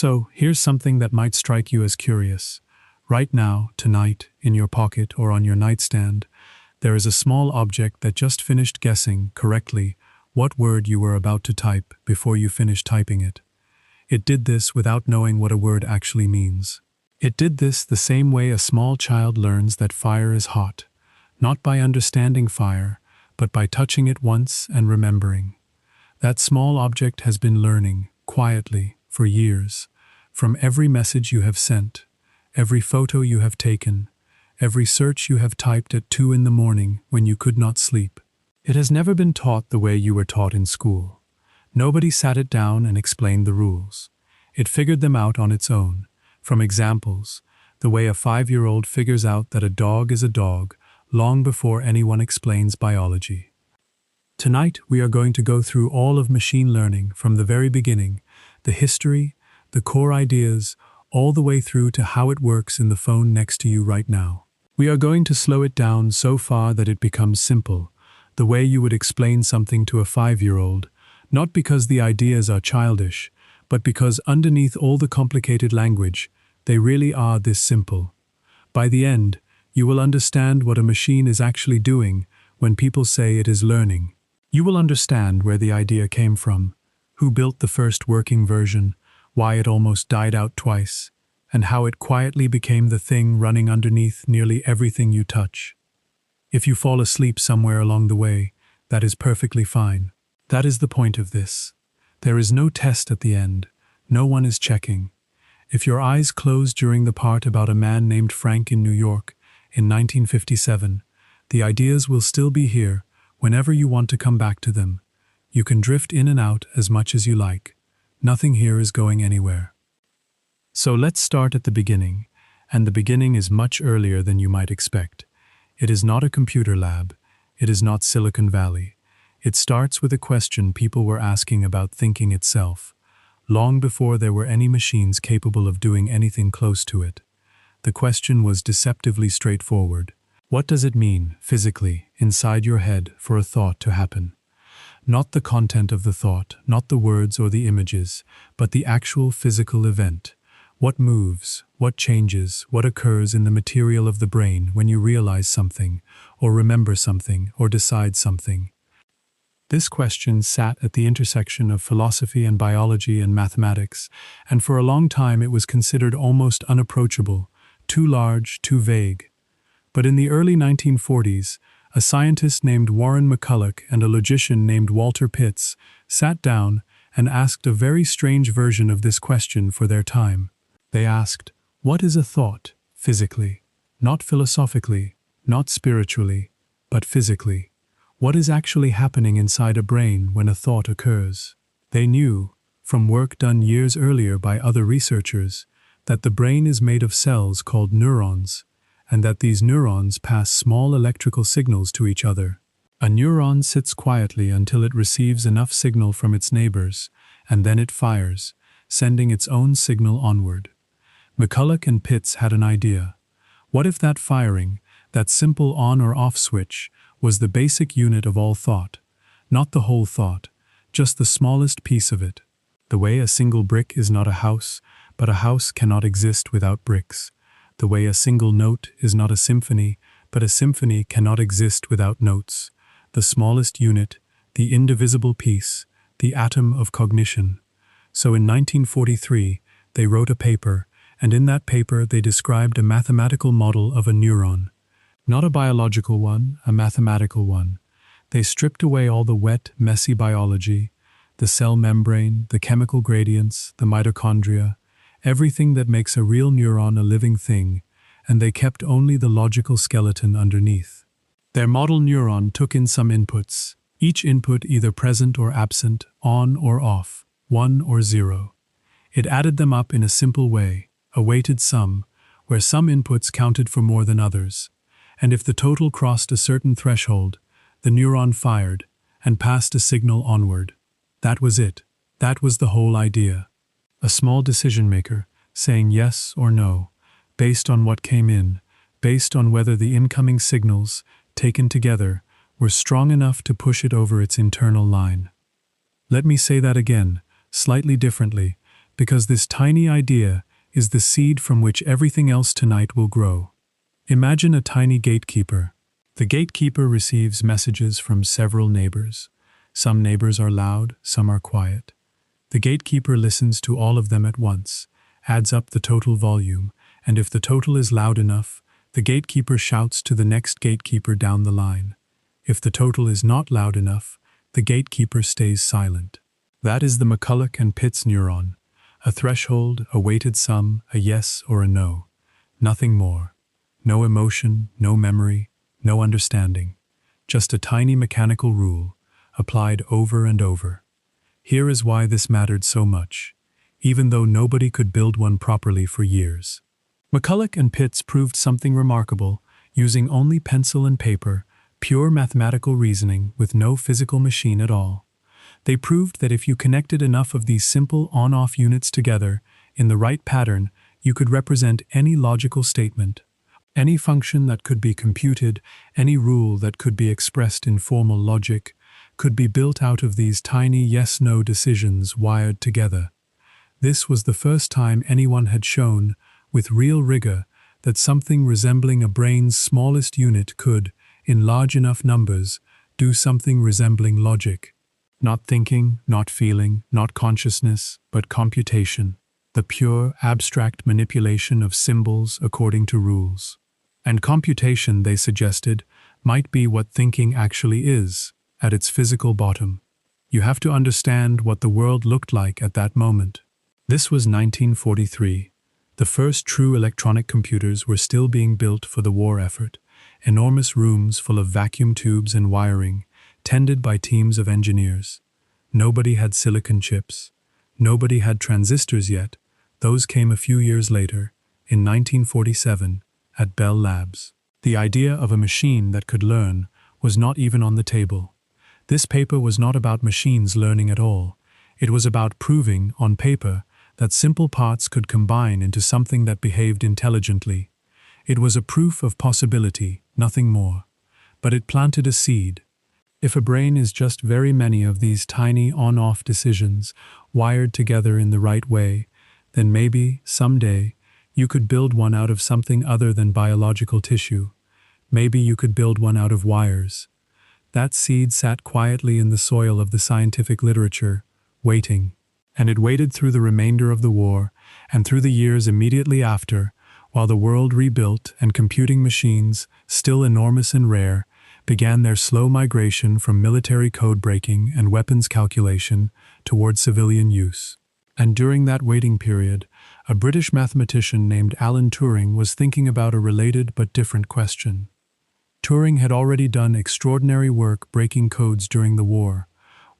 So, here's something that might strike you as curious. Right now, tonight, in your pocket or on your nightstand, there is a small object that just finished guessing correctly what word you were about to type before you finished typing it. It did this without knowing what a word actually means. It did this the same way a small child learns that fire is hot, not by understanding fire, but by touching it once and remembering. That small object has been learning, quietly, for years, from every message you have sent, every photo you have taken, every search you have typed at 2 in the morning when you could not sleep. It has never been taught the way you were taught in school. Nobody sat it down and explained the rules. It figured them out on its own, from examples, the way a 5-year-old figures out that a dog is a dog long before anyone explains biology. Tonight, we are going to go through all of machine learning from the very beginning, the history, the core ideas, all the way through to how it works in the phone next to you right now. We are going to slow it down so far that it becomes simple, the way you would explain something to a 5-year-old, not because the ideas are childish, but because underneath all the complicated language, they really are this simple. By the end, you will understand what a machine is actually doing when people say it is learning. You will understand where the idea came from, who built the first working version, why it almost died out twice, and how it quietly became the thing running underneath nearly everything you touch. If you fall asleep somewhere along the way, that is perfectly fine. That is the point of this. There is no test at the end. No one is checking. If your eyes close during the part about a man named Frank in New York in 1957, the ideas will still be here whenever you want to come back to them. You can drift in and out as much as you like. Nothing here is going anywhere. So let's start at the beginning, and the beginning is much earlier than you might expect. It is not a computer lab. It is not Silicon Valley. It starts with a question people were asking about thinking itself, long before there were any machines capable of doing anything close to it. The question was deceptively straightforward. What does it mean, physically, inside your head, for a thought to happen? Not the content of the thought, not the words or the images, but the actual physical event. What moves, what changes, what occurs in the material of the brain when you realize something, or remember something, or decide something? This question sat at the intersection of philosophy and biology and mathematics, and for a long time it was considered almost unapproachable, too large, too vague. But in the early 1940s, a scientist named Warren McCulloch and a logician named Walter Pitts sat down and asked a very strange version of this question for their time. They asked, what is a thought, physically? Not philosophically, not spiritually, but physically. What is actually happening inside a brain when a thought occurs? They knew, from work done years earlier by other researchers, that the brain is made of cells called neurons, and that these neurons pass small electrical signals to each other. A neuron sits quietly until it receives enough signal from its neighbors, and then it fires, sending its own signal onward. McCulloch and Pitts had an idea. What if that firing, that simple on or off switch, was the basic unit of all thought? Not the whole thought, just the smallest piece of it. The way a single brick is not a house, but a house cannot exist without bricks. The way a single note is not a symphony, but a symphony cannot exist without notes. The smallest unit, the indivisible piece, the atom of cognition. So in 1943, they wrote a paper, and in that paper they described a mathematical model of a neuron. Not a biological one, a mathematical one. They stripped away all the wet, messy biology, the cell membrane, the chemical gradients, the mitochondria, everything that makes a real neuron a living thing, and they kept only the logical skeleton underneath. Their model neuron took in some inputs, each input either present or absent, on or off, 1 or 0. It added them up in a simple way, a weighted sum, where some inputs counted for more than others, and if the total crossed a certain threshold, the neuron fired and passed a signal onward. That was it. That was the whole idea. A small decision maker, saying yes or no, based on what came in, based on whether the incoming signals, taken together, were strong enough to push it over its internal line. Let me say that again, slightly differently, because this tiny idea is the seed from which everything else tonight will grow. Imagine a tiny gatekeeper. The gatekeeper receives messages from several neighbors. Some neighbors are loud, some are quiet. The gatekeeper listens to all of them at once, adds up the total volume, and if the total is loud enough, the gatekeeper shouts to the next gatekeeper down the line. If the total is not loud enough, the gatekeeper stays silent. That is the McCulloch and Pitts neuron. A threshold, a weighted sum, a yes or a no. Nothing more. No emotion, no memory, no understanding. Just a tiny mechanical rule, applied over and over. Here is why this mattered so much, even though nobody could build one properly for years. McCulloch and Pitts proved something remarkable, using only pencil and paper, pure mathematical reasoning with no physical machine at all. They proved that if you connected enough of these simple on-off units together, in the right pattern, you could represent any logical statement, any function that could be computed, any rule that could be expressed in formal logic, could be built out of these tiny yes-no decisions wired together. This was the first time anyone had shown, with real rigor, that something resembling a brain's smallest unit could, in large enough numbers, do something resembling logic. Not thinking, not feeling, not consciousness, but computation. The pure, abstract manipulation of symbols according to rules. And computation, they suggested, might be what thinking actually is, at its physical bottom. You have to understand what the world looked like at that moment. This was 1943. The first true electronic computers were still being built for the war effort, enormous rooms full of vacuum tubes and wiring, tended by teams of engineers. Nobody had silicon chips. Nobody had transistors yet. Those came a few years later, in 1947, at Bell Labs. The idea of a machine that could learn was not even on the table. This paper was not about machines learning at all. It was about proving, on paper, that simple parts could combine into something that behaved intelligently. It was a proof of possibility, nothing more. But it planted a seed. If a brain is just very many of these tiny on-off decisions, wired together in the right way, then maybe, someday, you could build one out of something other than biological tissue. Maybe you could build one out of wires. That seed sat quietly in the soil of the scientific literature, waiting. And it waited through the remainder of the war, and through the years immediately after, while the world rebuilt and computing machines, still enormous and rare, began their slow migration from military code-breaking and weapons calculation toward civilian use. And during that waiting period, a British mathematician named Alan Turing was thinking about a related but different question. Turing had already done extraordinary work breaking codes during the war,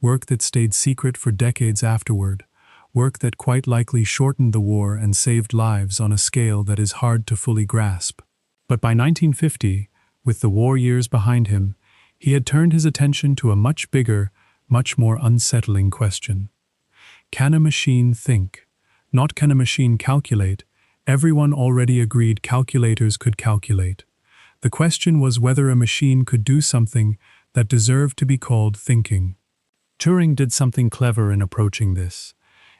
work that stayed secret for decades afterward, work that quite likely shortened the war and saved lives on a scale that is hard to fully grasp. But by 1950, with the war years behind him, he had turned his attention to a much bigger, much more unsettling question. Can a machine think? Not can a machine calculate. Everyone already agreed calculators could calculate. The question was whether a machine could do something that deserved to be called thinking. Turing did something clever in approaching this.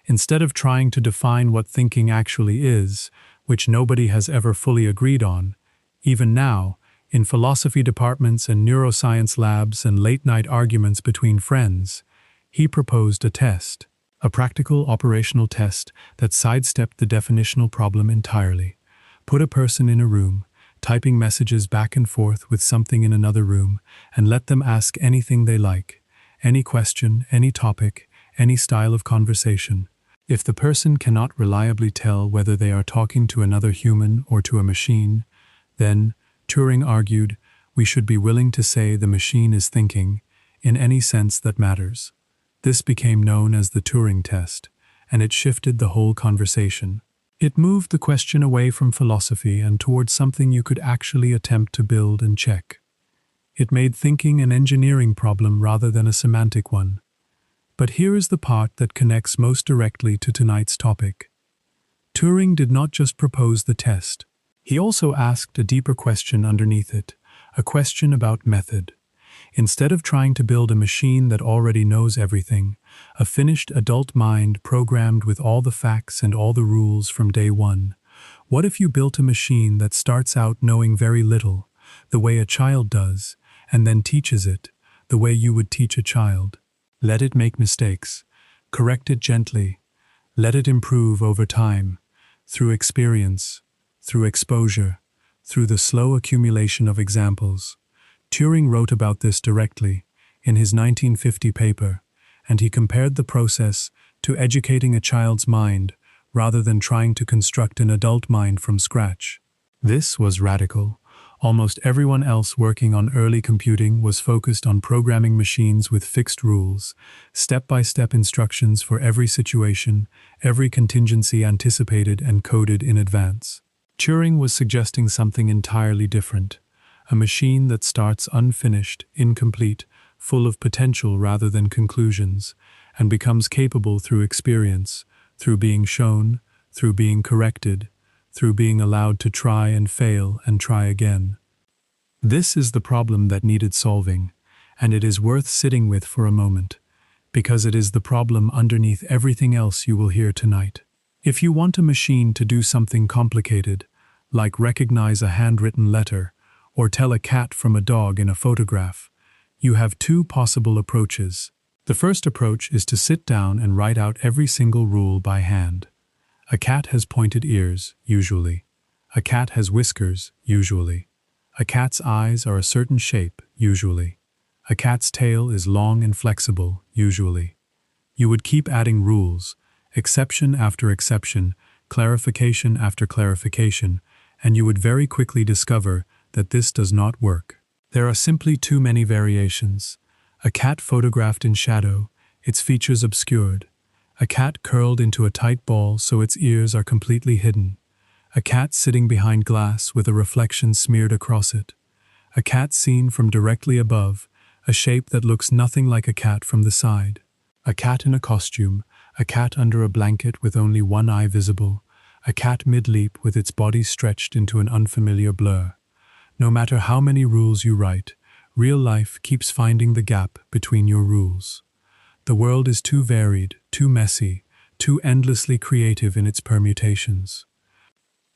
Instead of trying to define what thinking actually is, which nobody has ever fully agreed on, even now, in philosophy departments and neuroscience labs and late-night arguments between friends, he proposed a test, a practical operational test that sidestepped the definitional problem entirely. Put a person in a room, typing messages back and forth with something in another room, and let them ask anything they like, any question, any topic, any style of conversation. If the person cannot reliably tell whether they are talking to another human or to a machine, then, Turing argued, we should be willing to say the machine is thinking, in any sense that matters. This became known as the Turing test, and it shifted the whole conversation. It moved the question away from philosophy and towards something you could actually attempt to build and check. It made thinking an engineering problem rather than a semantic one. But here is the part that connects most directly to tonight's topic. Turing did not just propose the test. He also asked a deeper question underneath it, a question about method. Instead of trying to build a machine that already knows everything, a finished adult mind programmed with all the facts and all the rules from day one, what if you built a machine that starts out knowing very little, the way a child does, and then teaches it, the way you would teach a child? Let it make mistakes. Correct it gently. Let it improve over time, through experience, through exposure, through the slow accumulation of examples. Turing wrote about this directly in his 1950 paper, and he compared the process to educating a child's mind rather than trying to construct an adult mind from scratch. This was radical. Almost everyone else working on early computing was focused on programming machines with fixed rules, step-by-step instructions for every situation, every contingency anticipated and coded in advance. Turing was suggesting something entirely different, a machine that starts unfinished, incomplete, full of potential rather than conclusions, and becomes capable through experience, through being shown, through being corrected, through being allowed to try and fail and try again. This is the problem that needed solving, and it is worth sitting with for a moment, because it is the problem underneath everything else you will hear tonight. If you want a machine to do something complicated, like recognize a handwritten letter, or tell a cat from a dog in a photograph, you have two possible approaches. The first approach is to sit down and write out every single rule by hand. A cat has pointed ears, usually. A cat has whiskers, usually. A cat's eyes are a certain shape, usually. A cat's tail is long and flexible, usually. You would keep adding rules, exception after exception, clarification after clarification, and you would very quickly discover that this does not work. There are simply too many variations. A cat photographed in shadow, its features obscured. A cat curled into a tight ball so its ears are completely hidden. A cat sitting behind glass with a reflection smeared across it. A cat seen from directly above, a shape that looks nothing like a cat from the side. A cat in a costume, a cat under a blanket with only one eye visible, a cat mid-leap with its body stretched into an unfamiliar blur. No matter how many rules you write, real life keeps finding the gap between your rules. The world is too varied, too messy, too endlessly creative in its permutations.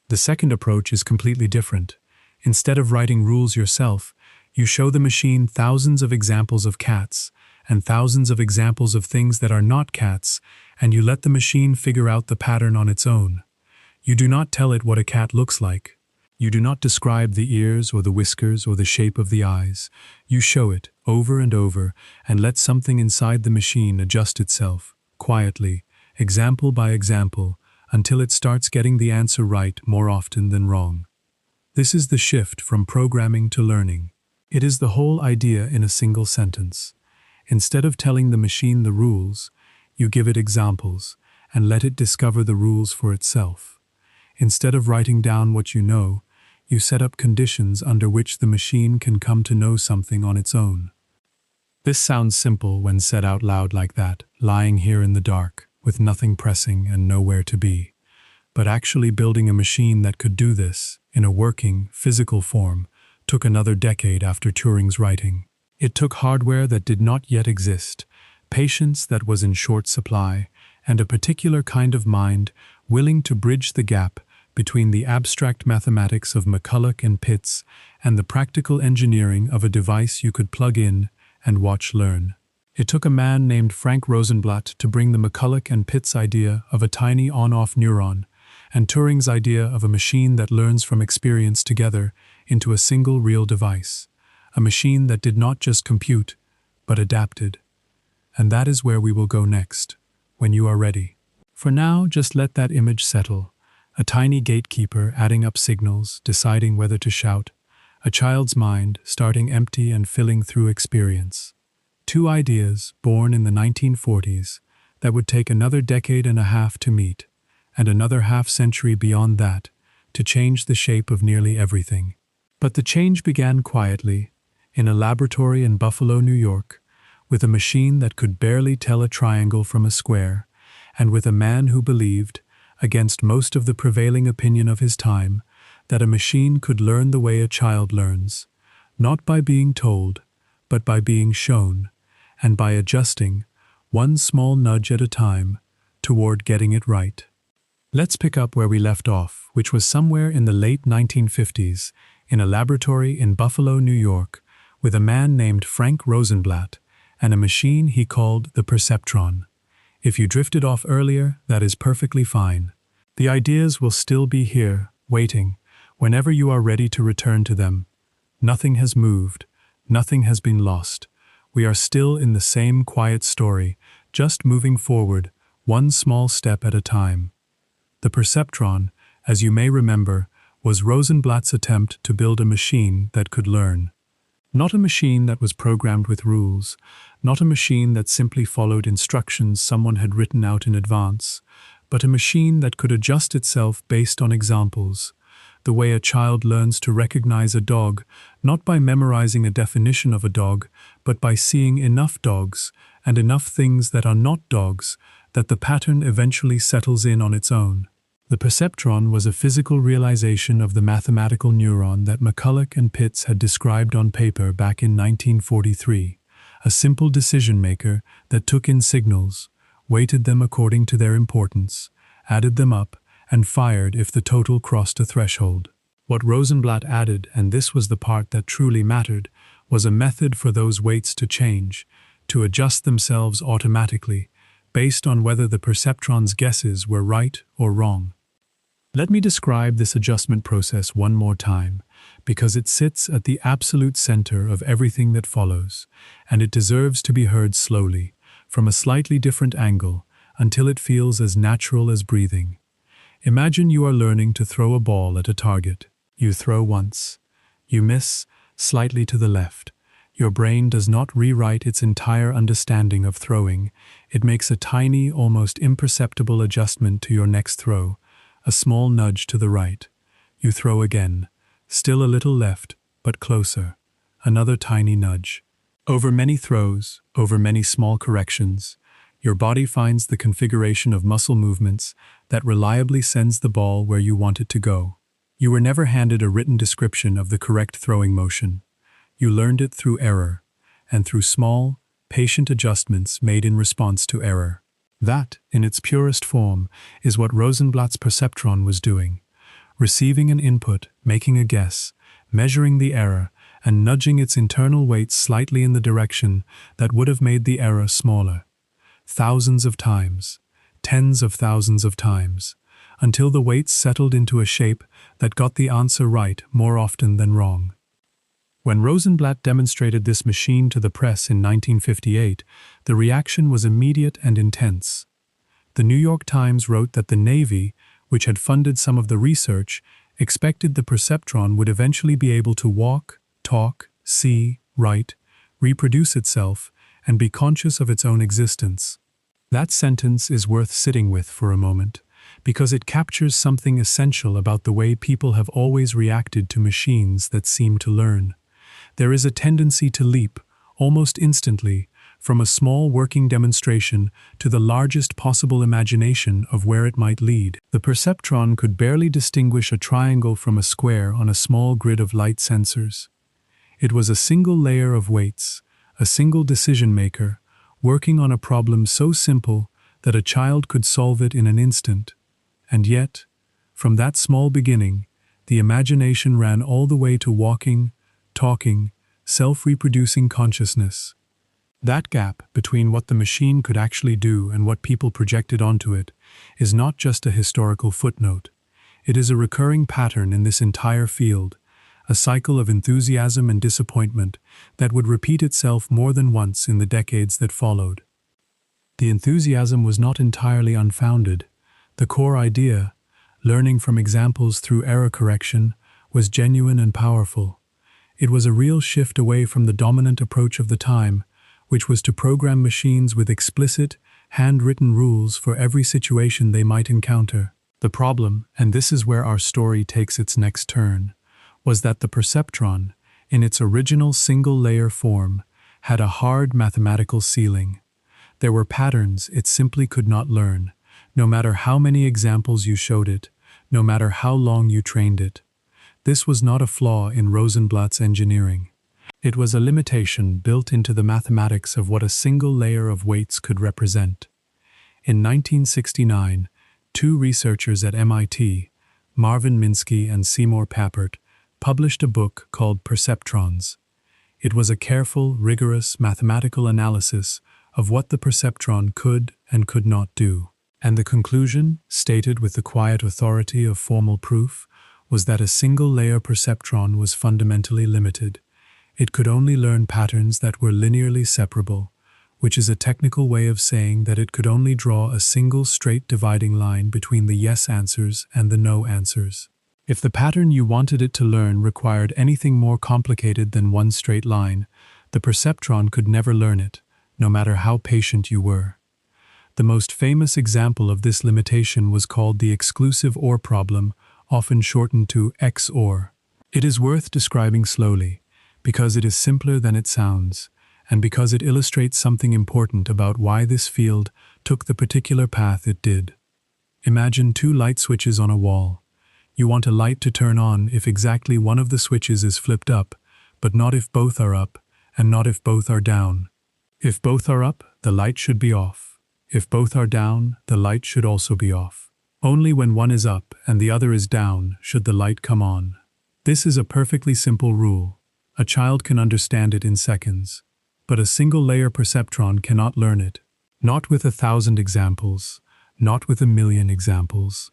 The second approach is completely different. Instead of writing rules yourself, you show the machine thousands of examples of cats and thousands of examples of things that are not cats, and you let the machine figure out the pattern on its own. You do not tell it what a cat looks like. You do not describe the ears or the whiskers or the shape of the eyes. You show it over and over and let something inside the machine adjust itself, quietly, example by example, until it starts getting the answer right more often than wrong. This is the shift from programming to learning. It is the whole idea in a single sentence. Instead of telling the machine the rules, you give it examples and let it discover the rules for itself. Instead of writing down what you know, you set up conditions under which the machine can come to know something on its own. This sounds simple when said out loud like that, lying here in the dark, with nothing pressing and nowhere to be. But actually building a machine that could do this, in a working, physical form, took another decade after Turing's writing. It took hardware that did not yet exist, patience that was in short supply, and a particular kind of mind willing to bridge the gap between the abstract mathematics of McCulloch and Pitts and the practical engineering of a device you could plug in and watch learn. It took a man named Frank Rosenblatt to bring the McCulloch and Pitts idea of a tiny on-off neuron and Turing's idea of a machine that learns from experience together into a single real device, a machine that did not just compute, but adapted. And that is where we will go next, when you are ready. For now, just let that image settle. A tiny gatekeeper adding up signals, deciding whether to shout. A child's mind starting empty and filling through experience. Two ideas, born in the 1940s, that would take another decade and a half to meet, and another half-century beyond that, to change the shape of nearly everything. But the change began quietly, in a laboratory in Buffalo, New York, with a machine that could barely tell a triangle from a square, and with a man who believed, against most of the prevailing opinion of his time, that a machine could learn the way a child learns, not by being told, but by being shown, and by adjusting, one small nudge at a time, toward getting it right. Let's pick up where we left off, which was somewhere in the late 1950s, in a laboratory in Buffalo, New York, with a man named Frank Rosenblatt, and a machine he called the Perceptron. If you drifted off earlier, that is perfectly fine. The ideas will still be here, waiting, whenever you are ready to return to them. Nothing has moved, nothing has been lost. We are still in the same quiet story, just moving forward, one small step at a time. The Perceptron, as you may remember, was Rosenblatt's attempt to build a machine that could learn. Not a machine that was programmed with rules, not a machine that simply followed instructions someone had written out in advance, but a machine that could adjust itself based on examples, the way a child learns to recognize a dog, not by memorizing a definition of a dog, but by seeing enough dogs and enough things that are not dogs, that the pattern eventually settles in on its own. The perceptron was a physical realization of the mathematical neuron that McCulloch and Pitts had described on paper back in 1943, a simple decision maker that took in signals, weighted them according to their importance, added them up, and fired if the total crossed a threshold. What Rosenblatt added, and this was the part that truly mattered, was a method for those weights to change, to adjust themselves automatically, based on whether the perceptron's guesses were right or wrong. Let me describe this adjustment process one more time, because it sits at the absolute center of everything that follows, and it deserves to be heard slowly, from a slightly different angle, until it feels as natural as breathing. Imagine you are learning to throw a ball at a target. You throw once. You miss, slightly to the left. Your brain does not rewrite its entire understanding of throwing. It makes a tiny, almost imperceptible adjustment to your next throw, a small nudge to the right. You throw again, still a little left, but closer. Another tiny nudge. Over many throws, over many small corrections, your body finds the configuration of muscle movements that reliably sends the ball where you want it to go. You were never handed a written description of the correct throwing motion. You learned it through error, and through small, patient adjustments made in response to error. That, in its purest form, is what Rosenblatt's perceptron was doing. Receiving an input, making a guess, measuring the error, and nudging its internal weights slightly in the direction that would have made the error smaller. Thousands of times, tens of thousands of times, until the weights settled into a shape that got the answer right more often than wrong. When Rosenblatt demonstrated this machine to the press in 1958, the reaction was immediate and intense. The New York Times wrote that the Navy, which had funded some of the research, expected the perceptron would eventually be able to walk, talk, see, write, reproduce itself, and be conscious of its own existence. That sentence is worth sitting with for a moment, because it captures something essential about the way people have always reacted to machines that seem to learn. There is a tendency to leap, almost instantly, from a small working demonstration to the largest possible imagination of where it might lead. The perceptron could barely distinguish a triangle from a square on a small grid of light sensors. It was a single layer of weights, a single decision maker, working on a problem so simple that a child could solve it in an instant. And yet, from that small beginning, the imagination ran all the way to walking, talking, self-reproducing consciousness. That gap between what the machine could actually do and what people projected onto it is not just a historical footnote. It is a recurring pattern in this entire field, a cycle of enthusiasm and disappointment that would repeat itself more than once in the decades that followed. The enthusiasm was not entirely unfounded. The core idea, learning from examples through error correction, was genuine and powerful. It was a real shift away from the dominant approach of the time, which was to program machines with explicit, handwritten rules for every situation they might encounter. The problem, and this is where our story takes its next turn, was that the perceptron, in its original single-layer form, had a hard mathematical ceiling. There were patterns it simply could not learn, no matter how many examples you showed it, no matter how long you trained it. This was not a flaw in Rosenblatt's engineering. It was a limitation built into the mathematics of what a single layer of weights could represent. In 1969, two researchers at MIT, Marvin Minsky and Seymour Papert, published a book called Perceptrons. It was a careful, rigorous mathematical analysis of what the perceptron could and could not do. And the conclusion, stated with the quiet authority of formal proof, was that a single-layer perceptron was fundamentally limited. It could only learn patterns that were linearly separable, which is a technical way of saying that it could only draw a single straight dividing line between the yes answers and the no answers. If the pattern you wanted it to learn required anything more complicated than one straight line, the perceptron could never learn it, no matter how patient you were. The most famous example of this limitation was called the exclusive OR problem, often shortened to XOR. It is worth describing slowly, because it is simpler than it sounds, and because it illustrates something important about why this field took the particular path it did. Imagine two light switches on a wall. You want a light to turn on if exactly one of the switches is flipped up, but not if both are up, and not if both are down. If both are up, the light should be off. If both are down, the light should also be off. Only when one is up and the other is down should the light come on. This is a perfectly simple rule. A child can understand it in seconds. But a single-layer perceptron cannot learn it. Not with 1,000 examples. Not with 1,000,000 examples.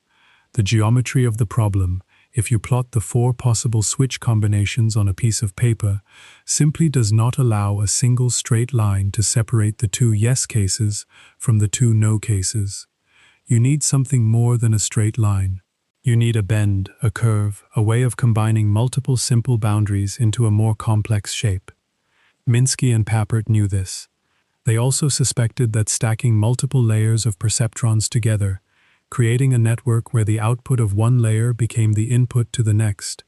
The geometry of the problem, if you plot the 4 possible switch combinations on a piece of paper, simply does not allow a single straight line to separate the 2 yes cases from the 2 no cases. You need something more than a straight line. You need a bend, a curve, a way of combining multiple simple boundaries into a more complex shape. Minsky and Papert knew this. They also suspected that stacking multiple layers of perceptrons together, creating a network where the output of one layer became the input to the next,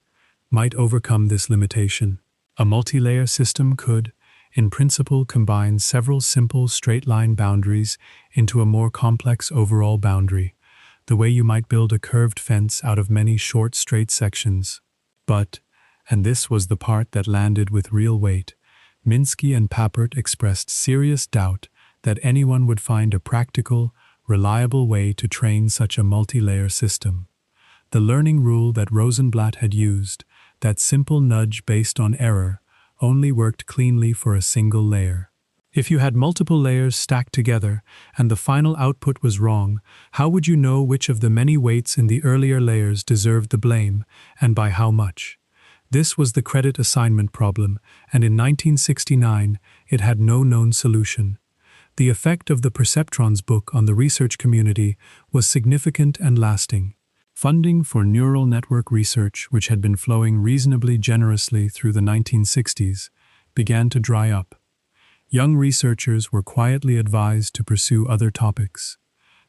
might overcome this limitation. A multi-layer system could, in principle, combine several simple straight-line boundaries into a more complex overall boundary, the way you might build a curved fence out of many short straight sections. But, and this was the part that landed with real weight, Minsky and Papert expressed serious doubt that anyone would find a practical, reliable way to train such a multi-layer system. The learning rule that Rosenblatt had used, that simple nudge based on error, only worked cleanly for a single layer. If you had multiple layers stacked together and the final output was wrong, how would you know which of the many weights in the earlier layers deserved the blame, and by how much? This was the credit assignment problem, and in 1969 it had no known solution. The effect of the Perceptrons book on the research community was significant and lasting. Funding for neural network research, which had been flowing reasonably generously through the 1960s, began to dry up. Young researchers were quietly advised to pursue other topics.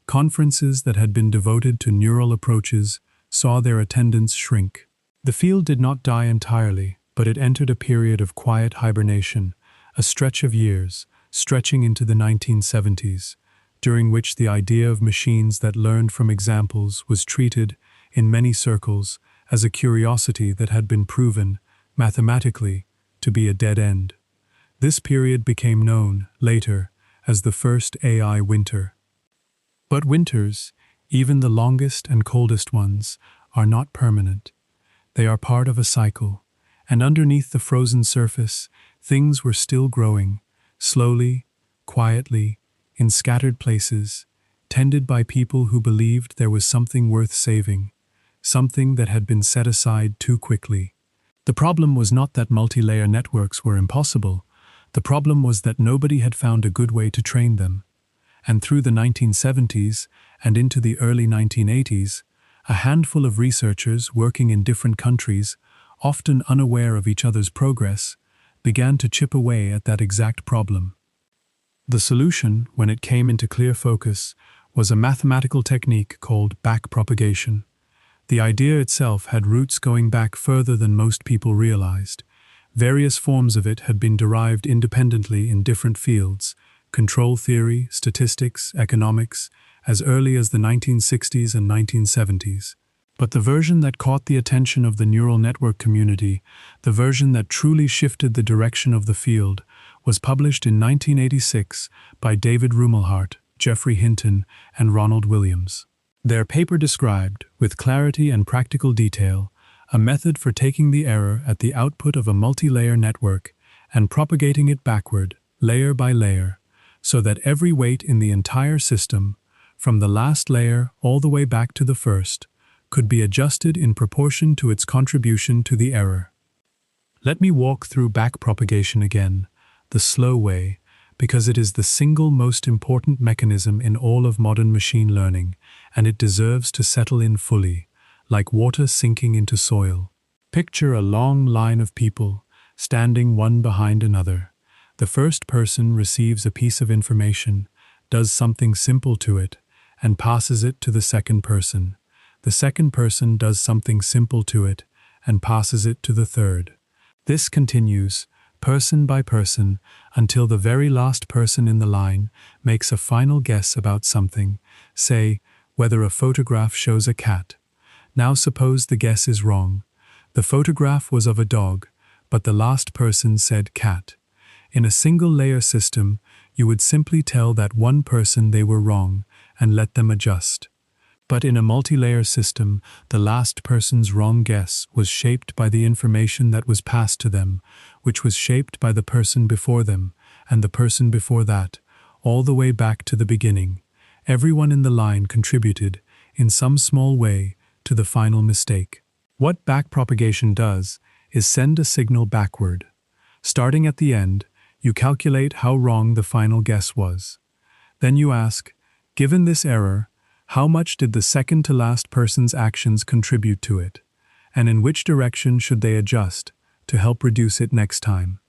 Conferences that had been devoted to neural approaches saw their attendance shrink. The field did not die entirely, but it entered a period of quiet hibernation, a stretch of years, stretching into the 1970s, during which the idea of machines that learned from examples was treated, in many circles, as a curiosity that had been proven, mathematically, to be a dead end. This period became known, later, as the first AI winter. But winters, even the longest and coldest ones, are not permanent. They are part of a cycle, and underneath the frozen surface, things were still growing, slowly, quietly, in scattered places, tended by people who believed there was something worth saving, something that had been set aside too quickly. The problem was not that multi-layer networks were impossible. The problem was that nobody had found a good way to train them. And through the 1970s and into the early 1980s, a handful of researchers working in different countries, often unaware of each other's progress, began to chip away at that exact problem. The solution, when it came into clear focus, was a mathematical technique called backpropagation. The idea itself had roots going back further than most people realized. Various forms of it had been derived independently in different fields, control theory, statistics, economics, as early as the 1960s and 1970s. But the version that caught the attention of the neural network community, the version that truly shifted the direction of the field, was published in 1986 by David Rumelhart, Geoffrey Hinton, and Ronald Williams. Their paper described, with clarity and practical detail, a method for taking the error at the output of a multi-layer network and propagating it backward, layer by layer, so that every weight in the entire system, from the last layer all the way back to the first, could be adjusted in proportion to its contribution to the error. Let me walk through backpropagation again, the slow way, because it is the single most important mechanism in all of modern machine learning, and it deserves to settle in fully, like water sinking into soil. Picture a long line of people, standing one behind another. The first person receives a piece of information, does something simple to it, and passes it to the second person. The second person does something simple to it, and passes it to the third. This continues, person by person, until the very last person in the line makes a final guess about something, say, whether a photograph shows a cat. Now suppose the guess is wrong. The photograph was of a dog, but the last person said cat. In a single-layer system, you would simply tell that one person they were wrong and let them adjust. But in a multi-layer system, the last person's wrong guess was shaped by the information that was passed to them, which was shaped by the person before them, and the person before that, all the way back to the beginning. Everyone in the line contributed, in some small way, to the final mistake. What backpropagation does is send a signal backward. Starting at the end, you calculate how wrong the final guess was. Then you ask, given this error, how much did the second-to-last person's actions contribute to it, and in which direction should they adjust to help reduce it next time?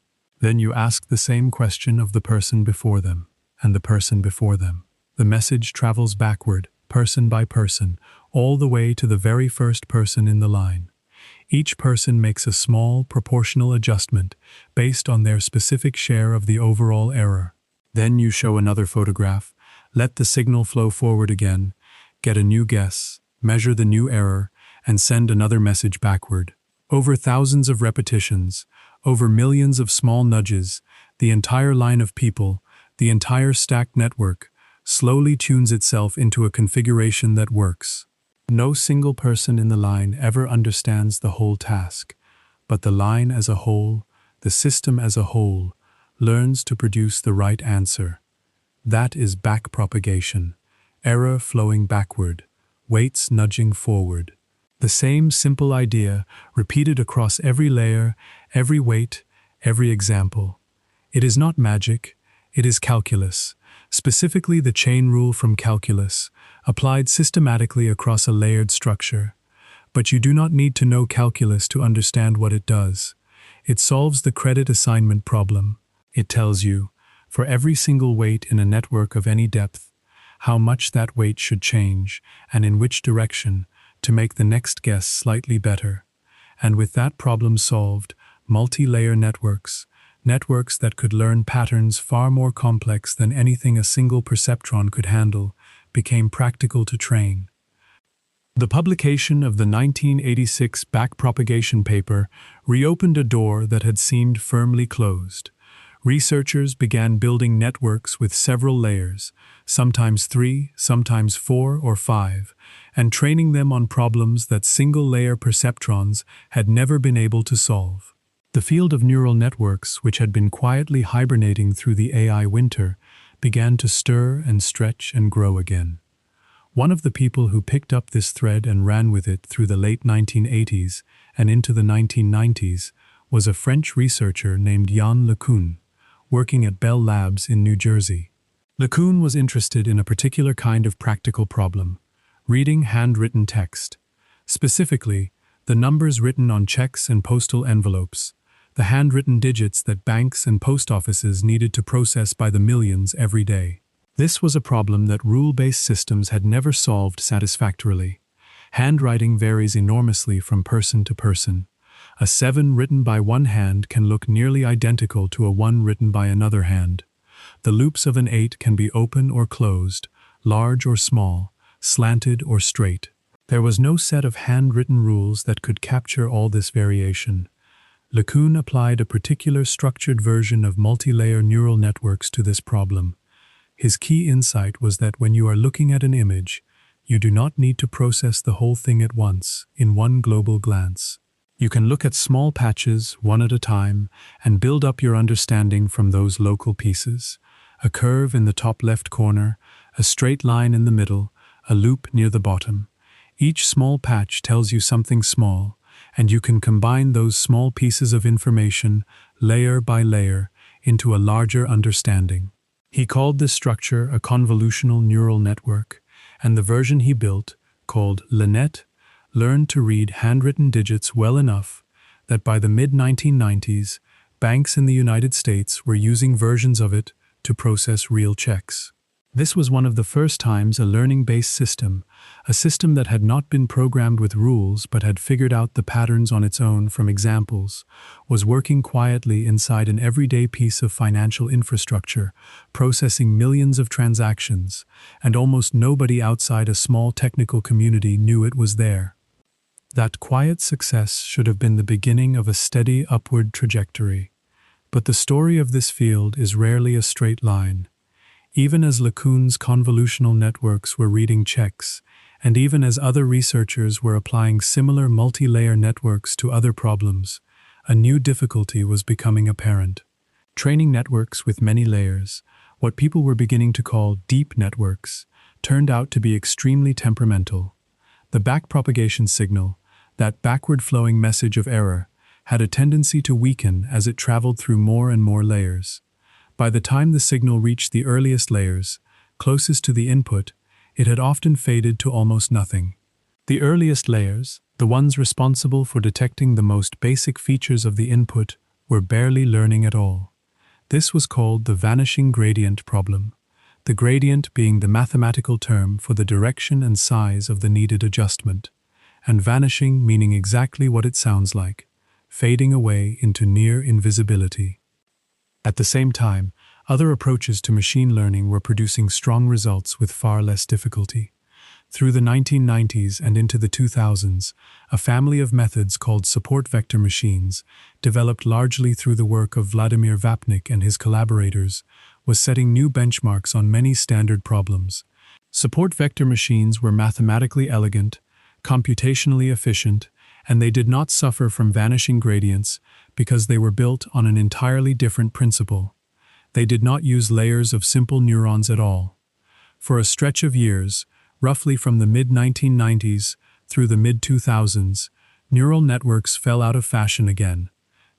Then you ask the same question of the person before them, and the person before them. The message travels backward, person by person, all the way to the very first person in the line. Each person makes a small, proportional adjustment based on their specific share of the overall error. Then you show another photograph, let the signal flow forward again, get a new guess, measure the new error, and send another message backward. Over thousands of repetitions, over millions of small nudges, the entire line of people, the entire stacked network, slowly tunes itself into a configuration that works. No single person in the line ever understands the whole task, but the line as a whole, the system as a whole, learns to produce the right answer. That is backpropagation. Error flowing backward, weights nudging forward. The same simple idea repeated across every layer, every weight, every example. It is not magic, it is calculus, specifically the chain rule from calculus, applied systematically across a layered structure. But you do not need to know calculus to understand what it does. It solves the credit assignment problem. It tells you, for every single weight in a network of any depth, how much that weight should change, and in which direction, to make the next guess slightly better. And with that problem solved, multi-layer networks that could learn patterns far more complex than anything a single perceptron could handle, became practical to train. The publication of the 1986 backpropagation paper reopened a door that had seemed firmly closed. Researchers began building networks with several layers, sometimes 3, sometimes 4 or 5, and training them on problems that single-layer perceptrons had never been able to solve. The field of neural networks, which had been quietly hibernating through the AI winter, began to stir and stretch and grow again. One of the people who picked up this thread and ran with it through the late 1980s and into the 1990s was a French researcher named Yann LeCun, working at Bell Labs in New Jersey. LeCun was interested in a particular kind of practical problem, reading handwritten text. Specifically, the numbers written on checks and postal envelopes, the handwritten digits that banks and post offices needed to process by the millions every day. This was a problem that rule-based systems had never solved satisfactorily. Handwriting varies enormously from person to person. A 7 written by one hand can look nearly identical to a 1 written by another hand. The loops of an 8 can be open or closed, large or small, slanted or straight. There was no set of handwritten rules that could capture all this variation. LeCun applied a particular structured version of multi-layer neural networks to this problem. His key insight was that when you are looking at an image, you do not need to process the whole thing at once, in one global glance. You can look at small patches, one at a time, and build up your understanding from those local pieces. A curve in the top left corner, a straight line in the middle, a loop near the bottom. Each small patch tells you something small, and you can combine those small pieces of information, layer by layer, into a larger understanding. He called this structure a convolutional neural network, and the version he built, called LeNet, learned to read handwritten digits well enough that by the mid-1990s, banks in the United States were using versions of it to process real checks. This was one of the first times a learning-based system, a system that had not been programmed with rules but had figured out the patterns on its own from examples, was working quietly inside an everyday piece of financial infrastructure, processing millions of transactions, and almost nobody outside a small technical community knew it was there. That quiet success should have been the beginning of a steady upward trajectory. But the story of this field is rarely a straight line. Even as LeCun's convolutional networks were reading checks, and even as other researchers were applying similar multi-layer networks to other problems, a new difficulty was becoming apparent. Training networks with many layers, what people were beginning to call deep networks, turned out to be extremely temperamental. The backpropagation signal, that backward-flowing message of error, had a tendency to weaken as it traveled through more and more layers. By the time the signal reached the earliest layers, closest to the input, it had often faded to almost nothing. The earliest layers, the ones responsible for detecting the most basic features of the input, were barely learning at all. This was called the vanishing gradient problem, the gradient being the mathematical term for the direction and size of the needed adjustment, and vanishing meaning exactly what it sounds like, fading away into near invisibility. At the same time, other approaches to machine learning were producing strong results with far less difficulty. Through the 1990s and into the 2000s, a family of methods called support vector machines, developed largely through the work of Vladimir Vapnik and his collaborators, was setting new benchmarks on many standard problems. Support vector machines were mathematically elegant, computationally efficient, and they did not suffer from vanishing gradients because they were built on an entirely different principle. They did not use layers of simple neurons at all. For a stretch of years, roughly from the mid-1990s through the mid-2000s, neural networks fell out of fashion again.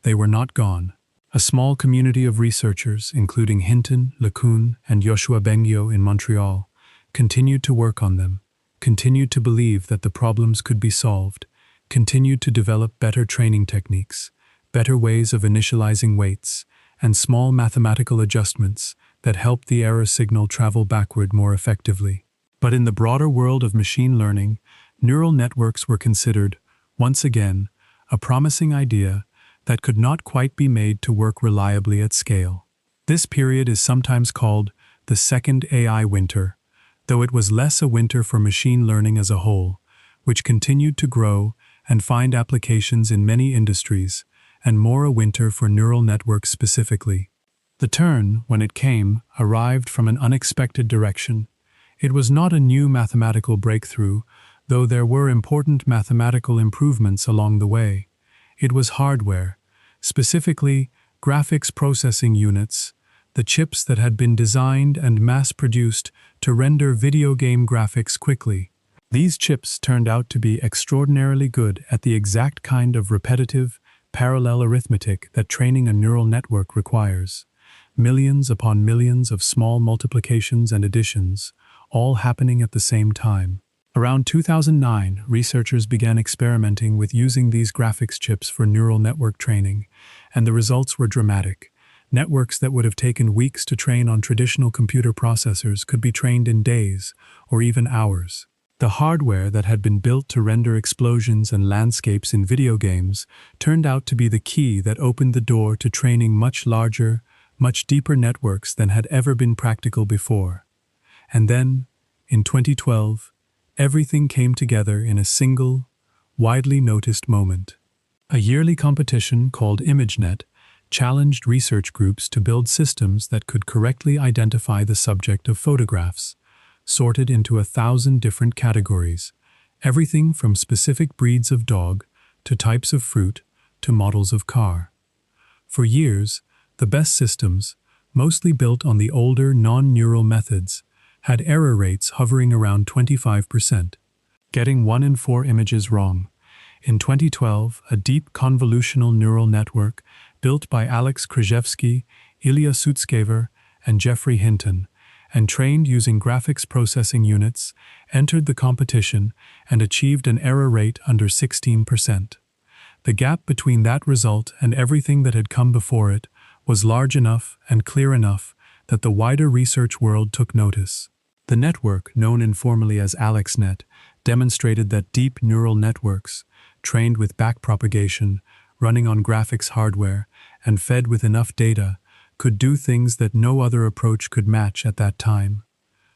They were not gone. A small community of researchers, including Hinton, LeCun, and Yoshua Bengio in Montreal, continued to work on them, continued to believe that the problems could be solved, continued to develop better training techniques, better ways of initializing weights, and small mathematical adjustments that helped the error signal travel backward more effectively. But in the broader world of machine learning, neural networks were considered, once again, a promising idea that could not quite be made to work reliably at scale. This period is sometimes called the second AI winter, though it was less a winter for machine learning as a whole, which continued to grow and find applications in many industries, and more a winter for neural networks specifically. The turn, when it came, arrived from an unexpected direction. It was not a new mathematical breakthrough, though there were important mathematical improvements along the way. It was hardware, specifically graphics processing units, the chips that had been designed and mass-produced to render video game graphics quickly. These chips turned out to be extraordinarily good at the exact kind of repetitive, parallel arithmetic that training a neural network requires. Millions upon millions of small multiplications and additions, all happening at the same time. Around 2009, researchers began experimenting with using these graphics chips for neural network training, and the results were dramatic. Networks that would have taken weeks to train on traditional computer processors could be trained in days, or even hours. The hardware that had been built to render explosions and landscapes in video games turned out to be the key that opened the door to training much larger, much deeper networks than had ever been practical before. And then, in 2012, Everything came together in a single, widely noticed moment. A yearly competition called ImageNet challenged research groups to build systems that could correctly identify the subject of photographs, sorted into 1,000 different categories, everything from specific breeds of dog to types of fruit to models of car. For years, the best systems, mostly built on the older non-neural methods, had error rates hovering around 25%, getting 1 in 4 images wrong. In 2012, a deep convolutional neural network built by Alex Krzyzewski, Ilya Sutskever, and Jeffrey Hinton, and trained using graphics processing units, entered the competition and achieved an error rate under 16%. The gap between that result and everything that had come before it was large enough and clear enough that the wider research world took notice. The network, known informally as AlexNet, demonstrated that deep neural networks, trained with backpropagation, running on graphics hardware, and fed with enough data, could do things that no other approach could match at that time.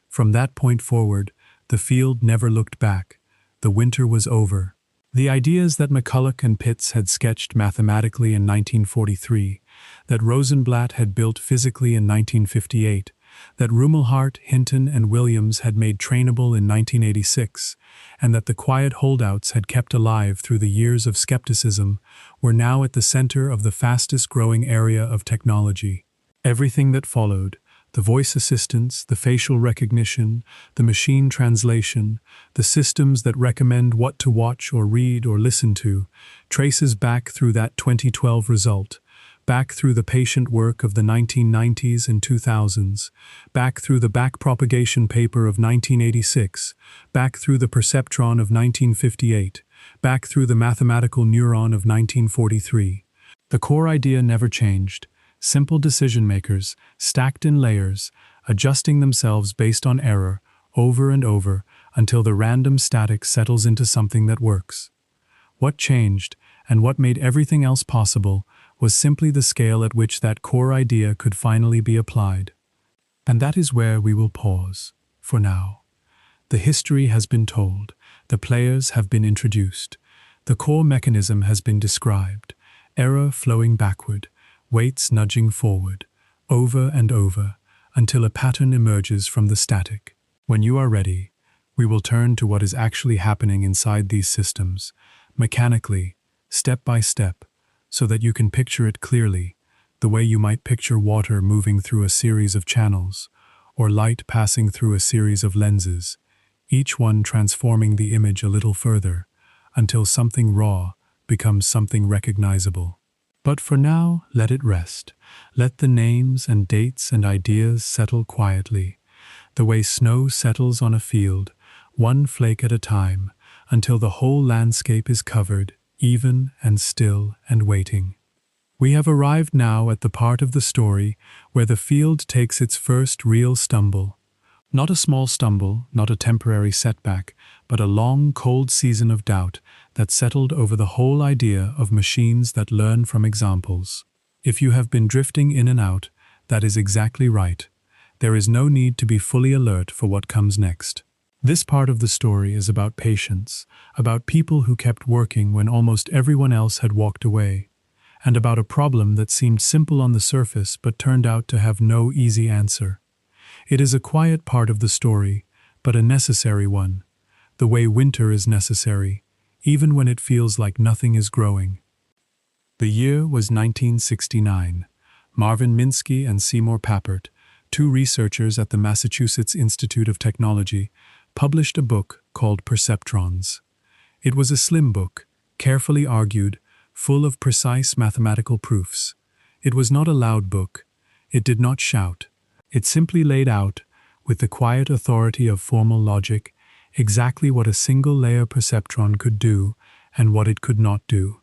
From that point forward, the field never looked back. The winter was over. The ideas that McCulloch and Pitts had sketched mathematically in 1943, that Rosenblatt had built physically in 1958, that Rumelhart, Hinton, and Williams had made trainable in 1986, and that the quiet holdouts had kept alive through the years of skepticism, were now at the center of the fastest-growing area of technology. Everything that followed, the voice assistants, the facial recognition, the machine translation, the systems that recommend what to watch or read or listen to, traces back through that 2012 result, back through the patient work of the 1990s and 2000s, back through the backpropagation paper of 1986, back through the Perceptron of 1958, back through the mathematical neuron of 1943. The core idea never changed. Simple decision makers, stacked in layers, adjusting themselves based on error, over and over, until the random static settles into something that works. What changed, and what made everything else possible, was simply the scale at which that core idea could finally be applied. And that is where we will pause, for now. The history has been told, the players have been introduced, the core mechanism has been described, error flowing backward, weights nudging forward, over and over, until a pattern emerges from the static. When you are ready, we will turn to what is actually happening inside these systems, mechanically, step by step, so that you can picture it clearly, the way you might picture water moving through a series of channels, or light passing through a series of lenses, each one transforming the image a little further, until something raw becomes something recognizable. But for now, let it rest. Let the names and dates and ideas settle quietly, the way snow settles on a field, one flake at a time, until the whole landscape is covered, even and still and waiting. We have arrived now at the part of the story where the field takes its first real stumble. Not a small stumble, not a temporary setback, but a long, cold season of doubt that settled over the whole idea of machines that learn from examples. If you have been drifting in and out, that is exactly right. There is no need to be fully alert for what comes next. This part of the story is about patience, about people who kept working when almost everyone else had walked away, and about a problem that seemed simple on the surface but turned out to have no easy answer. It is a quiet part of the story, but a necessary one, the way winter is necessary, even when it feels like nothing is growing. The year was 1969. Marvin Minsky and Seymour Papert, two researchers at the Massachusetts Institute of Technology, published a book called Perceptrons. It was a slim book, carefully argued, full of precise mathematical proofs. It was not a loud book. It did not shout. It simply laid out, with the quiet authority of formal logic, exactly what a single-layer perceptron could do and what it could not do.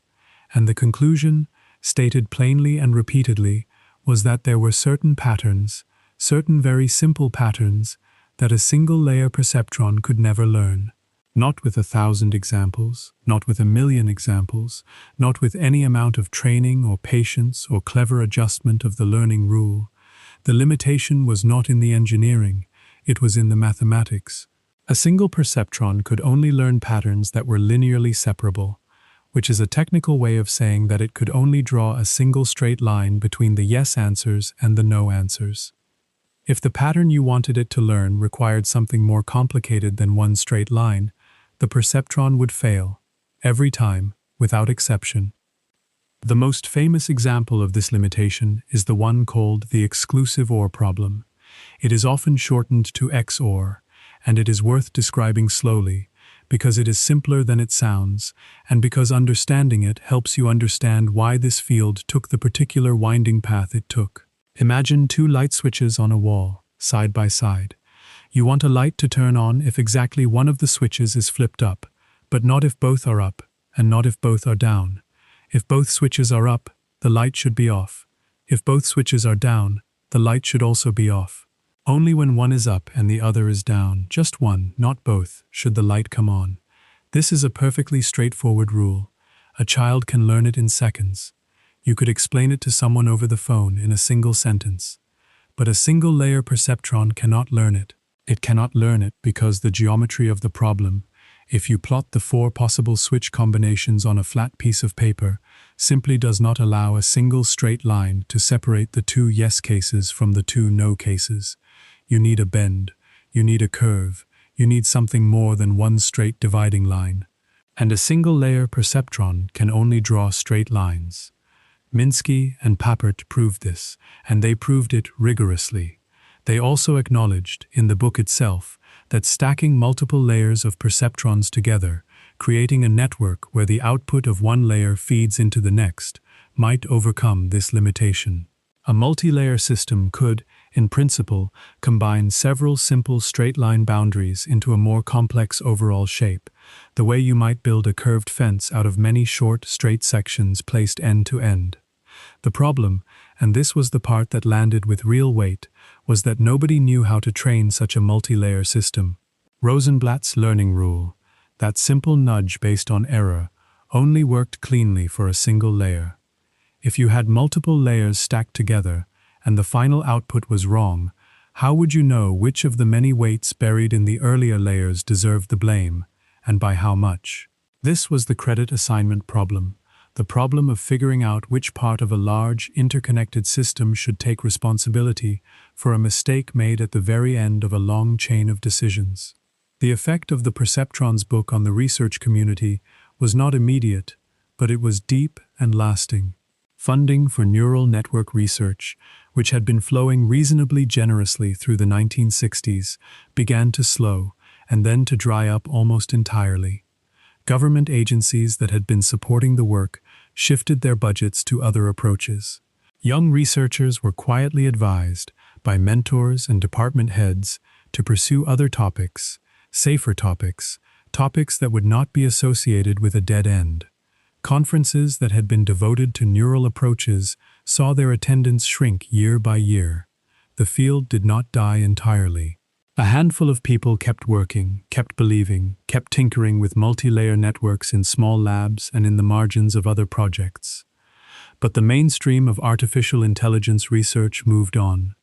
And the conclusion, stated plainly and repeatedly, was that there were certain patterns, certain very simple patterns, that a single-layer perceptron could never learn. Not with 1,000 examples, not with 1,000,000 examples, not with any amount of training or patience or clever adjustment of the learning rule. The limitation was not in the engineering, it was in the mathematics. A single perceptron could only learn patterns that were linearly separable, which is a technical way of saying that it could only draw a single straight line between the yes answers and the no answers. If the pattern you wanted it to learn required something more complicated than one straight line, the perceptron would fail, every time, without exception. The most famous example of this limitation is the one called the exclusive OR problem. It is often shortened to XOR, and it is worth describing slowly, because it is simpler than it sounds, and because understanding it helps you understand why this field took the particular winding path it took. Imagine two light switches on a wall, side by side. You want a light to turn on if exactly one of the switches is flipped up, but not if both are up, and not if both are down. If both switches are up, the light should be off. If both switches are down, the light should also be off. Only when one is up and the other is down, just one, not both, should the light come on. This is a perfectly straightforward rule. A child can learn it in seconds. You could explain it to someone over the phone in a single sentence. But a single-layer perceptron cannot learn it. It cannot learn it because the geometry of the problem, if you plot the 4 possible switch combinations on a flat piece of paper, simply does not allow a single straight line to separate the 2 yes cases from the 2 no cases. You need a bend, you need a curve, you need something more than one straight dividing line. And a single-layer perceptron can only draw straight lines. Minsky and Papert proved this, and they proved it rigorously. They also acknowledged, in the book itself, that stacking multiple layers of perceptrons together, creating a network where the output of one layer feeds into the next, might overcome this limitation. A multi-layer system could, in principle, combine several simple straight-line boundaries into a more complex overall shape, the way you might build a curved fence out of many short, straight sections placed end to end. The problem, and this was the part that landed with real weight, was that nobody knew how to train such a multi-layer system. Rosenblatt's learning rule, that simple nudge based on error, only worked cleanly for a single layer. If you had multiple layers stacked together, and the final output was wrong, how would you know which of the many weights buried in the earlier layers deserved the blame, and by how much? This was the credit assignment problem, the problem of figuring out which part of a large, interconnected system should take responsibility for a mistake made at the very end of a long chain of decisions. The effect of the Perceptron's book on the research community was not immediate, but it was deep and lasting. Funding for neural network research, which had been flowing reasonably generously through the 1960s, began to slow and then to dry up almost entirely. Government agencies that had been supporting the work shifted their budgets to other approaches. Young researchers were quietly advised by mentors and department heads to pursue other topics, safer topics, topics that would not be associated with a dead end. Conferences that had been devoted to neural approaches saw their attendance shrink year by year. The field did not die entirely. A handful of people kept working, kept believing, kept tinkering with multi-layer networks in small labs and in the margins of other projects. But the mainstream of artificial intelligence research moved on.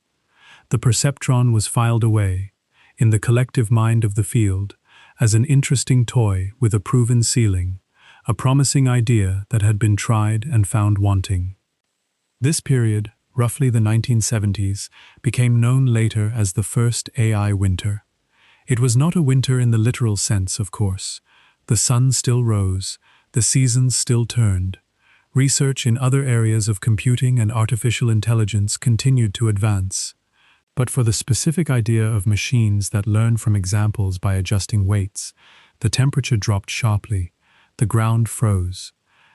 The perceptron was filed away, in the collective mind of the field, as an interesting toy with a proven ceiling, a promising idea that had been tried and found wanting. This period, roughly the 1970s, became known later as the first AI winter. It was not a winter in the literal sense, of course. The sun still rose, the seasons still turned. Research in other areas of computing and artificial intelligence continued to advance. But for the specific idea of machines that learn from examples by adjusting weights, the temperature dropped sharply, the ground froze,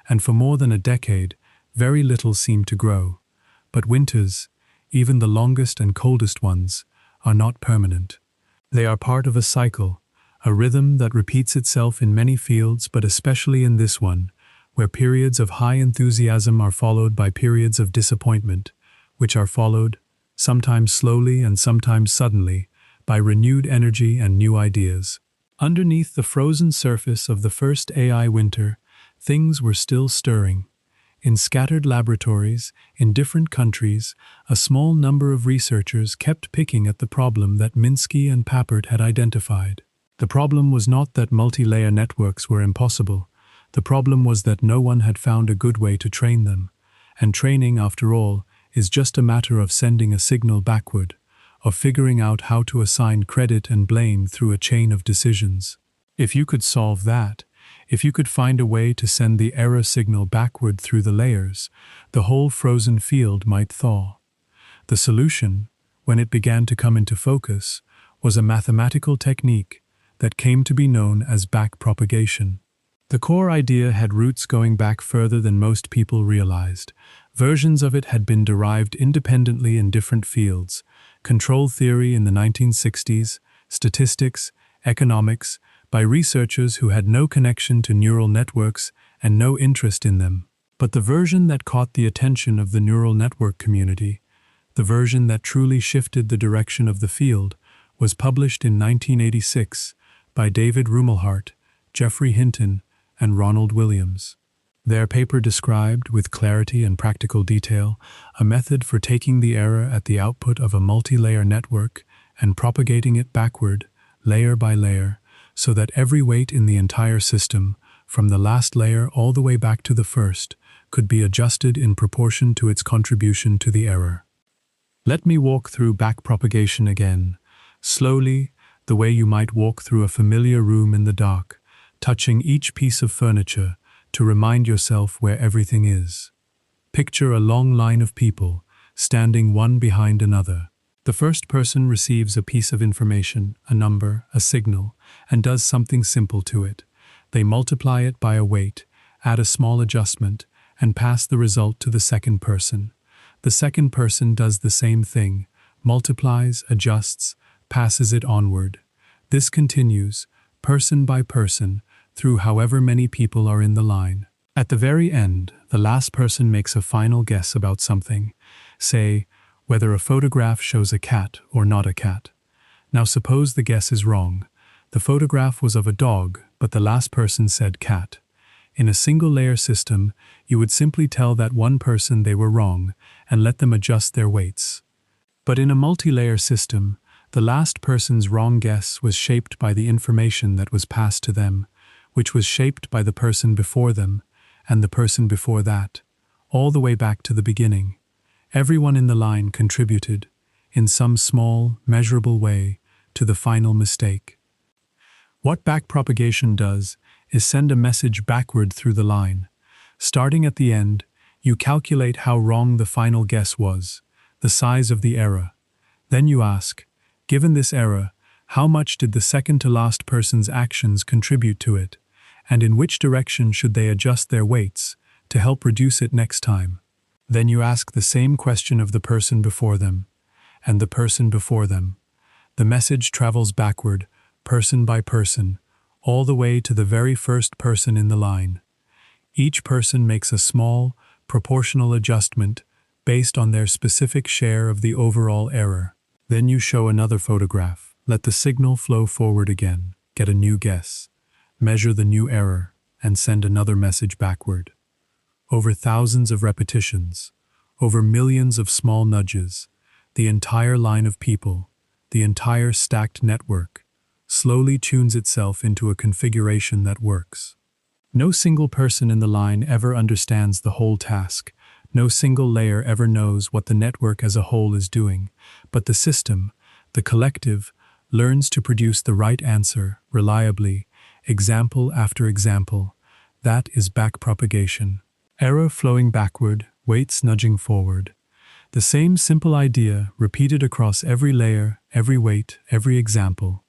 and for more than a decade, very little seemed to grow. But winters, even the longest and coldest ones, are not permanent. They are part of a cycle, a rhythm that repeats itself in many fields, but especially in this one, where periods of high enthusiasm are followed by periods of disappointment, which are followed, sometimes slowly and sometimes suddenly, by renewed energy and new ideas. Underneath the frozen surface of the first AI winter, things were still stirring. In scattered laboratories, in different countries, a small number of researchers kept picking at the problem that Minsky and Papert had identified. The problem was not that multi-layer networks were impossible. The problem was that no one had found a good way to train them. And training, after all, is just a matter of sending a signal backward, of figuring out how to assign credit and blame through a chain of decisions. If you could solve that, if you could find a way to send the error signal backward through the layers, the whole frozen field might thaw. The solution, when it began to come into focus, was a mathematical technique that came to be known as backpropagation. The core idea had roots going back further than most people realized. Versions of it had been derived independently in different fields: control theory in the 1960s, statistics, economics, by researchers who had no connection to neural networks and no interest in them. But the version that caught the attention of the neural network community, the version that truly shifted the direction of the field, was published in 1986 by David Rumelhart, Jeffrey Hinton, and Ronald Williams. Their paper described, with clarity and practical detail, a method for taking the error at the output of a multi-layer network and propagating it backward, layer by layer, so that every weight in the entire system, from the last layer all the way back to the first, could be adjusted in proportion to its contribution to the error. Let me walk through backpropagation again, slowly, the way you might walk through a familiar room in the dark, touching each piece of furniture to remind yourself where everything is. Picture a long line of people, standing one behind another. The first person receives a piece of information, a number, a signal, and does something simple to it. They multiply it by a weight, add a small adjustment, and pass the result to the second person. The second person does the same thing, multiplies, adjusts, passes it onward. This continues, person by person, through however many people are in the line. At the very end, the last person makes a final guess about something, say, whether a photograph shows a cat or not a cat. Now suppose the guess is wrong. The photograph was of a dog, but the last person said cat. In a single-layer system, you would simply tell that one person they were wrong and let them adjust their weights. But in a multi-layer system, the last person's wrong guess was shaped by the information that was passed to them, which was shaped by the person before them, and the person before that, all the way back to the beginning. Everyone in the line contributed, in some small, measurable way, to the final mistake. What backpropagation does is send a message backward through the line. Starting at the end, you calculate how wrong the final guess was, the size of the error. Then you ask, given this error, how much did the second-to-last person's actions contribute to it, and in which direction should they adjust their weights to help reduce it next time? Then you ask the same question of the person before them, and the person before them. The message travels backward, person by person, all the way to the very first person in the line. Each person makes a small, proportional adjustment based on their specific share of the overall error. Then you show another photograph, let the signal flow forward again, get a new guess, measure the new error, and send another message backward. Over thousands of repetitions, over millions of small nudges, the entire line of people, the entire stacked network, slowly tunes itself into a configuration that works. No single person in the line ever understands the whole task. No single layer ever knows what the network as a whole is doing, but the system, the collective, learns to produce the right answer reliably, example after example. That is backpropagation. Error flowing backward, weights nudging forward. The same simple idea repeated across every layer, every weight, every example.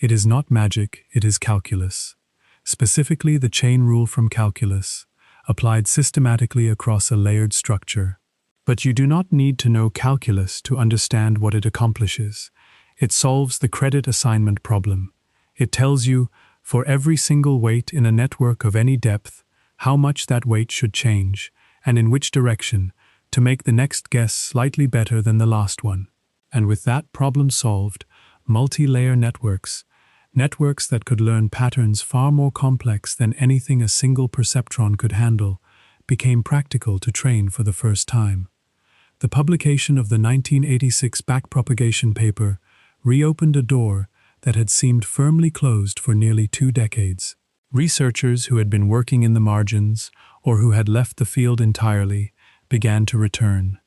It is not magic, it is calculus. Specifically the chain rule from calculus, applied systematically across a layered structure. But you do not need to know calculus to understand what it accomplishes. It solves the credit assignment problem. It tells you, for every single weight in a network of any depth, how much that weight should change, and in which direction, to make the next guess slightly better than the last one. And with that problem solved, multi-layer networks that could learn patterns far more complex than anything a single perceptron could handle, became practical to train for the first time. The publication of the 1986 backpropagation paper reopened a door that had seemed firmly closed for nearly 2 decades. Researchers who had been working in the margins, or who had left the field entirely, began to return.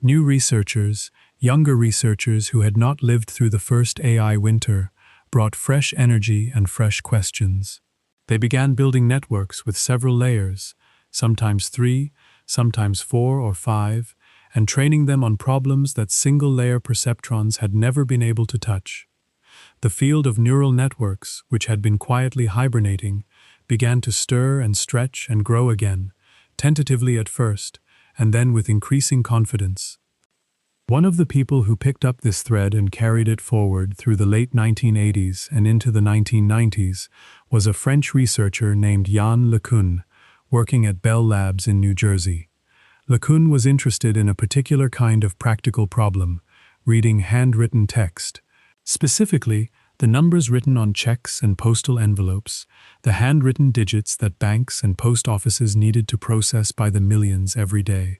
New researchers, younger researchers who had not lived through the first AI winter, brought fresh energy and fresh questions. They began building networks with several layers, sometimes 3, sometimes 4 or 5, and training them on problems that single-layer perceptrons had never been able to touch. The field of neural networks, which had been quietly hibernating, began to stir and stretch and grow again, tentatively at first, and then with increasing confidence. One of the people who picked up this thread and carried it forward through the late 1980s and into the 1990s was a French researcher named Yann LeCun, working at Bell Labs in New Jersey. LeCun was interested in a particular kind of practical problem, reading handwritten text. Specifically, the numbers written on checks and postal envelopes, the handwritten digits that banks and post offices needed to process by the millions every day.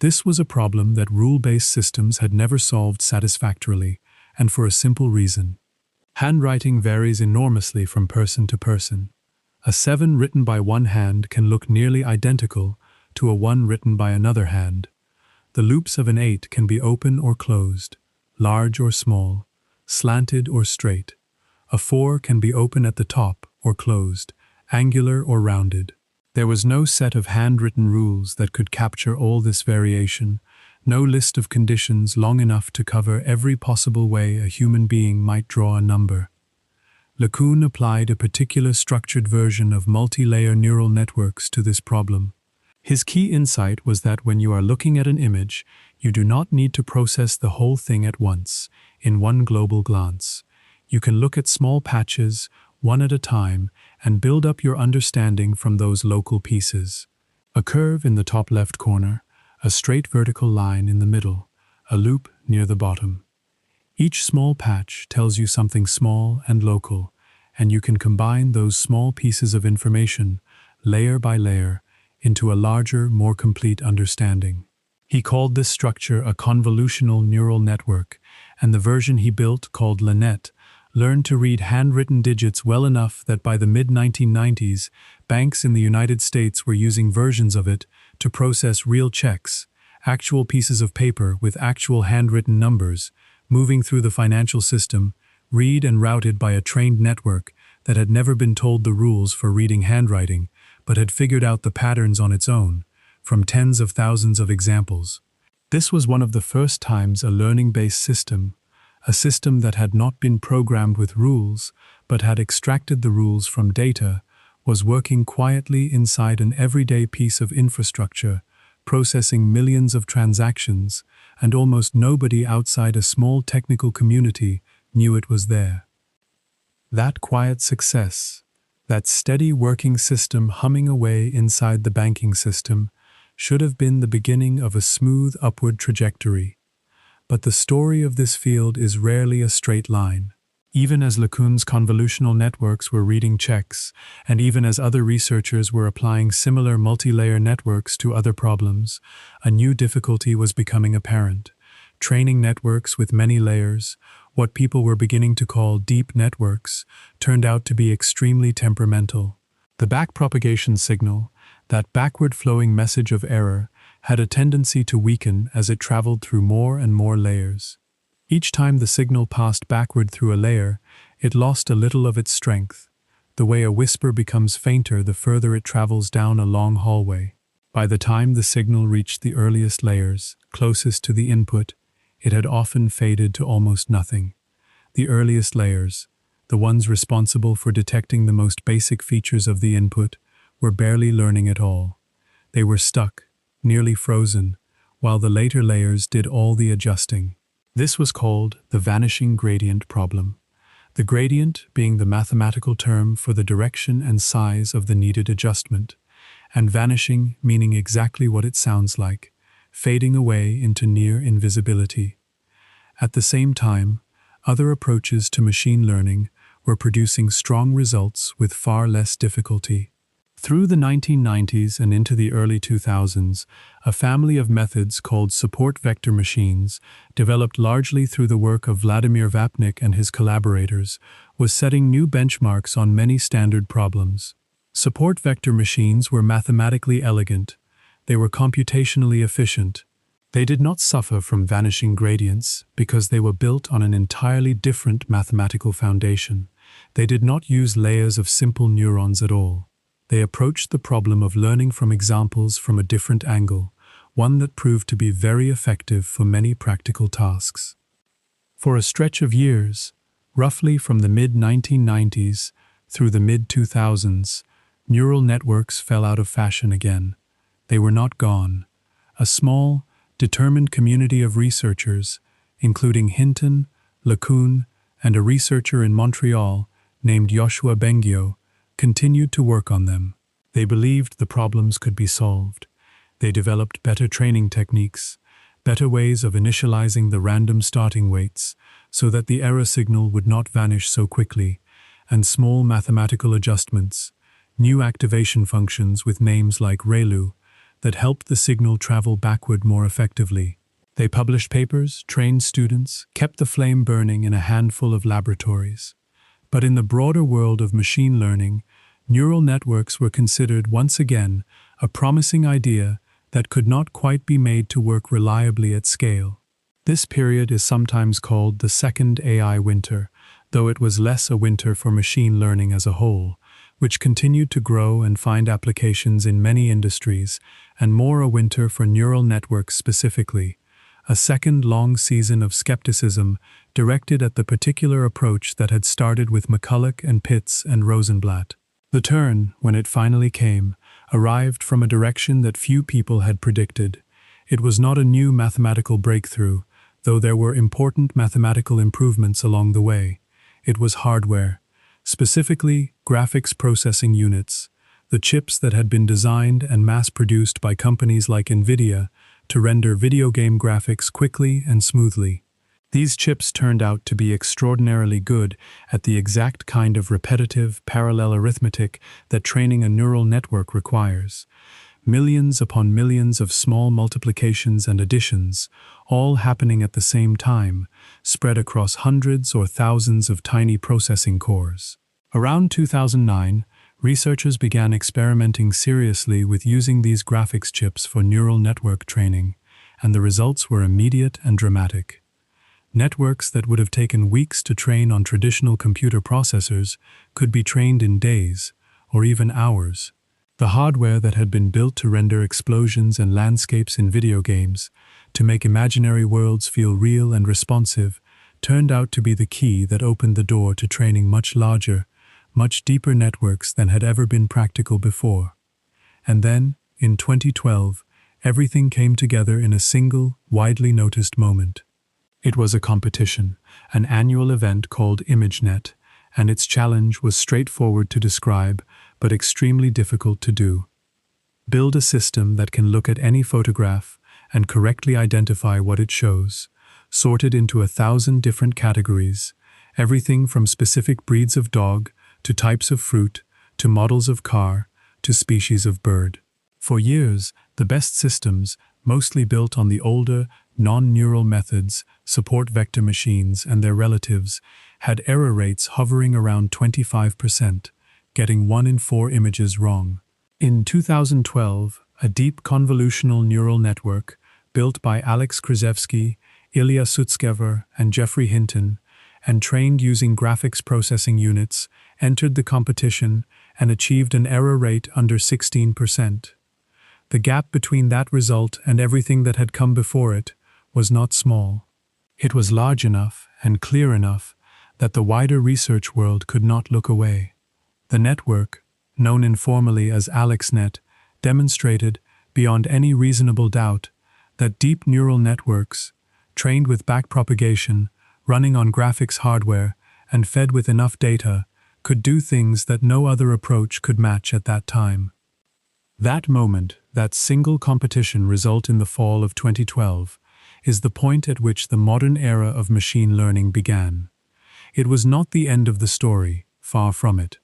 This was a problem that rule-based systems had never solved satisfactorily, and for a simple reason. Handwriting varies enormously from person to person. A 7 written by one hand can look nearly identical to a 1 written by another hand. The loops of an 8 can be open or closed, large or small, slanted or straight. A 4 can be open at the top or closed, angular or rounded. There was no set of handwritten rules that could capture all this variation, no list of conditions long enough to cover every possible way a human being might draw a number. LeCun applied a particular structured version of multi-layer neural networks to this problem. His key insight was that when you are looking at an image, you do not need to process the whole thing at once, in one global glance. You can look at small patches, one at a time, and build up your understanding from those local pieces. A curve in the top left corner, a straight vertical line in the middle, a loop near the bottom. Each small patch tells you something small and local, and you can combine those small pieces of information, layer by layer, into a larger, more complete understanding. He called this structure a convolutional neural network, and the version he built, called Narrated, learned to read handwritten digits well enough that by the mid-1990s, banks in the United States were using versions of it to process real checks, actual pieces of paper with actual handwritten numbers, moving through the financial system, read and routed by a trained network that had never been told the rules for reading handwriting, but had figured out the patterns on its own, from tens of thousands of examples. This was one of the first times a learning-based system, a system that had not been programmed with rules, but had extracted the rules from data, was working quietly inside an everyday piece of infrastructure, processing millions of transactions, and almost nobody outside a small technical community knew it was there. That quiet success, that steady working system humming away inside the banking system, should have been the beginning of a smooth upward trajectory. But the story of this field is rarely a straight line. Even as LeCun's convolutional networks were reading checks, and even as other researchers were applying similar multi-layer networks to other problems, a new difficulty was becoming apparent. Training networks with many layers, what people were beginning to call deep networks, turned out to be extremely temperamental. The backpropagation signal, that backward-flowing message of error, had a tendency to weaken as it traveled through more and more layers. Each time the signal passed backward through a layer, it lost a little of its strength, the way a whisper becomes fainter the further it travels down a long hallway. By the time the signal reached the earliest layers, closest to the input, it had often faded to almost nothing. The earliest layers, the ones responsible for detecting the most basic features of the input, were barely learning at all. They were stuck, nearly frozen, while the later layers did all the adjusting. This was called the vanishing gradient problem. The gradient being the mathematical term for the direction and size of the needed adjustment, and vanishing meaning exactly what it sounds like, fading away into near invisibility. At the same time, other approaches to machine learning were producing strong results with far less difficulty. Through the 1990s and into the early 2000s, a family of methods called support vector machines, developed largely through the work of Vladimir Vapnik and his collaborators, was setting new benchmarks on many standard problems. Support vector machines were mathematically elegant. They were computationally efficient. They did not suffer from vanishing gradients because they were built on an entirely different mathematical foundation. They did not use layers of simple neurons at all. They approached the problem of learning from examples from a different angle, one that proved to be very effective for many practical tasks. For a stretch of years, roughly from the mid-1990s through the mid-2000s, neural networks fell out of fashion again. They were not gone. A small, determined community of researchers, including Hinton, LeCun, and a researcher in Montreal named Yoshua Bengio, continued to work on them. They believed the problems could be solved. They developed better training techniques, better ways of initializing the random starting weights so that the error signal would not vanish so quickly, and small mathematical adjustments, new activation functions with names like ReLU, that helped the signal travel backward more effectively. They published papers, trained students, kept the flame burning in a handful of laboratories. But in the broader world of machine learning, neural networks were considered once again a promising idea that could not quite be made to work reliably at scale. This period is sometimes called the second AI winter, though it was less a winter for machine learning as a whole, which continued to grow and find applications in many industries, and more a winter for neural networks specifically, a second long season of skepticism directed at the particular approach that had started with McCulloch and Pitts and Rosenblatt. The turn, when it finally came, arrived from a direction that few people had predicted. It was not a new mathematical breakthrough, though there were important mathematical improvements along the way. It was hardware, specifically graphics processing units, the chips that had been designed and mass-produced by companies like NVIDIA to render video game graphics quickly and smoothly. These chips turned out to be extraordinarily good at the exact kind of repetitive, parallel arithmetic that training a neural network requires. Millions upon millions of small multiplications and additions, all happening at the same time, spread across hundreds or thousands of tiny processing cores. Around 2009, researchers began experimenting seriously with using these graphics chips for neural network training, and the results were immediate and dramatic. Networks that would have taken weeks to train on traditional computer processors could be trained in days, or even hours. The hardware that had been built to render explosions and landscapes in video games, to make imaginary worlds feel real and responsive, turned out to be the key that opened the door to training much larger, much deeper networks than had ever been practical before. And then, in 2012, everything came together in a single, widely noticed moment. It was a competition, an annual event called ImageNet, and its challenge was straightforward to describe, but extremely difficult to do. Build a system that can look at any photograph and correctly identify what it shows, sorted into 1,000 different categories, everything from specific breeds of dog, to types of fruit, to models of car, to species of bird. For years, the best systems, mostly built on the older, non-neural methods, support vector machines and their relatives, had error rates hovering around 25%, getting 1 in 4 images wrong. In 2012, a deep convolutional neural network, built by Alex Krzyzewski, Ilya Sutskever, and Geoffrey Hinton, and trained using graphics processing units, entered the competition and achieved an error rate under 16%. The gap between that result and everything that had come before it was not small. It was large enough and clear enough that the wider research world could not look away. The network, known informally as AlexNet, demonstrated, beyond any reasonable doubt, that deep neural networks, trained with backpropagation, running on graphics hardware, and fed with enough data, could do things that no other approach could match at that time. That moment, that single competition result in the fall of 2012, is the point at which the modern era of machine learning began. It was not the end of the story, far from it.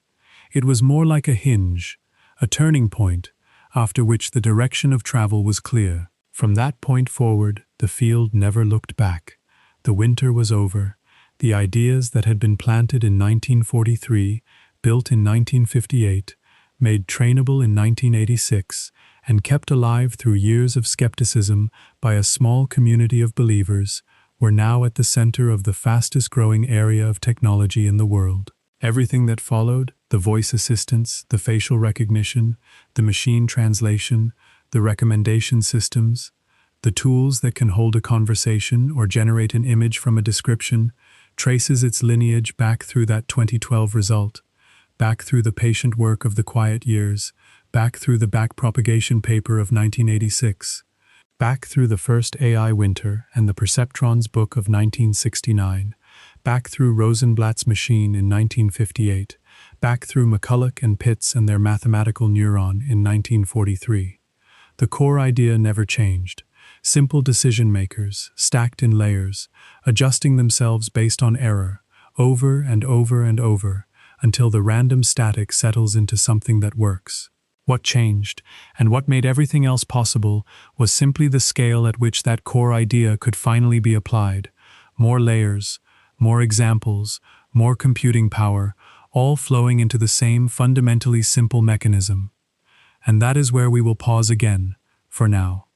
It was more like a hinge, a turning point, after which the direction of travel was clear. From that point forward, the field never looked back. The winter was over. The ideas that had been planted in 1943, built in 1958, made trainable in 1986, and kept alive through years of skepticism by a small community of believers, were now at the center of the fastest-growing area of technology in the world. Everything that followed, the voice assistants, the facial recognition, the machine translation, the recommendation systems, the tools that can hold a conversation or generate an image from a description, traces its lineage back through that 2012 result, back through the patient work of the quiet years, back through the backpropagation paper of 1986, back through the first AI winter and the Perceptron's book of 1969, back through Rosenblatt's machine in 1958, back through McCulloch and Pitts and their mathematical neuron in 1943. The core idea never changed. Simple decision makers, stacked in layers, adjusting themselves based on error, over and over and over, until the random static settles into something that works. What changed, and what made everything else possible, was simply the scale at which that core idea could finally be applied. More layers, more examples, more computing power, all flowing into the same fundamentally simple mechanism. And that is where we will pause again, for now.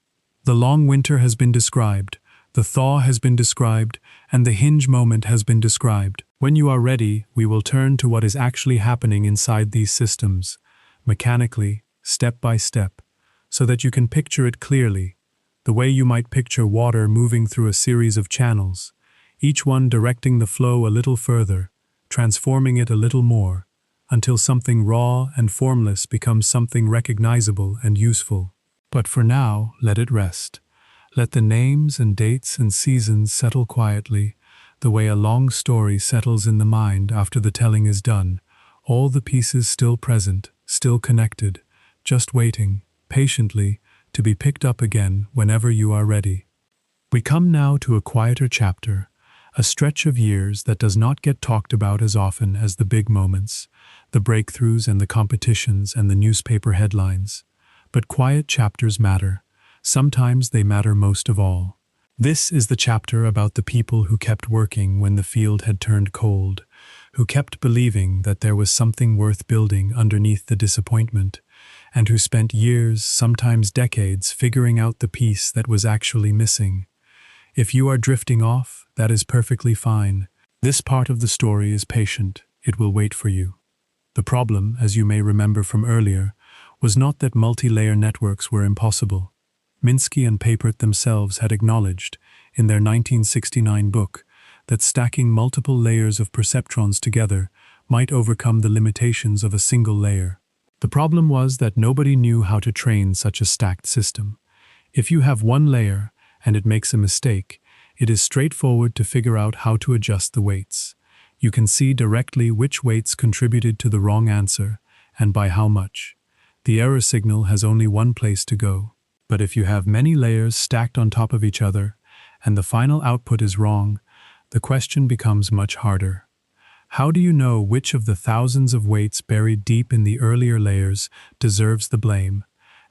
The long winter has been described, the thaw has been described, and the hinge moment has been described. When you are ready, we will turn to what is actually happening inside these systems, mechanically, step by step, so that you can picture it clearly, the way you might picture water moving through a series of channels, each one directing the flow a little further, transforming it a little more, until something raw and formless becomes something recognizable and useful. But for now, let it rest. Let the names and dates and seasons settle quietly, the way a long story settles in the mind after the telling is done, all the pieces still present, still connected, just waiting, patiently, to be picked up again whenever you are ready. We come now to a quieter chapter, a stretch of years that does not get talked about as often as the big moments, the breakthroughs and the competitions and the newspaper headlines. But quiet chapters matter. Sometimes they matter most of all. This is the chapter about the people who kept working when the field had turned cold, who kept believing that there was something worth building underneath the disappointment, and who spent years, sometimes decades, figuring out the piece that was actually missing. If you are drifting off, that is perfectly fine. This part of the story is patient. It will wait for you. The problem, as you may remember from earlier, was not that multi-layer networks were impossible. Minsky and Papert themselves had acknowledged, in their 1969 book, that stacking multiple layers of perceptrons together might overcome the limitations of a single layer. The problem was that nobody knew how to train such a stacked system. If you have one layer and it makes a mistake, it is straightforward to figure out how to adjust the weights. You can see directly which weights contributed to the wrong answer and by how much. The error signal has only one place to go. But if you have many layers stacked on top of each other, and the final output is wrong, the question becomes much harder. How do you know which of the thousands of weights buried deep in the earlier layers deserves the blame,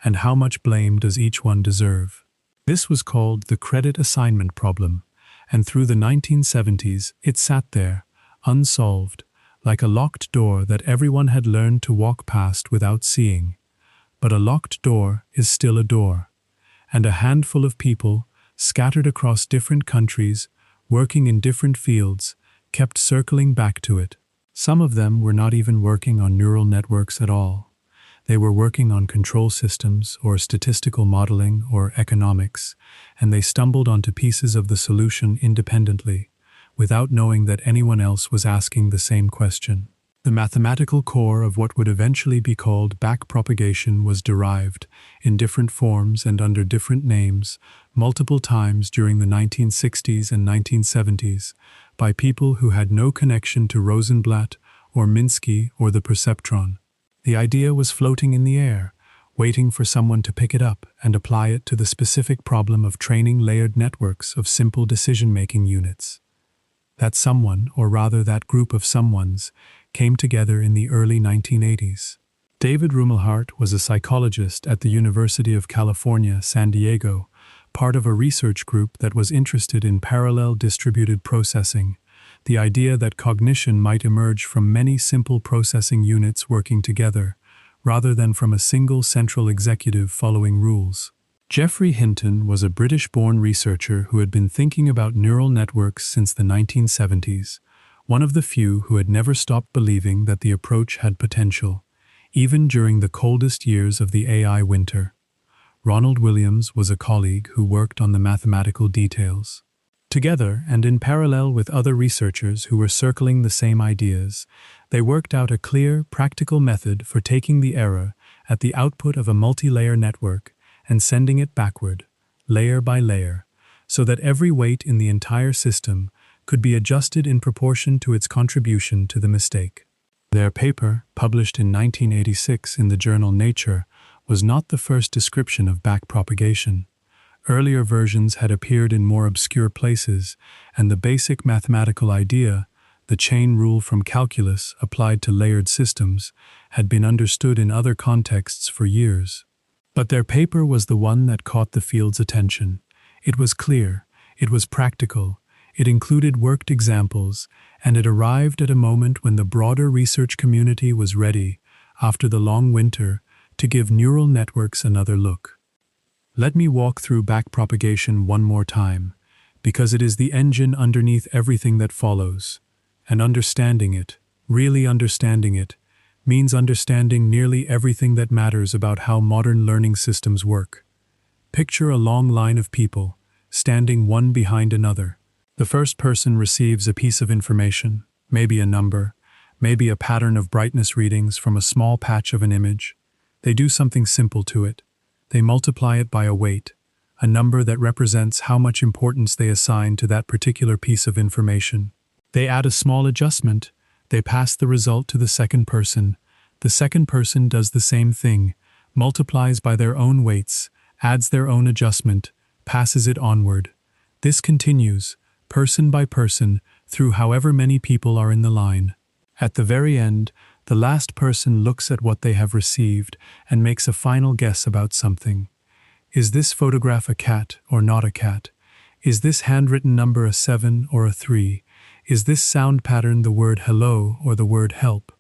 and how much blame does each one deserve? This was called the credit assignment problem, and through the 1970s it sat there, unsolved, like a locked door that everyone had learned to walk past without seeing. But a locked door is still a door, and a handful of people, scattered across different countries, working in different fields, kept circling back to it. Some of them were not even working on neural networks at all. They were working on control systems or statistical modeling or economics, and they stumbled onto pieces of the solution independently, without knowing that anyone else was asking the same question. The mathematical core of what would eventually be called backpropagation was derived, in different forms and under different names, multiple times during the 1960s and 1970s, by people who had no connection to Rosenblatt or Minsky or the Perceptron. The idea was floating in the air, waiting for someone to pick it up and apply it to the specific problem of training layered networks of simple decision-making units. That someone, or rather that group of someones, came together in the early 1980s. David Rumelhart was a psychologist at the University of California, San Diego, part of a research group that was interested in parallel distributed processing, the idea that cognition might emerge from many simple processing units working together, rather than from a single central executive following rules. Geoffrey Hinton was a British-born researcher who had been thinking about neural networks since the 1970s, one of the few who had never stopped believing that the approach had potential, even during the coldest years of the AI winter. Ronald Williams was a colleague who worked on the mathematical details. Together, and in parallel with other researchers who were circling the same ideas, they worked out a clear, practical method for taking the error at the output of a multi-layer network and sending it backward, layer by layer, so that every weight in the entire system could be adjusted in proportion to its contribution to the mistake. Their paper, published in 1986 in the journal Nature, was not the first description of backpropagation. Earlier versions had appeared in more obscure places, and the basic mathematical idea, the chain rule from calculus applied to layered systems, had been understood in other contexts for years. But their paper was the one that caught the field's attention. It was clear, it was practical, it included worked examples, and it arrived at a moment when the broader research community was ready, after the long winter, to give neural networks another look. Let me walk through backpropagation one more time, because it is the engine underneath everything that follows. And understanding it, really understanding it, means understanding nearly everything that matters about how modern learning systems work. Picture a long line of people, standing one behind another. The first person receives a piece of information, maybe a number, maybe a pattern of brightness readings from a small patch of an image. They do something simple to it. They multiply it by a weight, a number that represents how much importance they assign to that particular piece of information. They add a small adjustment. They pass the result to the second person. The second person does the same thing, multiplies by their own weights, adds their own adjustment, passes it onward. This continues, person by person, through however many people are in the line. At the very end, the last person looks at what they have received and makes a final guess about something. Is this photograph a cat or not a cat? Is this handwritten number a 7 or a 3? Is this sound pattern the word hello or the word help?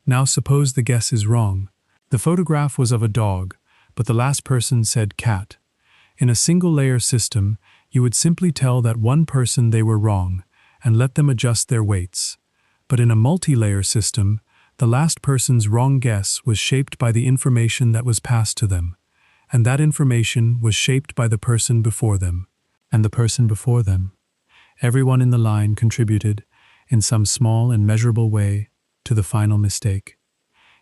Now suppose the guess is wrong. The photograph was of a dog, but the last person said cat. In a single-layer system, you would simply tell that one person they were wrong and let them adjust their weights. But in a multi-layer system, the last person's wrong guess was shaped by the information that was passed to them, and that information was shaped by the person before them, and the person before them. Everyone in the line contributed, in some small and measurable way, to the final mistake.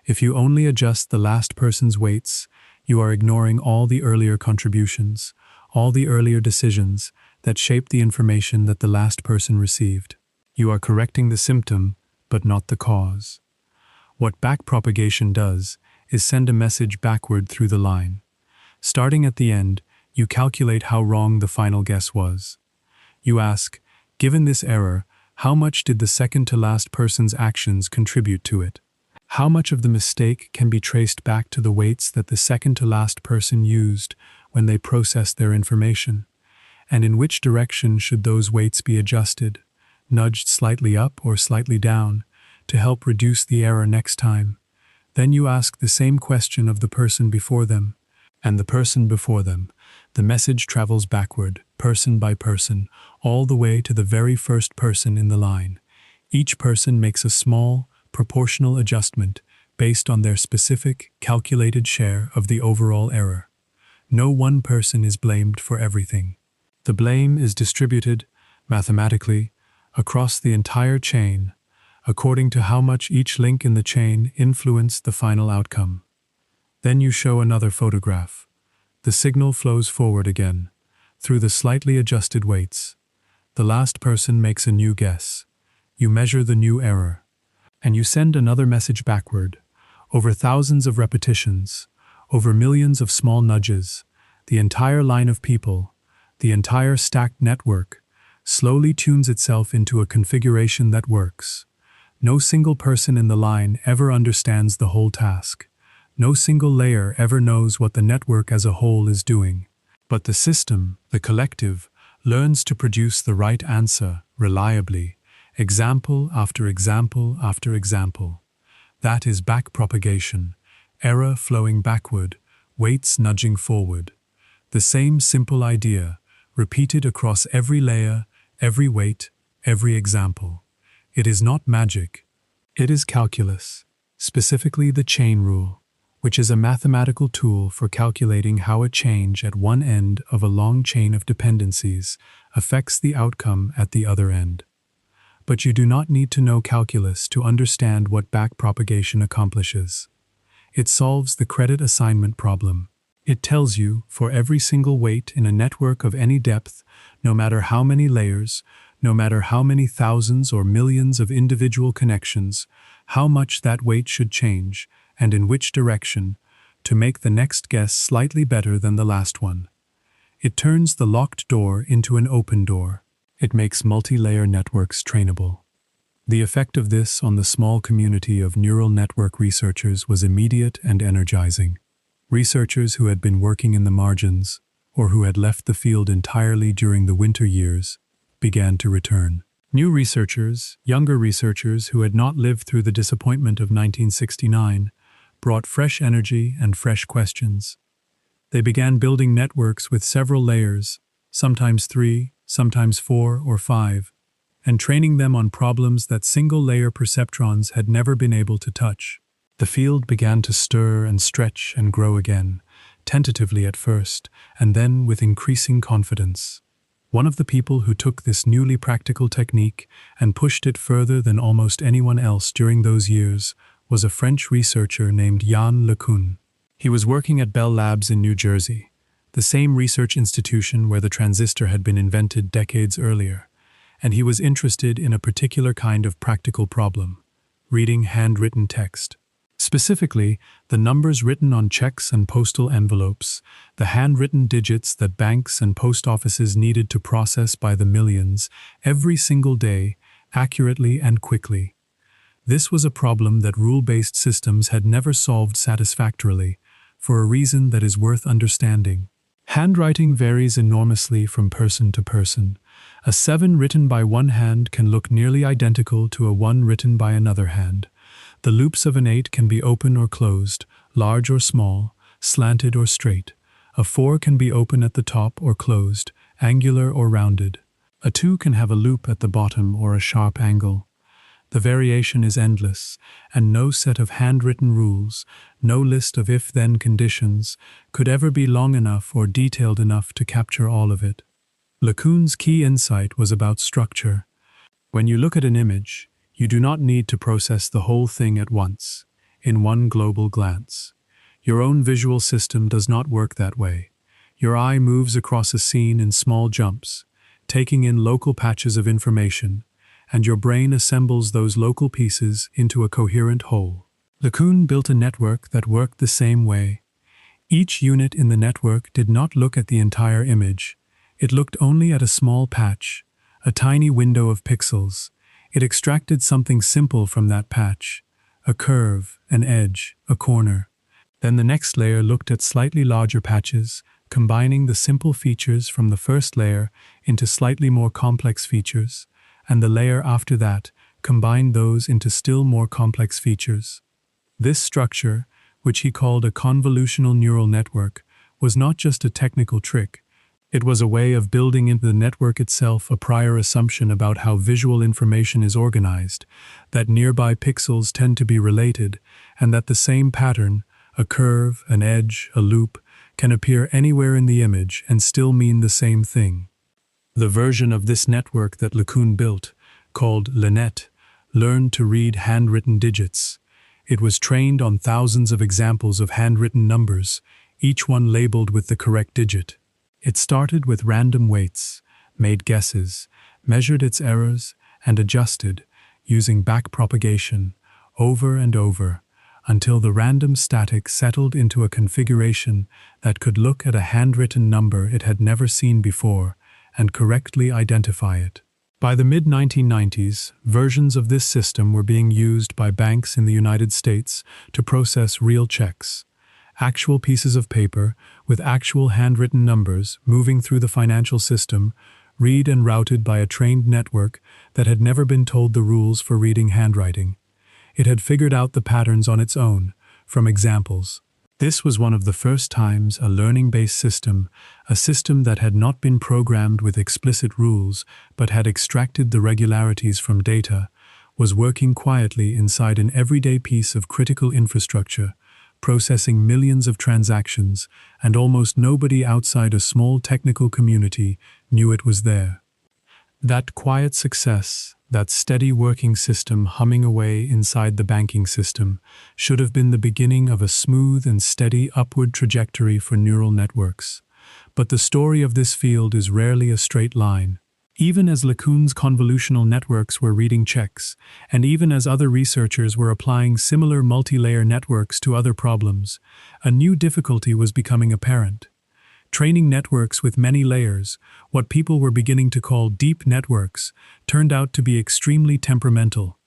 If you only adjust the last person's weights, you are ignoring all the earlier contributions, all the earlier decisions that shaped the information that the last person received. You are correcting the symptom, but not the cause. What backpropagation does is send a message backward through the line. Starting at the end, you calculate how wrong the final guess was. You ask, given this error, how much did the second-to-last person's actions contribute to it? How much of the mistake can be traced back to the weights that the second-to-last person used when they processed their information? And in which direction should those weights be adjusted, nudged slightly up or slightly down, to help reduce the error next time? Then you ask the same question of the person before them, and the person before them. The message travels backward, person by person, all the way to the very first person in the line. Each person makes a small, proportional adjustment based on their specific, calculated share of the overall error. No one person is blamed for everything. The blame is distributed, mathematically, across the entire chain, according to how much each link in the chain influenced the final outcome. Then you show another photograph. The signal flows forward again, through the slightly adjusted weights. The last person makes a new guess. You measure the new error. And you send another message backward, over thousands of repetitions, over millions of small nudges. The entire line of people, the entire stacked network, slowly tunes itself into a configuration that works. No single person in the line ever understands the whole task, No single layer ever knows what the network as a whole is doing. But the system, the collective, learns to produce the right answer reliably, example after example after example. That is backpropagation, error flowing backward, weights nudging forward. The same simple idea, repeated across every layer, every weight, every example. It is not magic. It is calculus, specifically the chain rule, which is a mathematical tool for calculating how a change at one end of a long chain of dependencies affects the outcome at the other end. But you do not need to know calculus to understand what backpropagation accomplishes. It solves the credit assignment problem. It tells you, for every single weight in a network of any depth, no matter how many layers, no matter how many thousands or millions of individual connections, how much that weight should change, and in which direction, to make the next guess slightly better than the last one. It turns the locked door into an open door. It makes multi-layer networks trainable. The effect of this on the small community of neural network researchers was immediate and energizing. Researchers who had been working in the margins, or who had left the field entirely during the winter years, began to return. New researchers, younger researchers who had not lived through the disappointment of 1969, brought fresh energy and fresh questions. They began building networks with several layers, sometimes 3, sometimes 4 or 5, and training them on problems that single-layer perceptrons had never been able to touch. The field began to stir and stretch and grow again, tentatively at first, and then with increasing confidence. One of the people who took this newly practical technique and pushed it further than almost anyone else during those years was a French researcher named Yann LeCun. He was working at Bell Labs in New Jersey, the same research institution where the transistor had been invented decades earlier, and he was interested in a particular kind of practical problem: reading handwritten text. Specifically, the numbers written on checks and postal envelopes, the handwritten digits that banks and post offices needed to process by the millions every single day, accurately and quickly. This was a problem that rule-based systems had never solved satisfactorily, for a reason that is worth understanding. Handwriting varies enormously from person to person. A 7 written by one hand can look nearly identical to a 1 written by another hand. The loops of an 8 can be open or closed, large or small, slanted or straight. A 4 can be open at the top or closed, angular or rounded. A 2 can have a loop at the bottom or a sharp angle. The variation is endless, and no set of handwritten rules, no list of if-then conditions, could ever be long enough or detailed enough to capture all of it. LeCun's key insight was about structure. When you look at an image, you do not need to process the whole thing at once, in one global glance. Your own visual system does not work that way. Your eye moves across a scene in small jumps, taking in local patches of information, and your brain assembles those local pieces into a coherent whole. LeCun built a network that worked the same way. Each unit in the network did not look at the entire image. It looked only at a small patch, a tiny window of pixels. It extracted something simple from that patch, a curve, an edge, a corner. Then the next layer looked at slightly larger patches, combining the simple features from the first layer into slightly more complex features, and the layer after that combined those into still more complex features. This structure, which he called a convolutional neural network, was not just a technical trick. It was a way of building into the network itself a prior assumption about how visual information is organized, that nearby pixels tend to be related, and that the same pattern, a curve, an edge, a loop, can appear anywhere in the image and still mean the same thing. The version of this network that LeCun built, called LeNet, learned to read handwritten digits. It was trained on thousands of examples of handwritten numbers, each one labeled with the correct digit. It started with random weights, made guesses, measured its errors, and adjusted, using backpropagation, over and over, until the random static settled into a configuration that could look at a handwritten number it had never seen before and correctly identify it. By the mid-1990s, versions of this system were being used by banks in the United States to process real checks, actual pieces of paper with actual handwritten numbers moving through the financial system, read and routed by a trained network that had never been told the rules for reading handwriting. It had figured out the patterns on its own, from examples. This was one of the first times a learning-based system, a system that had not been programmed with explicit rules but had extracted the regularities from data, was working quietly inside an everyday piece of critical infrastructure, processing millions of transactions, and almost nobody outside a small technical community knew it was there. That quiet success, that steady working system humming away inside the banking system, should have been the beginning of a smooth and steady upward trajectory for neural networks. But the story of this field is rarely a straight line. Even as LeCun's convolutional networks were reading checks, and even as other researchers were applying similar multi-layer networks to other problems, a new difficulty was becoming apparent. Training networks with many layers, what people were beginning to call deep networks, turned out to be extremely temperamental.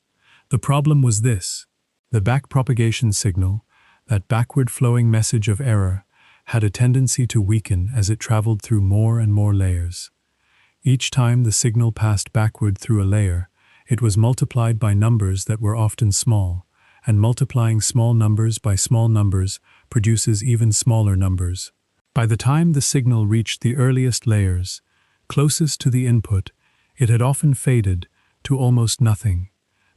The problem was this: the backpropagation signal, that backward-flowing message of error, had a tendency to weaken as it traveled through more and more layers. Each time the signal passed backward through a layer, it was multiplied by numbers that were often small, and multiplying small numbers by small numbers produces even smaller numbers. By the time the signal reached the earliest layers, closest to the input, it had often faded to almost nothing.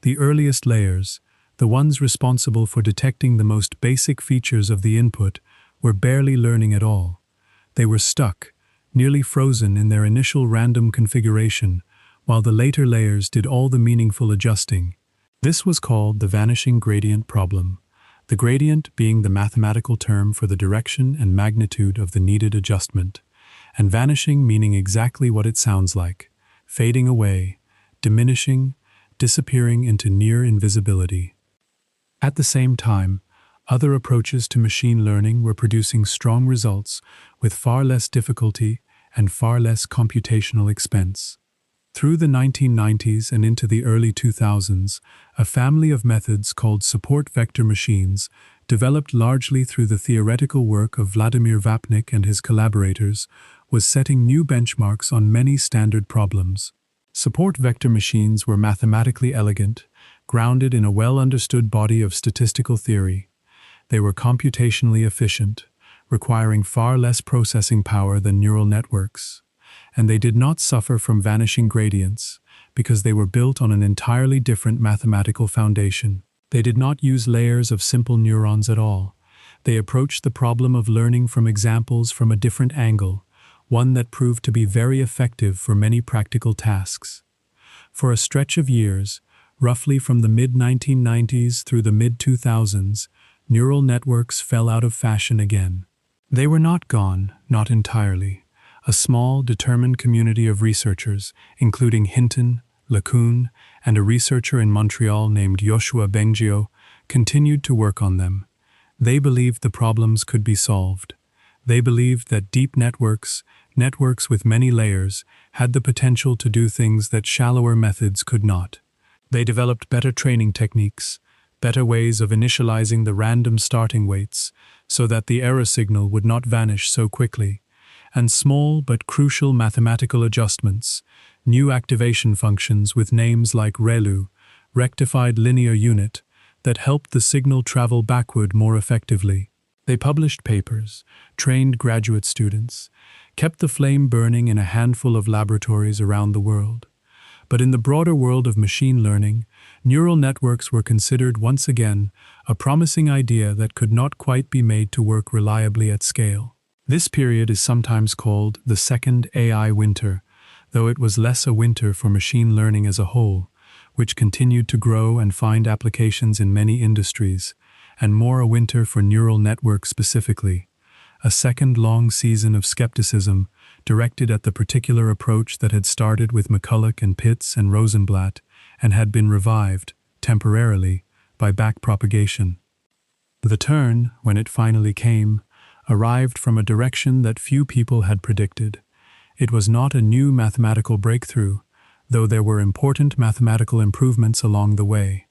The earliest layers, the ones responsible for detecting the most basic features of the input, were barely learning at all. They were stuck, nearly frozen in their initial random configuration, while the later layers did all the meaningful adjusting. This was called the vanishing gradient problem, the gradient being the mathematical term for the direction and magnitude of the needed adjustment, and vanishing meaning exactly what it sounds like: fading away, diminishing, disappearing into near invisibility. At the same time, other approaches to machine learning were producing strong results with far less difficulty and far less computational expense. Through the 1990s and into the early 2000s, a family of methods called support vector machines, developed largely through the theoretical work of Vladimir Vapnik and his collaborators, was setting new benchmarks on many standard problems. Support vector machines were mathematically elegant, grounded in a well-understood body of statistical theory. They were computationally efficient, requiring far less processing power than neural networks. And they did not suffer from vanishing gradients because they were built on an entirely different mathematical foundation. They did not use layers of simple neurons at all. They approached the problem of learning from examples from a different angle, one that proved to be very effective for many practical tasks. For a stretch of years, roughly from the mid-1990s through the mid-2000s, neural networks fell out of fashion again. They were not gone, not entirely. A small, determined community of researchers, including Hinton, LeCun, and a researcher in Montreal named Yoshua Bengio, continued to work on them. They believed the problems could be solved. They believed that deep networks, networks with many layers, had the potential to do things that shallower methods could not. They developed better training techniques, better ways of initializing the random starting weights so that the error signal would not vanish so quickly, and small but crucial mathematical adjustments, new activation functions with names like ReLU, rectified linear unit, that helped the signal travel backward more effectively. They published papers, trained graduate students, kept the flame burning in a handful of laboratories around the world. But in the broader world of machine learning, neural networks were considered once again a promising idea that could not quite be made to work reliably at scale. This period is sometimes called the second AI winter, though it was less a winter for machine learning as a whole, which continued to grow and find applications in many industries, and more a winter for neural networks specifically, a second long season of skepticism directed at the particular approach that had started with McCulloch and Pitts and Rosenblatt and had been revived, temporarily, by backpropagation. The turn, when it finally came, arrived from a direction that few people had predicted. It was not a new mathematical breakthrough, though there were important mathematical improvements along the way.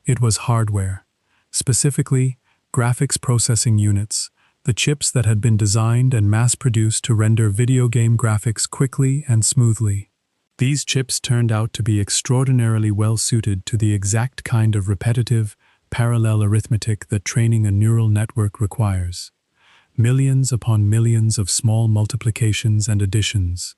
It was hardware, specifically graphics processing units, the chips that had been designed and mass-produced to render video game graphics quickly and smoothly. These chips turned out to be extraordinarily well-suited to the exact kind of repetitive, parallel arithmetic that training a neural network requires. Millions upon millions of small multiplications and additions,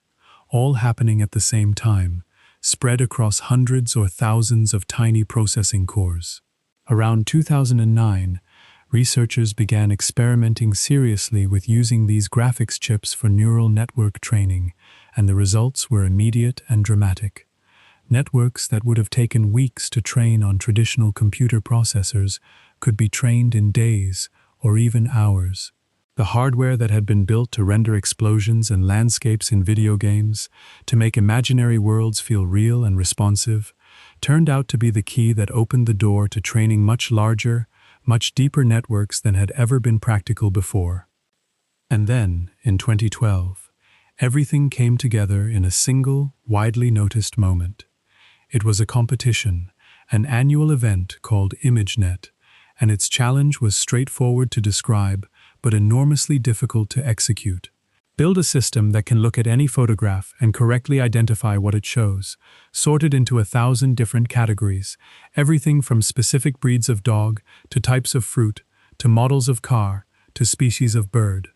all happening at the same time, spread across hundreds or thousands of tiny processing cores. Around 2009, researchers began experimenting seriously with using these graphics chips for neural network training, and the results were immediate and dramatic. Networks that would have taken weeks to train on traditional computer processors could be trained in days or even hours. The hardware that had been built to render explosions and landscapes in video games, to make imaginary worlds feel real and responsive, turned out to be the key that opened the door to training much larger, much deeper networks than had ever been practical before. And then, in 2012, everything came together in a single, widely noticed moment. It was a competition, an annual event called ImageNet, and its challenge was straightforward to describe, but enormously difficult to execute. Build a system that can look at any photograph and correctly identify what it shows, sorted into 1,000 different categories, everything from specific breeds of dog, to types of fruit, to models of car, to species of bird.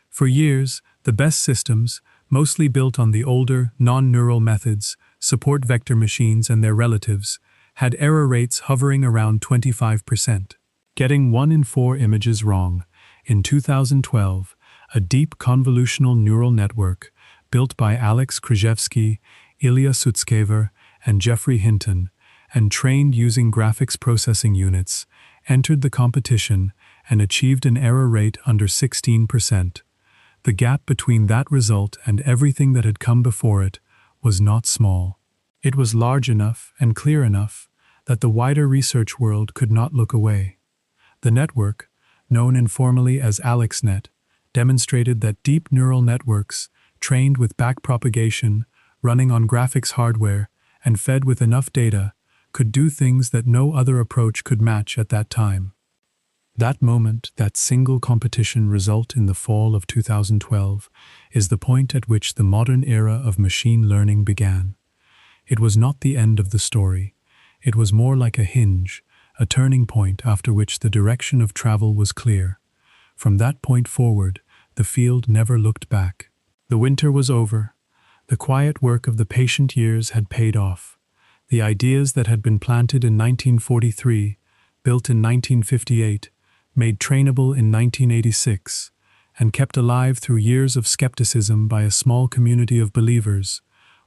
For years, the best systems, mostly built on the older, non-neural methods, support vector machines and their relatives, had error rates hovering around 25%. Getting 1 in 4 images wrong. In 2012, a deep convolutional neural network, built by Alex Krzyzewski, Ilya Sutskever, and Jeffrey Hinton, and trained using graphics processing units, entered the competition and achieved an error rate under 16%. The gap between that result and everything that had come before it was not small. It was large enough and clear enough that the wider research world could not look away. The network, known informally as AlexNet, demonstrated that deep neural networks, trained with backpropagation, running on graphics hardware, and fed with enough data, could do things that no other approach could match at that time. That moment, that single competition result in the fall of 2012, is the point at which the modern era of machine learning began. It was not the end of the story. It was more like a hinge, a turning point after which the direction of travel was clear. From that point forward, the field never looked back. The winter was over. The quiet work of the patient years had paid off. The ideas that had been planted in 1943, built in 1958, made trainable in 1986, and kept alive through years of skepticism by a small community of believers,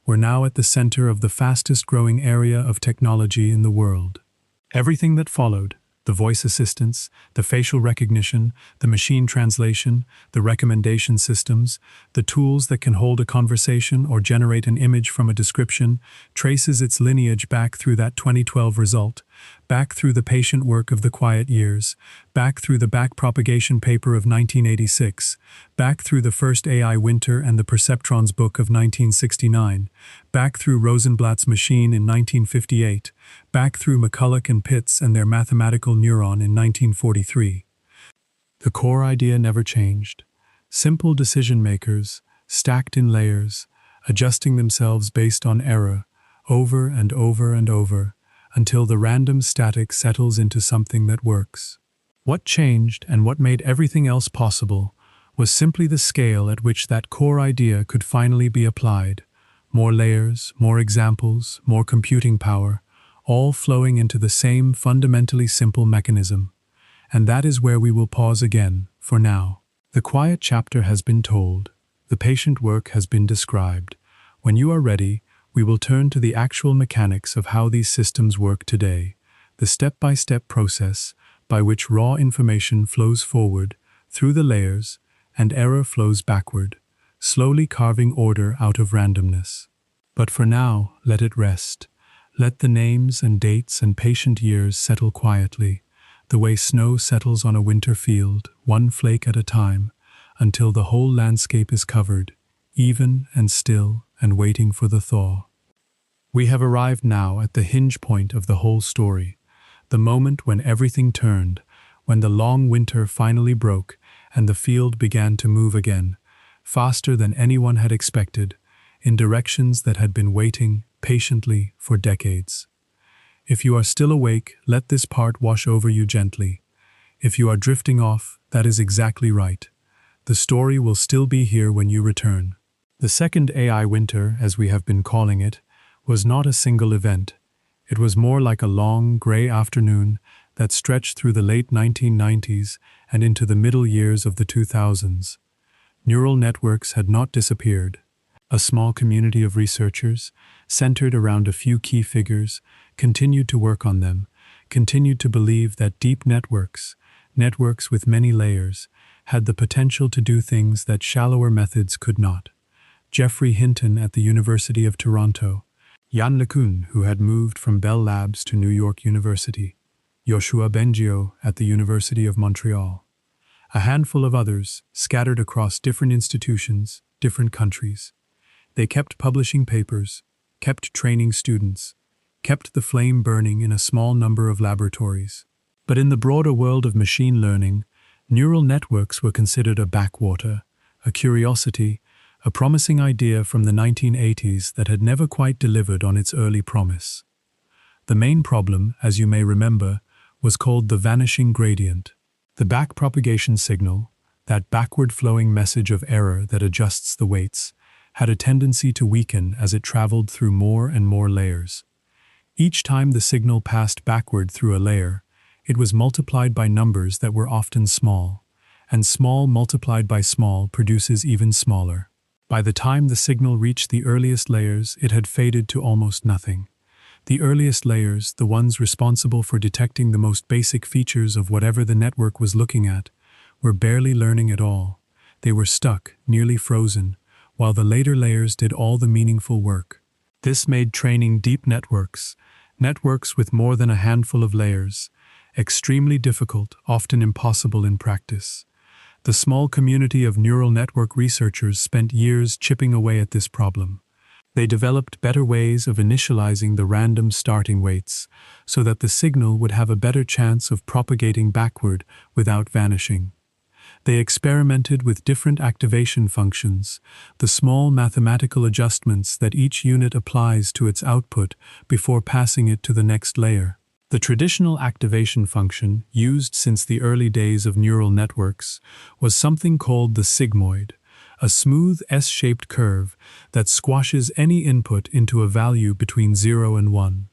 were now at the center of the fastest-growing area of technology in the world. Everything that followed, the voice assistants, the facial recognition, the machine translation, the recommendation systems, the tools that can hold a conversation or generate an image from a description, traces its lineage back through that 2012 result, back through the patient work of the quiet years, back through the backpropagation paper of 1986, back through the first AI winter and the Perceptron's book of 1969, back through Rosenblatt's machine in 1958, back through McCulloch and Pitts and their mathematical neuron in 1943. The core idea never changed. Simple decision makers, stacked in layers, adjusting themselves based on error, over and over and over, until the random static settles into something that works. What changed and what made everything else possible was simply the scale at which that core idea could finally be applied. More layers, more examples, more computing power, all flowing into the same fundamentally simple mechanism. And that is where we will pause again, for now. The quiet chapter has been told. The patient work has been described. When you are ready, we will turn to the actual mechanics of how these systems work today, the step-by-step process by which raw information flows forward through the layers and error flows backward, slowly carving order out of randomness. But for now, let it rest. Let the names and dates and patient years settle quietly, the way snow settles on a winter field, one flake at a time, until the whole landscape is covered, even and still and waiting for the thaw. We have arrived now at the hinge point of the whole story, the moment when everything turned, when the long winter finally broke and the field began to move again, faster than anyone had expected, in directions that had been waiting patiently for decades. If you are still awake, let this part wash over you gently. If you are drifting off, that is exactly right. The story will still be here when you return. The second AI winter, as we have been calling it, was not a single event. It was more like a long, gray afternoon that stretched through the late 1990s and into the middle years of the 2000s. Neural networks had not disappeared. A small community of researchers, centered around a few key figures, continued to work on them, continued to believe that deep networks with many layers, had the potential to do things that shallower methods could not. Geoffrey Hinton at the University of Toronto, Yann LeCun, who had moved from Bell Labs to New York University, Yoshua Bengio at the University of Montreal. A handful of others, scattered across different institutions, different countries. They kept publishing papers, kept training students, kept the flame burning in a small number of laboratories. But in the broader world of machine learning, neural networks were considered a backwater, a curiosity, a promising idea from the 1980s that had never quite delivered on its early promise. The main problem, as you may remember, was called the vanishing gradient. The backpropagation signal, that backward-flowing message of error that adjusts the weights, had a tendency to weaken as it traveled through more and more layers. Each time the signal passed backward through a layer, it was multiplied by numbers that were often small, and small multiplied by small produces even smaller. By the time the signal reached the earliest layers, it had faded to almost nothing. The earliest layers, the ones responsible for detecting the most basic features of whatever the network was looking at, were barely learning at all. They were stuck, nearly frozen, while the later layers did all the meaningful work. This made training deep networks with more than a handful of layers, extremely difficult, often impossible in practice. The small community of neural network researchers spent years chipping away at this problem. They developed better ways of initializing the random starting weights so that the signal would have a better chance of propagating backward without vanishing. They experimented with different activation functions, the small mathematical adjustments that each unit applies to its output before passing it to the next layer. The traditional activation function, used since the early days of neural networks, was something called the sigmoid, a smooth S-shaped curve that squashes any input into a value between 0 and 1.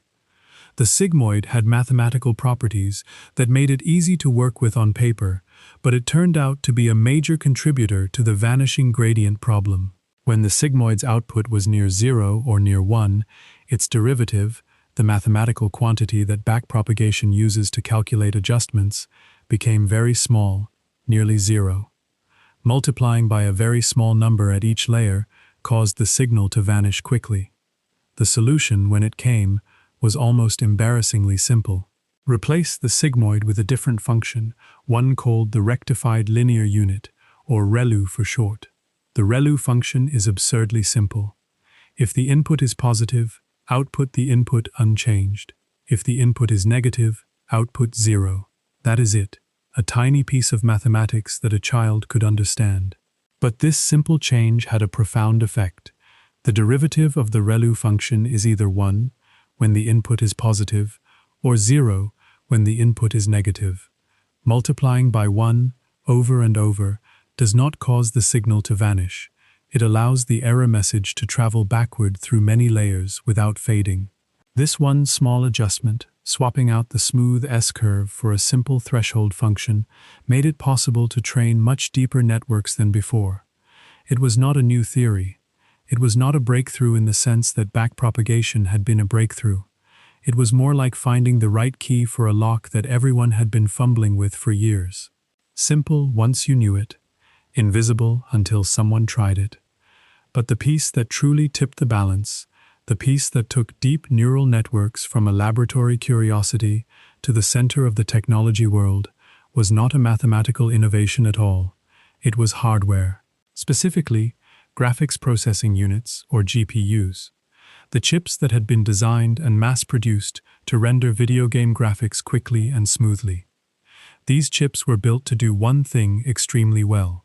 The sigmoid had mathematical properties that made it easy to work with on paper, but it turned out to be a major contributor to the vanishing gradient problem. When the sigmoid's output was near 0 or near 1, its derivative, the mathematical quantity that backpropagation uses to calculate adjustments, became very small, nearly 0. Multiplying by a very small number at each layer caused the signal to vanish quickly. The solution, when it came, was almost embarrassingly simple. Replace the sigmoid with a different function, one called the rectified linear unit, or ReLU for short. The ReLU function is absurdly simple. If the input is positive, output the input unchanged. If the input is negative, output 0. That is it, a tiny piece of mathematics that a child could understand. But this simple change had a profound effect. The derivative of the ReLU function is either 1, when the input is positive, or 0, when the input is negative. Multiplying by 1, over and over, does not cause the signal to vanish. It allows the error message to travel backward through many layers without fading. This one small adjustment, swapping out the smooth S-curve for a simple threshold function, made it possible to train much deeper networks than before. It was not a new theory. It was not a breakthrough in the sense that backpropagation had been a breakthrough. It was more like finding the right key for a lock that everyone had been fumbling with for years. Simple once you knew it, invisible until someone tried it. But the piece that truly tipped the balance, the piece that took deep neural networks from a laboratory curiosity to the center of the technology world, was not a mathematical innovation at all. It was hardware. Specifically, graphics processing units, or GPUs. the chips that had been designed and mass-produced to render video game graphics quickly and smoothly. These chips were built to do one thing extremely well: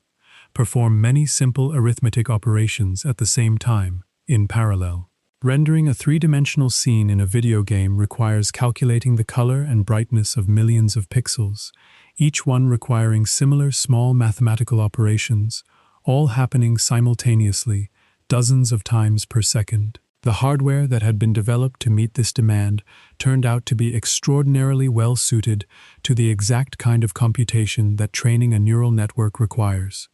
perform many simple arithmetic operations at the same time, in parallel. Rendering a three-dimensional scene in a video game requires calculating the color and brightness of millions of pixels, each one requiring similar small mathematical operations, all happening simultaneously, dozens of times per second. The hardware that had been developed to meet this demand turned out to be extraordinarily well suited to the exact kind of computation that training a neural network requires.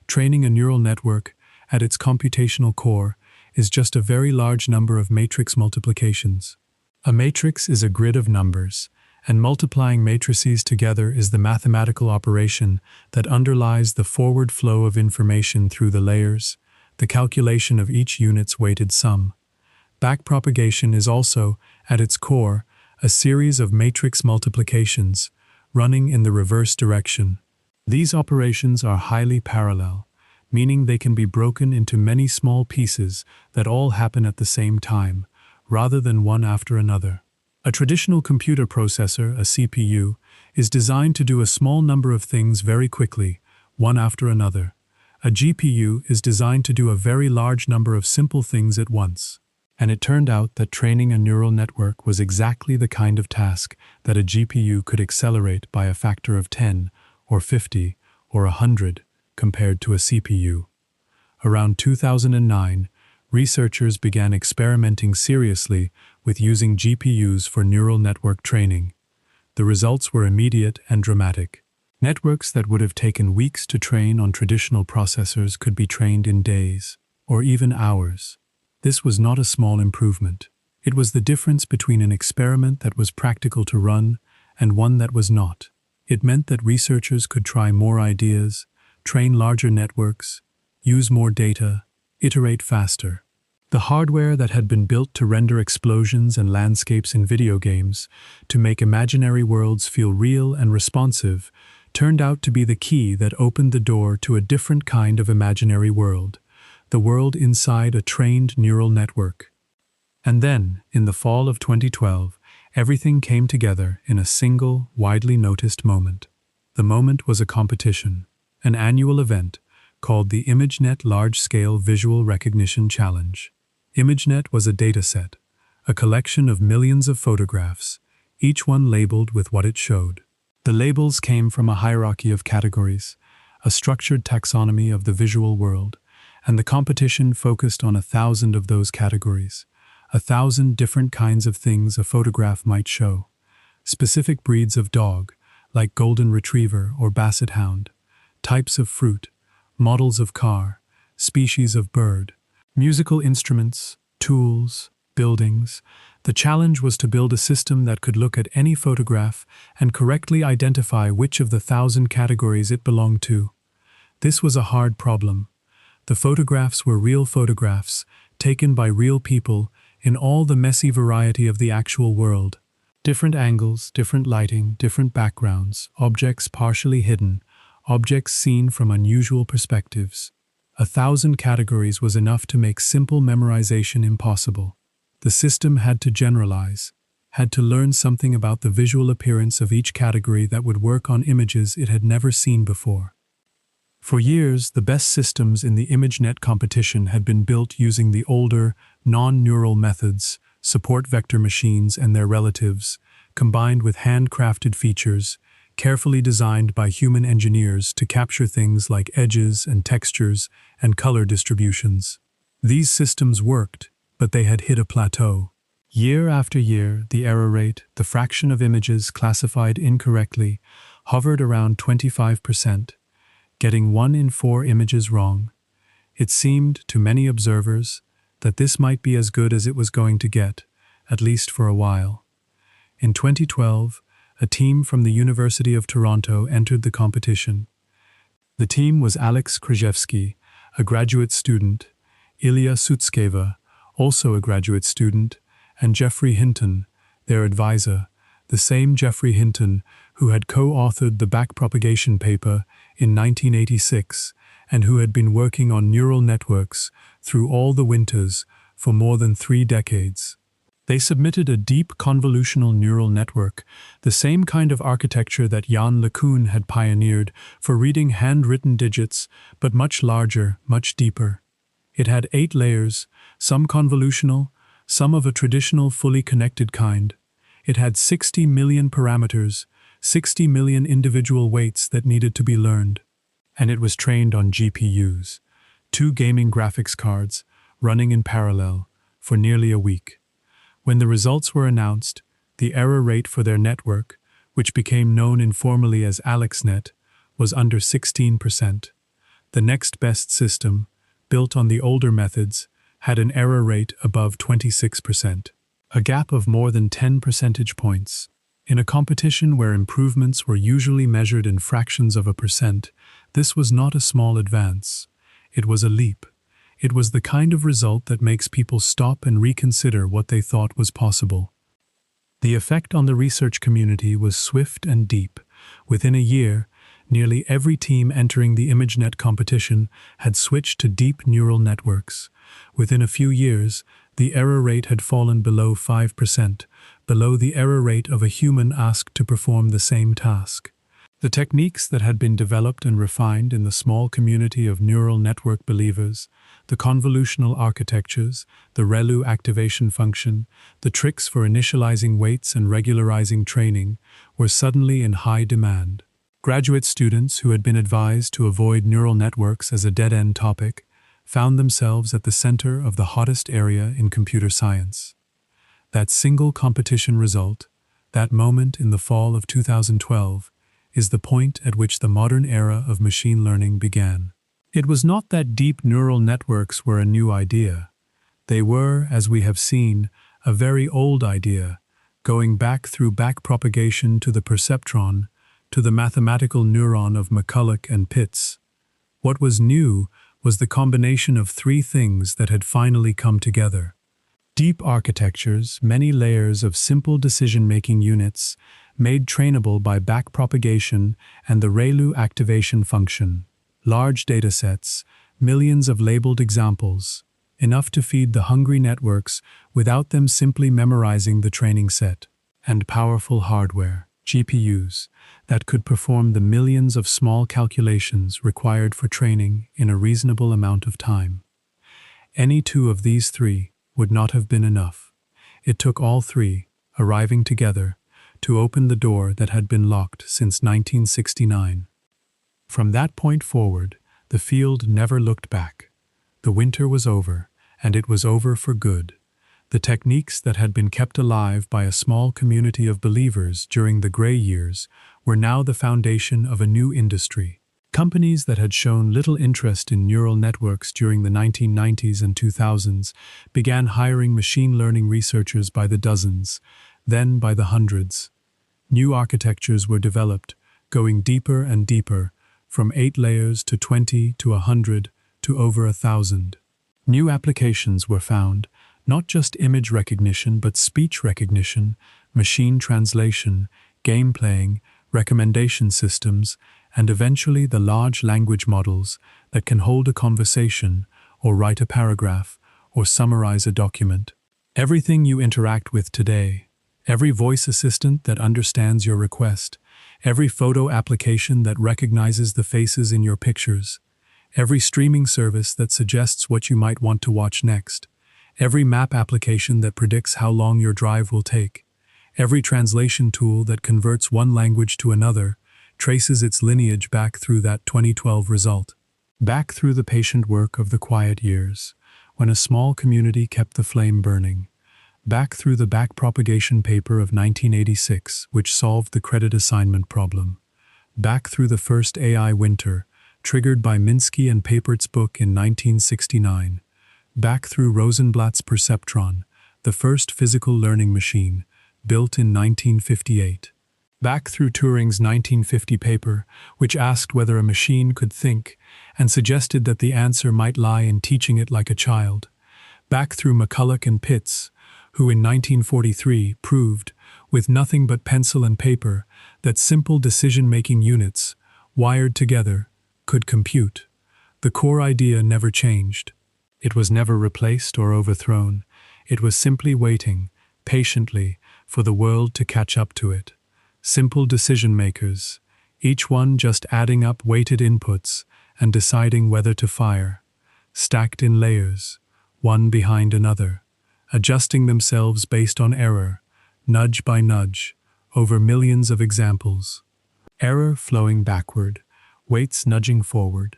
Training a neural network, at its computational core, is just a very large number of matrix multiplications. A matrix is a grid of numbers, and multiplying matrices together is the mathematical operation that underlies the forward flow of information through the layers, the calculation of each unit's weighted sum. Backpropagation is also, at its core, a series of matrix multiplications, running in the reverse direction. These operations are highly parallel, meaning they can be broken into many small pieces that all happen at the same time, rather than one after another. A traditional computer processor, a CPU, is designed to do a small number of things very quickly, one after another. A GPU is designed to do a very large number of simple things at once. And it turned out that training a neural network was exactly the kind of task that a GPU could accelerate by a factor of 10, or 50, or 100, compared to a CPU. Around 2009, researchers began experimenting seriously with using GPUs for neural network training. The results were immediate and dramatic. Networks that would have taken weeks to train on traditional processors could be trained in days, or even hours. This was not a small improvement. It was the difference between an experiment that was practical to run and one that was not. It meant that researchers could try more ideas, train larger networks, use more data, iterate faster. The hardware that had been built to render explosions and landscapes in video games, to make imaginary worlds feel real and responsive, turned out to be the key that opened the door to a different kind of imaginary world, the world inside a trained neural network. And then, in the fall of 2012, everything came together in a single, widely noticed moment. The moment was a competition, an annual event called the ImageNet Large-Scale Visual Recognition Challenge. ImageNet was a dataset, a collection of millions of photographs, each one labeled with what it showed. The labels came from a hierarchy of categories, a structured taxonomy of the visual world, and the competition focused on 1,000 of those categories, 1,000 different kinds of things a photograph might show. Specific breeds of dog, like golden retriever or basset hound, types of fruit, models of car, species of bird, musical instruments, tools, buildings. The challenge was to build a system that could look at any photograph and correctly identify which of the 1,000 categories it belonged to. This was a hard problem. The photographs were real photographs, taken by real people in all the messy variety of the actual world. Different angles, different lighting, different backgrounds, objects partially hidden, objects seen from unusual perspectives. 1,000 categories was enough to make simple memorization impossible. The system had to generalize, had to learn something about the visual appearance of each category that would work on images it had never seen before. For years, the best systems in the ImageNet competition had been built using the older, non-neural methods, support vector machines and their relatives, combined with handcrafted features, carefully designed by human engineers to capture things like edges and textures and color distributions. These systems worked, but they had hit a plateau. Year after year, the error rate, the fraction of images classified incorrectly, hovered around 25%, getting 1 in 4 images wrong. It seemed, to many observers, that this might be as good as it was going to get, at least for a while. In 2012, a team from the University of Toronto entered the competition. The team was Alex Krzyzewski, a graduate student, Ilya Sutskeva, also a graduate student, and Jeffrey Hinton, their advisor, the same Jeffrey Hinton who had co-authored the backpropagation paper in 1986 and who had been working on neural networks through all the winters for more than 3 decades. They submitted a deep convolutional neural network, the same kind of architecture that Yann LeCun had pioneered for reading handwritten digits, but much larger, much deeper. It had 8 layers, some convolutional, some of a traditional fully connected kind. It had 60 million parameters, 60 million individual weights that needed to be learned. And it was trained on GPUs, 2 gaming graphics cards, running in parallel, for nearly a week. When the results were announced, the error rate for their network, which became known informally as AlexNet, was under 16%. The next best system, built on the older methods, had an error rate above 26%, a gap of more than 10 percentage points. In a competition where improvements were usually measured in fractions of a percent, this was not a small advance. It was a leap. It was the kind of result that makes people stop and reconsider what they thought was possible. The effect on the research community was swift and deep. Within a year, nearly every team entering the ImageNet competition had switched to deep neural networks. Within a few years, the error rate had fallen below 5%, below the error rate of a human asked to perform the same task. The techniques that had been developed and refined in the small community of neural network believers, the convolutional architectures, the ReLU activation function, the tricks for initializing weights and regularizing training, were suddenly in high demand. Graduate students who had been advised to avoid neural networks as a dead-end topic found themselves at the center of the hottest area in computer science. That single competition result, that moment in the fall of 2012, is the point at which the modern era of machine learning began. It was not that deep neural networks were a new idea. They were, as we have seen, a very old idea, going back through backpropagation to the perceptron, to the mathematical neuron of McCulloch and Pitts. What was new was the combination of 3 things that had finally come together. Deep architectures, many layers of simple decision-making units, made trainable by backpropagation and the ReLU activation function. Large datasets, millions of labeled examples, enough to feed the hungry networks without them simply memorizing the training set. And powerful hardware, GPUs, that could perform the millions of small calculations required for training in a reasonable amount of time. Any 2 of these 3 would not have been enough. It took all 3, arriving together, to open the door that had been locked since 1969. From that point forward, the field never looked back. The winter was over, and it was over for good. The techniques that had been kept alive by a small community of believers during the gray years were now the foundation of a new industry. Companies that had shown little interest in neural networks during the 1990s and 2000s began hiring machine learning researchers by the dozens, then by the hundreds. New architectures were developed, going deeper and deeper, from 8 layers to 20 to 100 to over 1,000. New applications were found, not just image recognition but speech recognition, machine translation, game playing, recommendation systems, and eventually the large language models that can hold a conversation, or write a paragraph, or summarize a document. Everything you interact with today, every voice assistant that understands your request, every photo application that recognizes the faces in your pictures, every streaming service that suggests what you might want to watch next, every map application that predicts how long your drive will take, every translation tool that converts one language to another, traces its lineage back through that 2012 result, back through the patient work of the quiet years, when a small community kept the flame burning, back through the backpropagation paper of 1986, which solved the credit assignment problem, back through the first AI winter, triggered by Minsky and Papert's book in 1969, back through Rosenblatt's Perceptron, the first physical learning machine, built in 1958, back through Turing's 1950 paper, which asked whether a machine could think and suggested that the answer might lie in teaching it like a child, back through McCulloch and Pitts, who in 1943 proved, with nothing but pencil and paper, that simple decision-making units, wired together, could compute. The core idea never changed. It was never replaced or overthrown. It was simply waiting, patiently, for the world to catch up to it. Simple decision makers, each one just adding up weighted inputs and deciding whether to fire, stacked in layers, one behind another, adjusting themselves based on error, nudge by nudge, over millions of examples. Error flowing backward, weights nudging forward,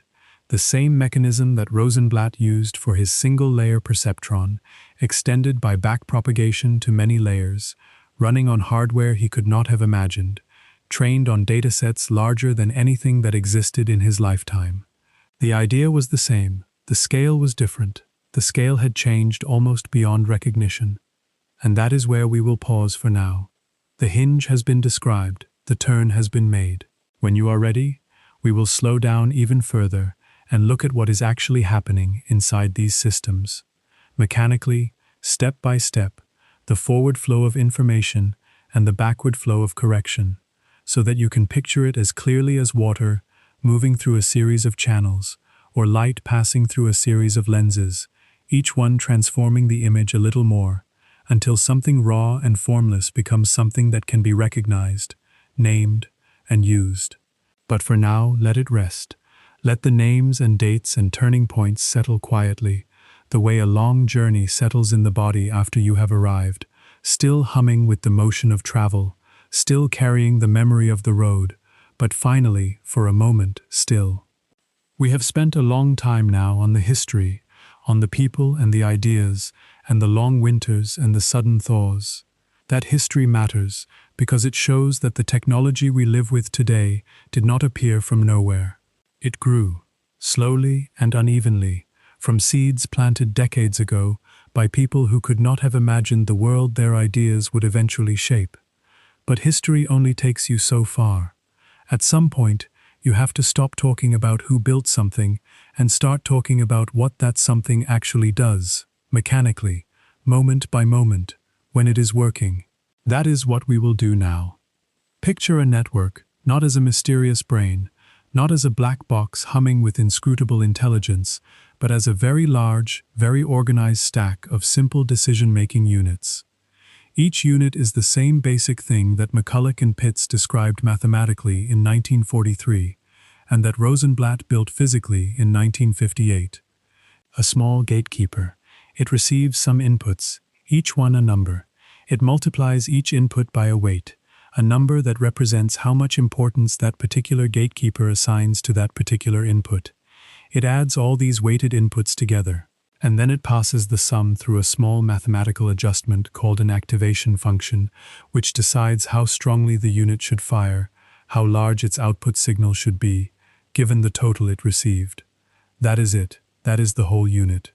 the same mechanism that Rosenblatt used for his single-layer perceptron, extended by backpropagation to many layers, running on hardware he could not have imagined, trained on datasets larger than anything that existed in his lifetime. The idea was the same, the scale was different, the scale had changed almost beyond recognition. And that is where we will pause for now. The hinge has been described, the turn has been made. When you are ready, we will slow down even further and look at what is actually happening inside these systems. Mechanically, step by step, the forward flow of information and the backward flow of correction, so that you can picture it as clearly as water moving through a series of channels, or light passing through a series of lenses, each one transforming the image a little more, until something raw and formless becomes something that can be recognized, named, and used. But for now, let it rest. Let the names and dates and turning points settle quietly, the way a long journey settles in the body after you have arrived, still humming with the motion of travel, still carrying the memory of the road, but finally, for a moment, still. We have spent a long time now on the history, on the people and the ideas, and the long winters and the sudden thaws. That history matters because it shows that the technology we live with today did not appear from nowhere. It grew, slowly and unevenly, from seeds planted decades ago by people who could not have imagined the world their ideas would eventually shape. But history only takes you so far. At some point, you have to stop talking about who built something and start talking about what that something actually does, mechanically, moment by moment, when it is working. That is what we will do now. Picture a network, not as a mysterious brain, not as a black box humming with inscrutable intelligence, but as a very large, very organized stack of simple decision-making units. Each unit is the same basic thing that McCulloch and Pitts described mathematically in 1943, and that Rosenblatt built physically in 1958. A small gatekeeper. It receives some inputs, each one a number. It multiplies each input by a weight, a number that represents how much importance that particular gatekeeper assigns to that particular input. It adds all these weighted inputs together, and then it passes the sum through a small mathematical adjustment called an activation function, which decides how strongly the unit should fire, how large its output signal should be, given the total it received. That is it. That is the whole unit.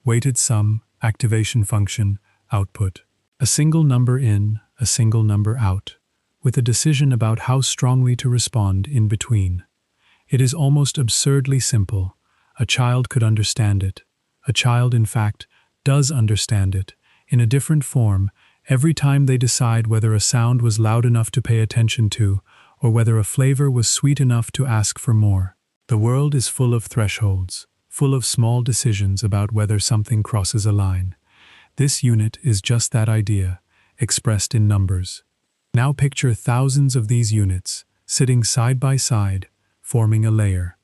Weighted sum, activation function, output. A single number in, a single number out, with a decision about how strongly to respond in between. It is almost absurdly simple. A child could understand it. A child, in fact, does understand it, in a different form, every time they decide whether a sound was loud enough to pay attention to, or whether a flavor was sweet enough to ask for more. The world is full of thresholds, full of small decisions about whether something crosses a line. This unit is just that idea, expressed in numbers. Now picture thousands of these units, sitting side by side, forming a layer.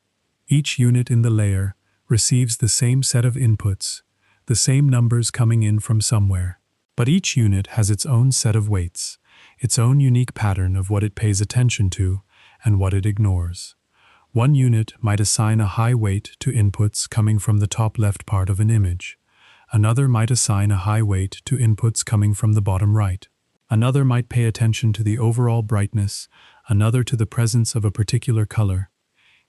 Each unit in the layer receives the same set of inputs, the same numbers coming in from somewhere. But each unit has its own set of weights, its own unique pattern of what it pays attention to and what it ignores. One unit might assign a high weight to inputs coming from the top left part of an image. Another might assign a high weight to inputs coming from the bottom right. Another might pay attention to the overall brightness, another to the presence of a particular color.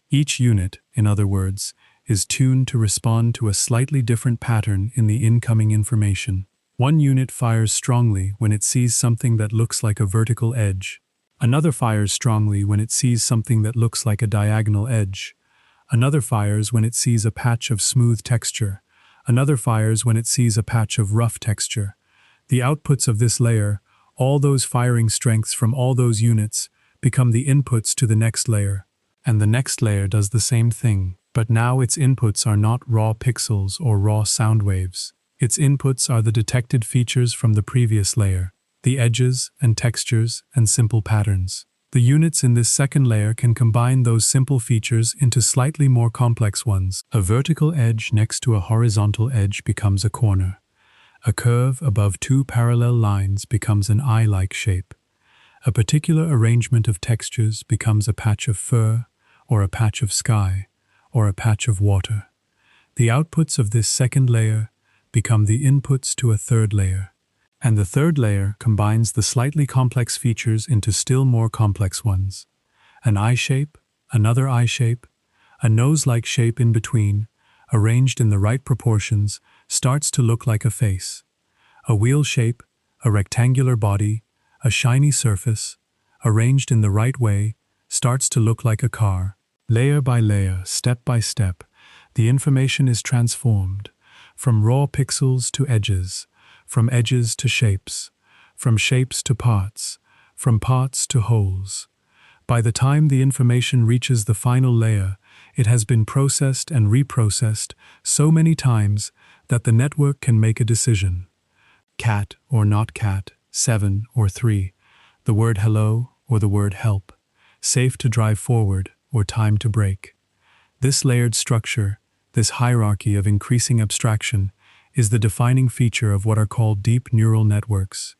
Each unit, in other words, is tuned to respond to a slightly different pattern in the incoming information. One unit fires strongly when it sees something that looks like a vertical edge. Another fires strongly when it sees something that looks like a diagonal edge. Another fires when it sees a patch of smooth texture. Another fires when it sees a patch of rough texture. The outputs of this layer, all those firing strengths from all those units, become the inputs to the next layer. And the next layer does the same thing. But now its inputs are not raw pixels or raw sound waves. Its inputs are the detected features from the previous layer, the edges and textures and simple patterns. The units in this second layer can combine those simple features into slightly more complex ones. A vertical edge next to a horizontal edge becomes a corner. A curve above two parallel lines becomes an eye-like shape. A particular arrangement of textures becomes a patch of fur, or a patch of sky, or a patch of water. The outputs of this second layer become the inputs to a third layer. And the third layer combines the slightly complex features into still more complex ones. An eye shape, another eye shape, a nose-like shape in between, arranged in the right proportions, starts to look like a face. A wheel shape, a rectangular body, a shiny surface, arranged in the right way, starts to look like a car. Layer by layer, step by step, the information is transformed, from raw pixels to edges, from edges to shapes, from shapes to parts, from parts to wholes. By the time the information reaches the final layer, it has been processed and reprocessed so many times that the network can make a decision. Cat or not cat, 7 or 3, the word hello or the word help, safe to drive forward or time to brake. This layered structure, this hierarchy of increasing abstraction, is the defining feature of what are called deep neural networks.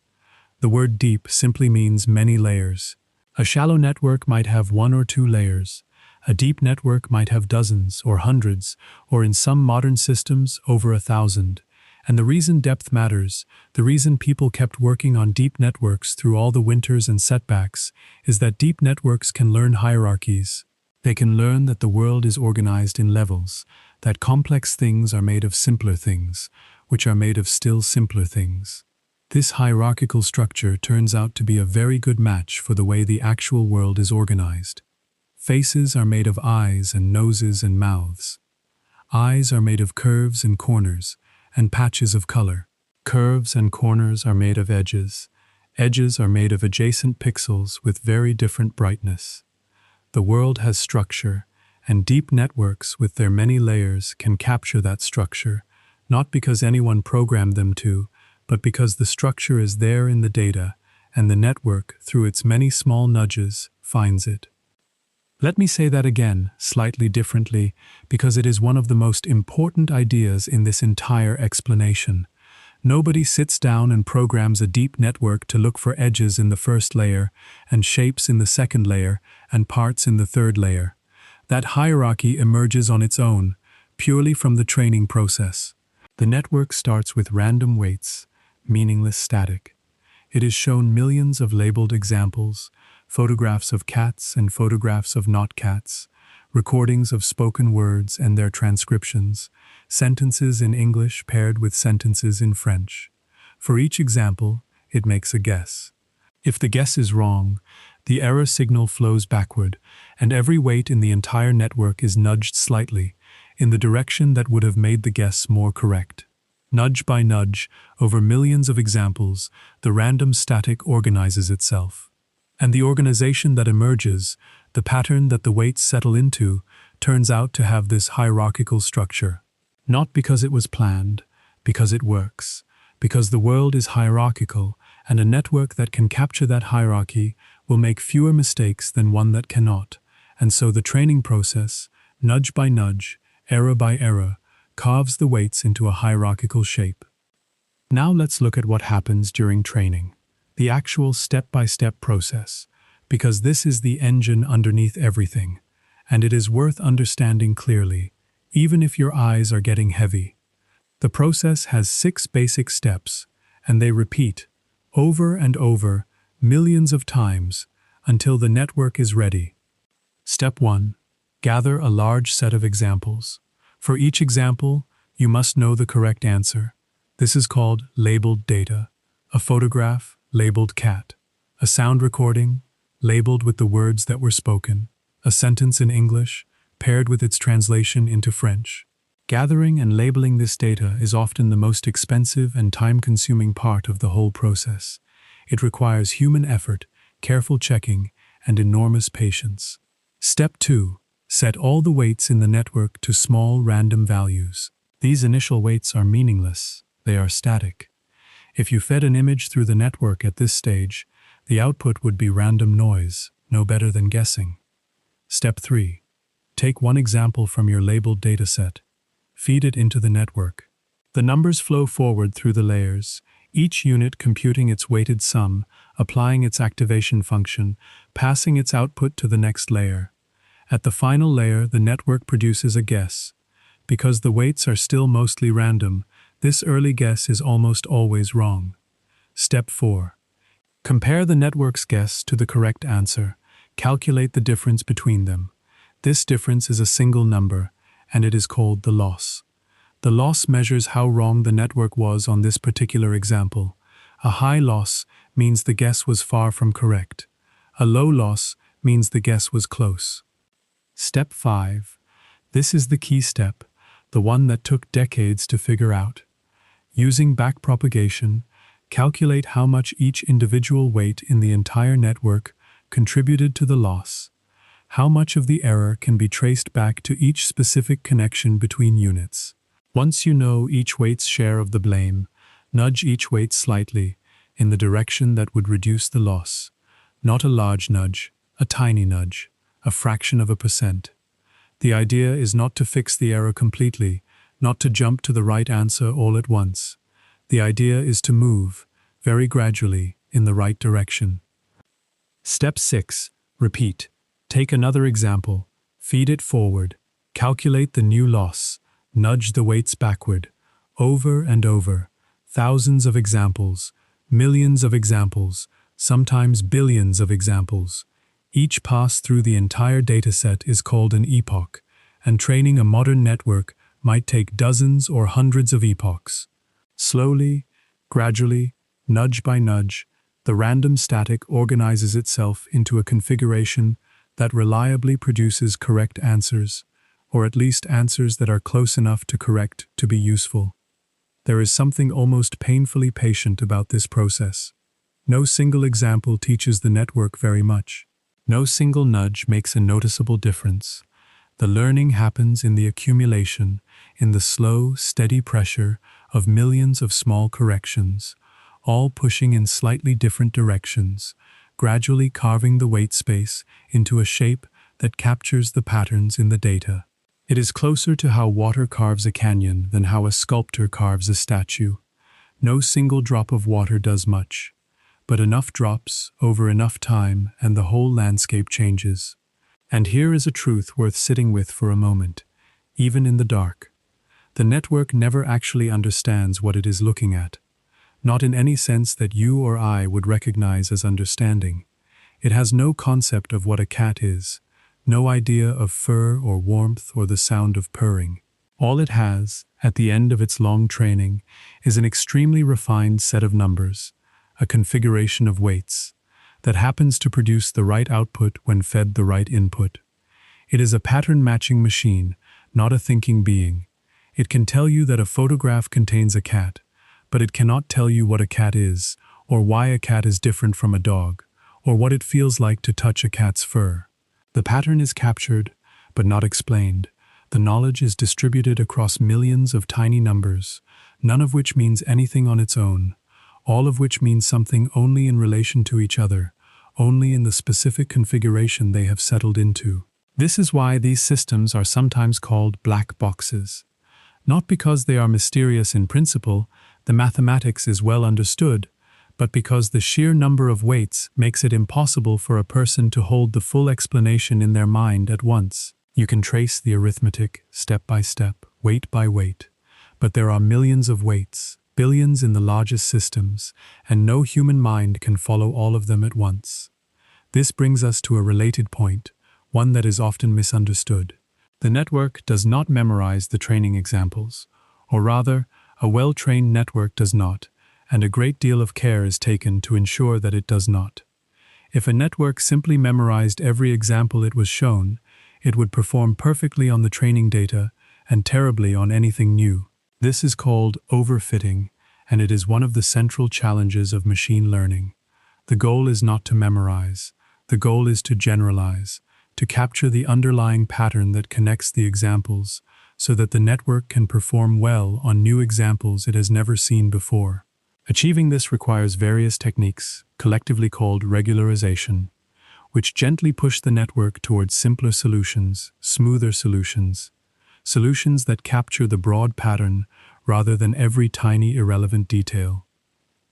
The word deep simply means many layers. A shallow network might have 1 or 2 layers. A deep network might have dozens or hundreds, or in some modern systems, over 1,000. And the reason depth matters, the reason people kept working on deep networks through all the winters and setbacks, is that deep networks can learn hierarchies. They can learn that the world is organized in levels, that complex things are made of simpler things, which are made of still simpler things. This hierarchical structure turns out to be a very good match for the way the actual world is organized. Faces are made of eyes and noses and mouths. Eyes are made of curves and corners, and patches of color. Curves and corners are made of edges. Edges are made of adjacent pixels with very different brightness. The world has structure, and deep networks with their many layers can capture that structure, not because anyone programmed them to, but because the structure is there in the data, and the network, through its many small nudges, finds it. Let me say that again, slightly differently, because it is one of the most important ideas in this entire explanation. Nobody sits down and programs a deep network to look for edges in the first layer, and shapes in the second layer, and parts in the third layer. That hierarchy emerges on its own, purely from the training process. The network starts with random weights, meaningless static. It is shown millions of labeled examples, photographs of cats and photographs of not cats, recordings of spoken words and their transcriptions, sentences in English paired with sentences in French. For each example, it makes a guess. If the guess is wrong, the error signal flows backward, and every weight in the entire network is nudged slightly, in the direction that would have made the guess more correct. Nudge by nudge, over millions of examples, the random static organizes itself. And the organization that emerges, the pattern that the weights settle into, turns out to have this hierarchical structure. Not because it was planned, because it works, because the world is hierarchical, and a network that can capture that hierarchy will make fewer mistakes than one that cannot, and so the training process, nudge by nudge, error by error, carves the weights into a hierarchical shape. Now let's look at what happens during training, the actual step-by-step process, because this is the engine underneath everything, and it is worth understanding clearly, even if your eyes are getting heavy. The process has 6 basic steps, and they repeat, over and over, millions of times, until the network is ready. Step 1. Gather a large set of examples. For each example, you must know the correct answer. This is called labeled data. A photograph, labeled cat. A sound recording, labeled with the words that were spoken. A sentence in English, paired with its translation into French. Gathering and labeling this data is often the most expensive and time-consuming part of the whole process. It requires human effort, careful checking, and enormous patience. Step 2. Set all the weights in the network to small random values. These initial weights are meaningless. They are static. If you fed an image through the network at this stage, the output would be random noise, no better than guessing. Step 3. Take one example from your labeled dataset. Feed it into the network. The numbers flow forward through the layers, each unit computing its weighted sum, applying its activation function, passing its output to the next layer. At the final layer, the network produces a guess. Because the weights are still mostly random, this early guess is almost always wrong. Step 4. Compare the network's guess to the correct answer. Calculate the difference between them. This difference is a single number, and it is called the loss. The loss measures how wrong the network was on this particular example. A high loss means the guess was far from correct. A low loss means the guess was close. Step 5. This is the key step, the one that took decades to figure out. Using backpropagation, calculate how much each individual weight in the entire network contributed to the loss. How much of the error can be traced back to each specific connection between units. Once you know each weight's share of the blame, nudge each weight slightly in the direction that would reduce the loss. Not a large nudge, a tiny nudge, a fraction of a percent. The idea is not to fix the error completely, not to jump to the right answer all at once. The idea is to move, very gradually, in the right direction. Step 6. Repeat. Take another example. Feed it forward. Calculate the new loss. Nudge the weights backward. Over and over. Thousands of examples. Millions of examples. Sometimes billions of examples. Each pass through the entire dataset is called an epoch, and training a modern network might take dozens or hundreds of epochs. Slowly, gradually, nudge by nudge, the random static organizes itself into a configuration that reliably produces correct answers, or at least answers that are close enough to correct to be useful. There is something almost painfully patient about this process. No single example teaches the network very much. No single nudge makes a noticeable difference. The learning happens in the accumulation, in the slow, steady pressure of millions of small corrections, all pushing in slightly different directions, gradually carving the weight space into a shape that captures the patterns in the data. It is closer to how water carves a canyon than how a sculptor carves a statue. No single drop of water does much, but enough drops over enough time and the whole landscape changes. And here is a truth worth sitting with for a moment, even in the dark. The network never actually understands what it is looking at, not in any sense that you or I would recognize as understanding. It has no concept of what a cat is, no idea of fur or warmth or the sound of purring. All it has, at the end of its long training, is an extremely refined set of numbers, a configuration of weights, that happens to produce the right output when fed the right input. It is a pattern-matching machine, not a thinking being. It can tell you that a photograph contains a cat, but it cannot tell you what a cat is, or why a cat is different from a dog, or what it feels like to touch a cat's fur. The pattern is captured, but not explained. The knowledge is distributed across millions of tiny numbers, none of which means anything on its own, all of which means something only in relation to each other, only in the specific configuration they have settled into. This is why these systems are sometimes called black boxes. Not because they are mysterious in principle, the mathematics is well understood, but because the sheer number of weights makes it impossible for a person to hold the full explanation in their mind at once. You can trace the arithmetic step by step, weight by weight, but there are millions of weights, billions in the largest systems, and no human mind can follow all of them at once. This brings us to a related point, one that is often misunderstood. The network does not memorize the training examples, or rather, a well-trained network does not, and a great deal of care is taken to ensure that it does not. If a network simply memorized every example it was shown, it would perform perfectly on the training data and terribly on anything new. This is called overfitting, and it is one of the central challenges of machine learning. The goal is not to memorize. The goal is to generalize, to capture the underlying pattern that connects the examples so that the network can perform well on new examples it has never seen before. Achieving this requires various techniques, collectively called regularization, which gently push the network towards simpler solutions, smoother solutions, solutions that capture the broad pattern rather than every tiny irrelevant detail.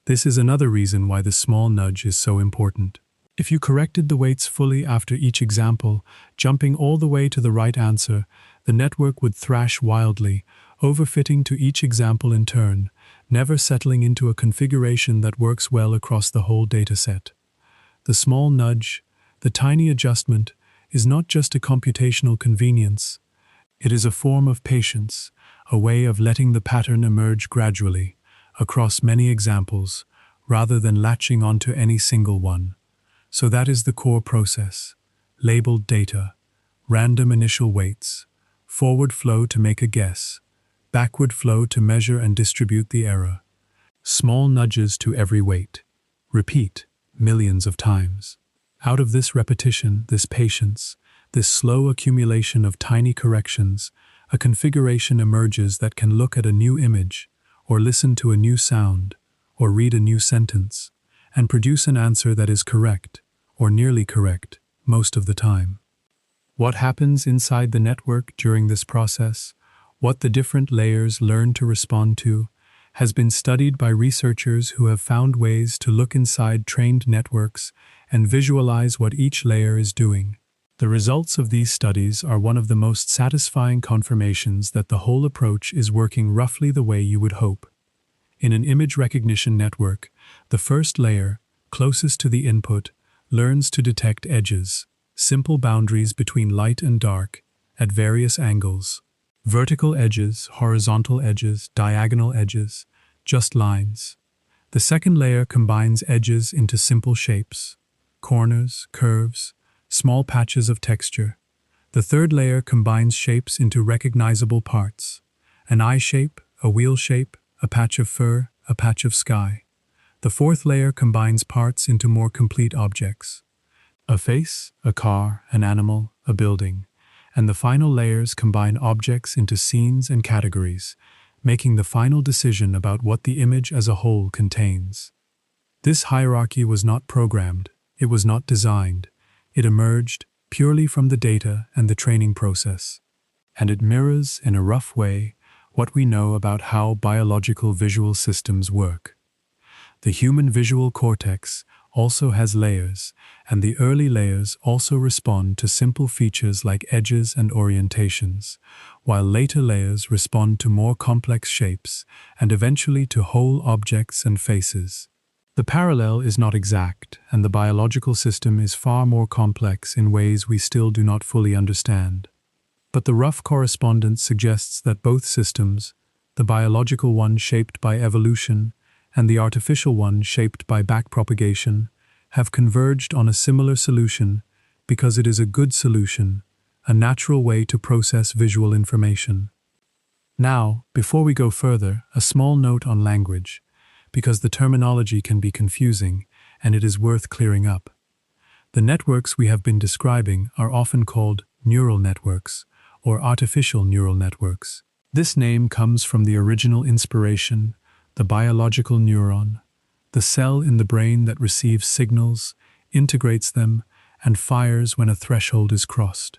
This is another reason why the small nudge is so important. If you corrected the weights fully after each example, jumping all the way to the right answer, the network would thrash wildly, overfitting to each example in turn, never settling into a configuration that works well across the whole dataset. The small nudge, the tiny adjustment, is not just a computational convenience. It is a form of patience, a way of letting the pattern emerge gradually, across many examples, rather than latching onto any single one. So that is the core process: labeled data, random initial weights, forward flow to make a guess, backward flow to measure and distribute the error. Small nudges to every weight. Repeat millions of times. Out of this repetition, this patience, this slow accumulation of tiny corrections, a configuration emerges that can look at a new image, or listen to a new sound, or read a new sentence, and produce an answer that is correct, or nearly correct, most of the time. What happens inside the network during this process, what the different layers learn to respond to, has been studied by researchers who have found ways to look inside trained networks and visualize what each layer is doing. The results of these studies are one of the most satisfying confirmations that the whole approach is working roughly the way you would hope. In an image recognition network, the first layer, closest to the input, learns to detect edges, simple boundaries between light and dark, at various angles. Vertical edges, horizontal edges, diagonal edges, just lines. The second layer combines edges into simple shapes, corners, curves, small patches of texture. The third layer combines shapes into recognizable parts: an eye shape, a wheel shape, a patch of fur, a patch of sky. The fourth layer combines parts into more complete objects: a face, a car, an animal, a building. And the final layers combine objects into scenes and categories, making the final decision about what the image as a whole contains. This hierarchy was not programmed, it was not designed. It emerged purely from the data and the training process. And it mirrors, in a rough way, what we know about how biological visual systems work. The human visual cortex also has layers, and the early layers also respond to simple features like edges and orientations, while later layers respond to more complex shapes and eventually to whole objects and faces. The parallel is not exact, and the biological system is far more complex in ways we still do not fully understand. But the rough correspondence suggests that both systems, the biological one shaped by evolution and the artificial one shaped by backpropagation, have converged on a similar solution because it is a good solution, a natural way to process visual information. Now, before we go further, a small note on language, because the terminology can be confusing and it is worth clearing up. The networks we have been describing are often called neural networks or artificial neural networks. This name comes from the original inspiration, the biological neuron, the cell in the brain that receives signals, integrates them, and fires when a threshold is crossed.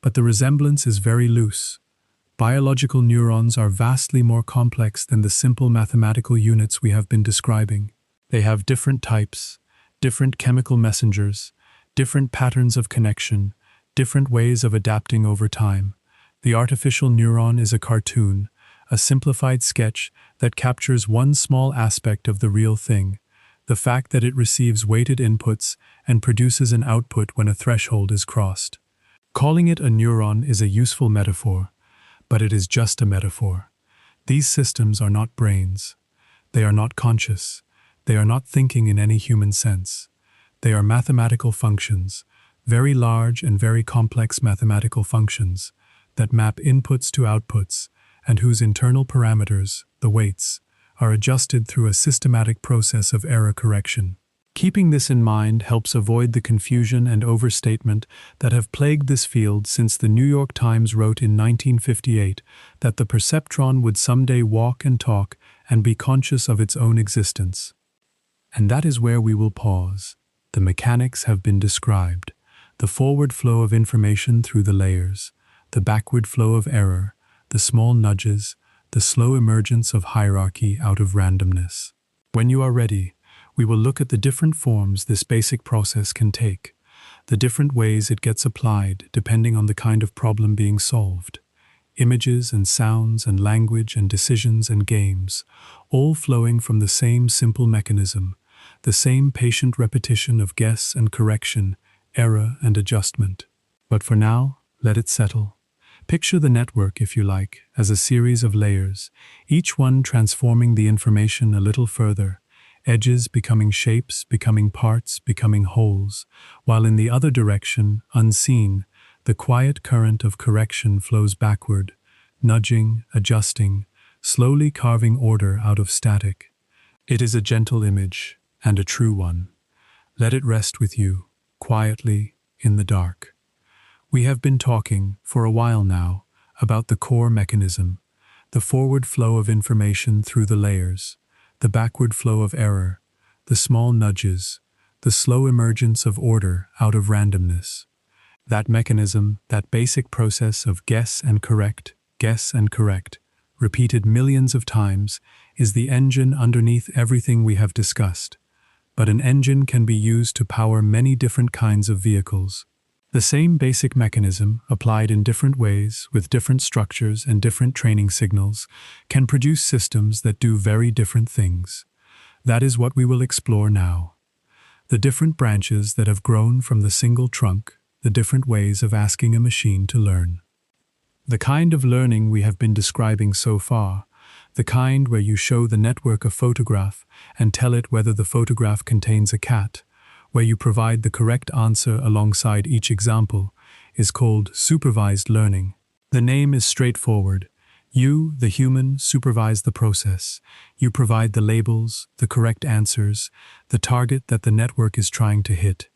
But the resemblance is very loose. Biological neurons are vastly more complex than the simple mathematical units we have been describing. They have different types, different chemical messengers, different patterns of connection, different ways of adapting over time. The artificial neuron is a cartoon, a simplified sketch that captures one small aspect of the real thing, the fact that it receives weighted inputs and produces an output when a threshold is crossed. Calling it a neuron is a useful metaphor, but it is just a metaphor. These systems are not brains. They are not conscious. They are not thinking in any human sense. They are mathematical functions, very large and very complex mathematical functions, that map inputs to outputs, and whose internal parameters, the weights, are adjusted through a systematic process of error correction. Keeping this in mind helps avoid the confusion and overstatement that have plagued this field since the New York Times wrote in 1958 that the perceptron would someday walk and talk and be conscious of its own existence. And that is where we will pause. The mechanics have been described. The forward flow of information through the layers, the backward flow of error, the small nudges, the slow emergence of hierarchy out of randomness. When you are ready, we will look at the different forms this basic process can take, the different ways it gets applied depending on the kind of problem being solved. Images and sounds and language and decisions and games, all flowing from the same simple mechanism, the same patient repetition of guess and correction, error and adjustment. But for now, let it settle. Picture the network, if you like, as a series of layers, each one transforming the information a little further, edges becoming shapes, becoming parts, becoming wholes, while in the other direction, unseen, the quiet current of correction flows backward, nudging, adjusting, slowly carving order out of static. It is a gentle image, and a true one. Let it rest with you, quietly, in the dark. We have been talking, for a while now, about the core mechanism, the forward flow of information through the layers, the backward flow of error, the small nudges, the slow emergence of order out of randomness. That mechanism, that basic process of guess and correct, repeated millions of times, is the engine underneath everything we have discussed. But an engine can be used to power many different kinds of vehicles. The same basic mechanism, applied in different ways, with different structures and different training signals, can produce systems that do very different things. That is what we will explore now. The different branches that have grown from the single trunk, the different ways of asking a machine to learn. The kind of learning we have been describing so far, the kind where you show the network a photograph and tell it whether the photograph contains a cat, where you provide the correct answer alongside each example, is called supervised learning. The name is straightforward. You, the human, supervise the process. You provide the labels, the correct answers, the target that the network is trying to hit.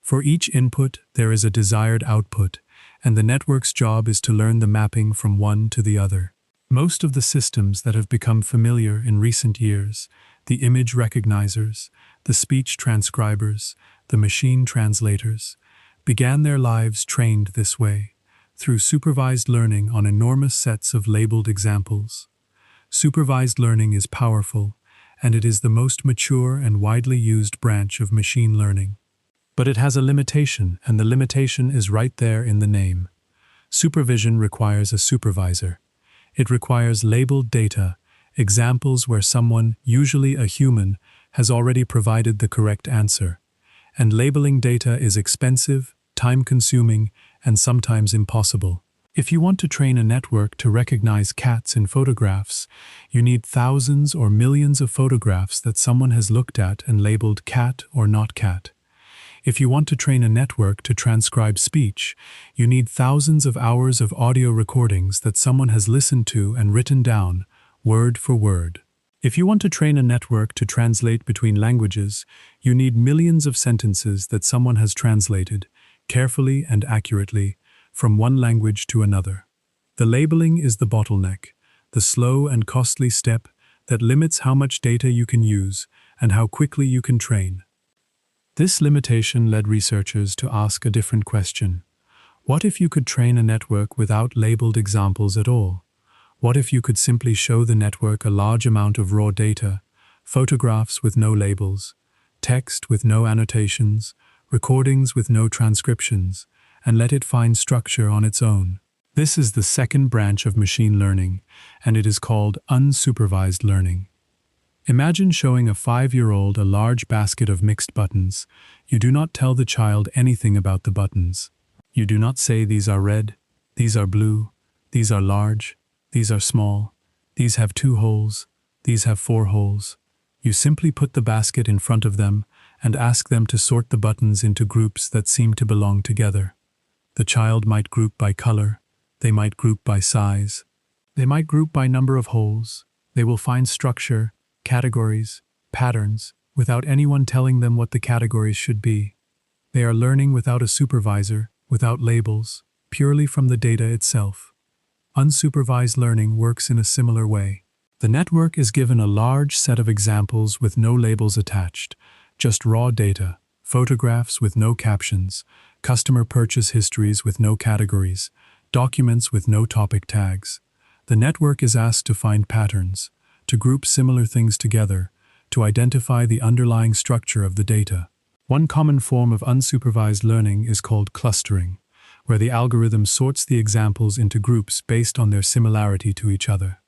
For each input, there is a desired output, and the network's job is to learn the mapping from one to the other. Most of the systems that have become familiar in recent years, the image recognizers, the speech transcribers, the machine translators, began their lives trained this way, through supervised learning on enormous sets of labeled examples. Supervised learning is powerful, and it is the most mature and widely used branch of machine learning. But it has a limitation, and the limitation is right there in the name. Supervision requires a supervisor. It requires labeled data, examples where someone, usually a human, has already provided the correct answer. And labeling data is expensive, time-consuming, and sometimes impossible. If you want to train a network to recognize cats in photographs, you need thousands or millions of photographs that someone has looked at and labeled cat or not cat. If you want to train a network to transcribe speech, you need thousands of hours of audio recordings that someone has listened to and written down, word for word. If you want to train a network to translate between languages, you need millions of sentences that someone has translated, carefully and accurately, from one language to another. The labeling is the bottleneck, the slow and costly step that limits how much data you can use and how quickly you can train. This limitation led researchers to ask a different question. What if you could train a network without labeled examples at all? What if you could simply show the network a large amount of raw data, photographs with no labels, text with no annotations, recordings with no transcriptions, and let it find structure on its own? This is the second branch of machine learning, and it is called unsupervised learning. Imagine showing a 5-year-old a large basket of mixed buttons. You do not tell the child anything about the buttons. You do not say these are red, these are blue, these are large, these are small, these have 2 holes, these have 4 holes. You simply put the basket in front of them and ask them to sort the buttons into groups that seem to belong together. The child might group by color, they might group by size, they might group by number of holes. They will find structure, categories, patterns, without anyone telling them what the categories should be. They are learning without a supervisor, without labels, purely from the data itself. Unsupervised learning works in a similar way. The network is given a large set of examples with no labels attached, just raw data, photographs with no captions, customer purchase histories with no categories, documents with no topic tags. The network is asked to find patterns, to group similar things together, to identify the underlying structure of the data. One common form of unsupervised learning is called clustering, where the algorithm sorts the examples into groups based on their similarity to each other.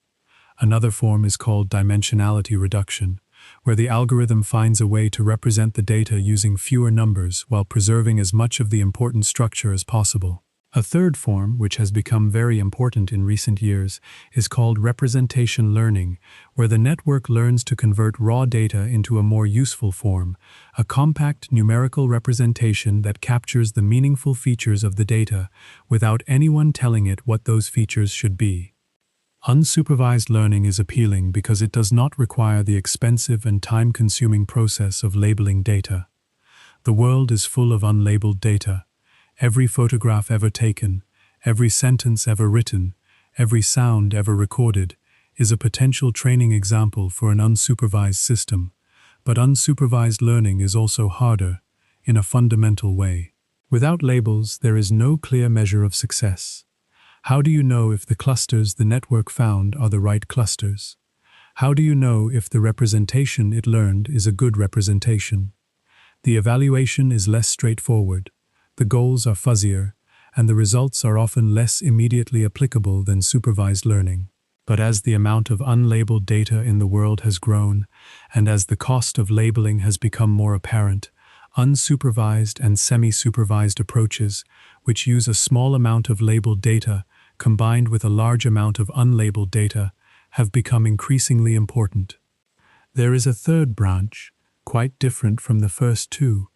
Another form is called dimensionality reduction, where the algorithm finds a way to represent the data using fewer numbers while preserving as much of the important structure as possible. A third form, which has become very important in recent years, is called representation learning, where the network learns to convert raw data into a more useful form, a compact numerical representation that captures the meaningful features of the data without anyone telling it what those features should be. Unsupervised learning is appealing because it does not require the expensive and time-consuming process of labeling data. The world is full of unlabeled data. Every photograph ever taken, every sentence ever written, every sound ever recorded is a potential training example for an unsupervised system. But unsupervised learning is also harder, in a fundamental way. Without labels, there is no clear measure of success. How do you know if the clusters the network found are the right clusters? How do you know if the representation it learned is a good representation? The evaluation is less straightforward. The goals are fuzzier, and the results are often less immediately applicable than supervised learning. But as the amount of unlabeled data in the world has grown, and as the cost of labeling has become more apparent, unsupervised and semi-supervised approaches, which use a small amount of labeled data combined with a large amount of unlabeled data, have become increasingly important. There is a third branch, quite different from the first two,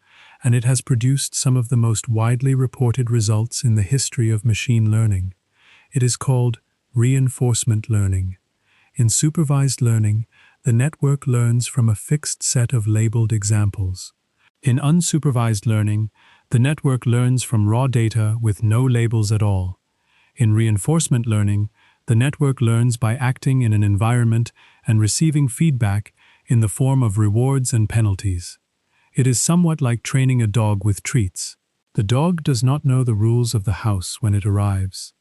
and it has produced some of the most widely reported results in the history of machine learning. It is called reinforcement learning. In supervised learning, the network learns from a fixed set of labeled examples. In unsupervised learning, the network learns from raw data with no labels at all. In reinforcement learning, the network learns by acting in an environment and receiving feedback in the form of rewards and penalties. It is somewhat like training a dog with treats. The dog does not know the rules of the house when it arrives.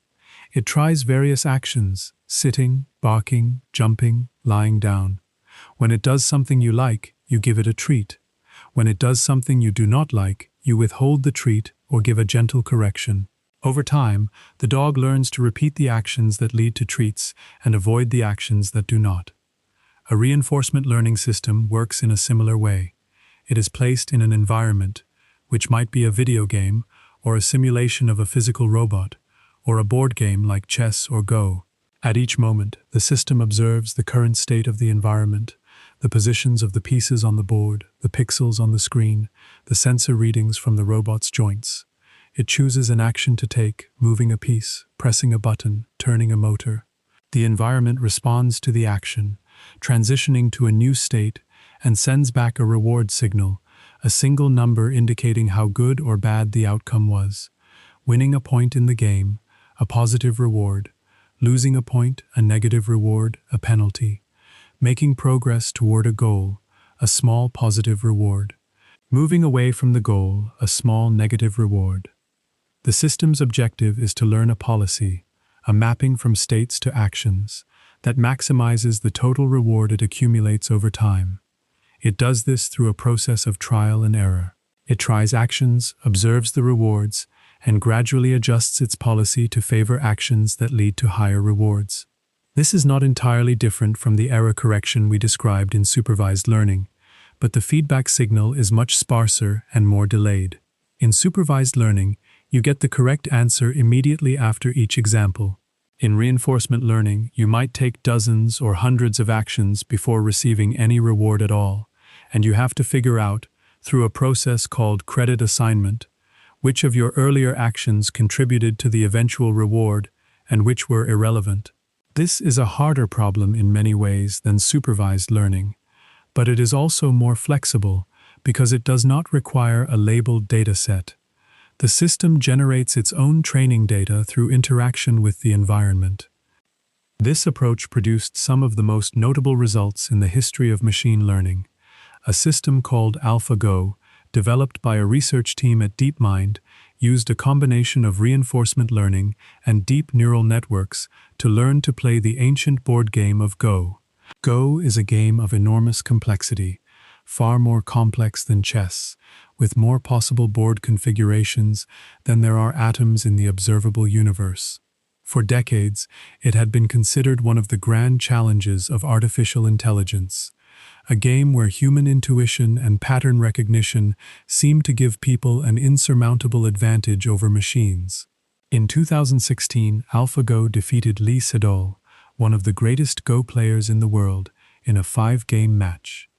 It tries various actions, sitting, barking, jumping, lying down. When it does something you like, you give it a treat. When it does something you do not like, you withhold the treat or give a gentle correction. Over time, the dog learns to repeat the actions that lead to treats and avoid the actions that do not. A reinforcement learning system works in a similar way. It is placed in an environment, which might be a video game or a simulation of a physical robot, or a board game like chess or Go. At each moment, the system observes the current state of the environment, the positions of the pieces on the board, the pixels on the screen, the sensor readings from the robot's joints. It chooses an action to take, moving a piece, pressing a button, turning a motor. The environment responds to the action, transitioning to a new state, and sends back a reward signal, a single number indicating how good or bad the outcome was. Winning a point in the game, a positive reward. Losing a point, a negative reward, a penalty. Making progress toward a goal, a small positive reward. Moving away from the goal, a small negative reward. The system's objective is to learn a policy, a mapping from states to actions, that maximizes the total reward it accumulates over time. It does this through a process of trial and error. It tries actions, observes the rewards, and gradually adjusts its policy to favor actions that lead to higher rewards. This is not entirely different from the error correction we described in supervised learning, but the feedback signal is much sparser and more delayed. In supervised learning, you get the correct answer immediately after each example. In reinforcement learning, you might take dozens or hundreds of actions before receiving any reward at all, and you have to figure out, through a process called credit assignment, which of your earlier actions contributed to the eventual reward and which were irrelevant. This is a harder problem in many ways than supervised learning, but it is also more flexible because it does not require a labeled dataset. The system generates its own training data through interaction with the environment. This approach produced some of the most notable results in the history of machine learning. A system called AlphaGo, developed by a research team at DeepMind, used a combination of reinforcement learning and deep neural networks to learn to play the ancient board game of Go. Go is a game of enormous complexity, far more complex than chess, with more possible board configurations than there are atoms in the observable universe. For decades, it had been considered one of the grand challenges of artificial intelligence, a game where human intuition and pattern recognition seemed to give people an insurmountable advantage over machines. In 2016, AlphaGo defeated Lee Sedol, one of the greatest Go players in the world, in a 5-game match.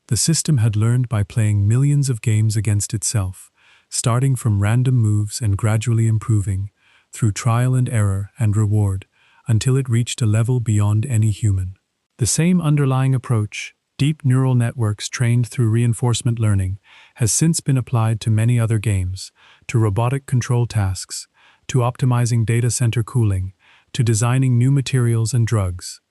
The system had learned by playing millions of games against itself, starting from random moves and gradually improving, through trial and error and reward, until it reached a level beyond any human. The same underlying approach, deep neural networks trained through reinforcement learning, has since been applied to many other games, to robotic control tasks, to optimizing data center cooling, to designing new materials and drugs.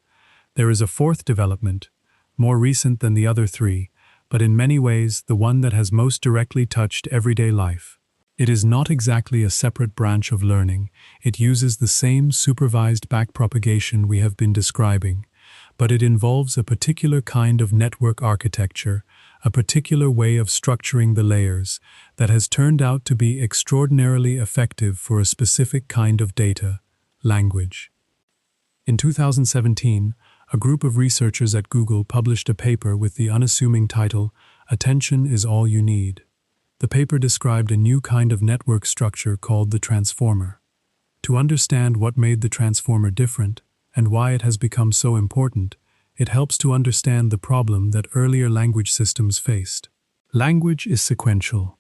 There is a fourth development, more recent than the other three, but in many ways the one that has most directly touched everyday life. It is not exactly a separate branch of learning. It uses the same supervised backpropagation we have been describing, but it involves a particular kind of network architecture, a particular way of structuring the layers that has turned out to be extraordinarily effective for a specific kind of data, language. In 2017, a group of researchers at Google published a paper with the unassuming title, "Attention is All You Need." The paper described a new kind of network structure called the transformer. To understand what made the transformer different, and why it has become so important, it helps to understand the problem that earlier language systems faced. Language is sequential.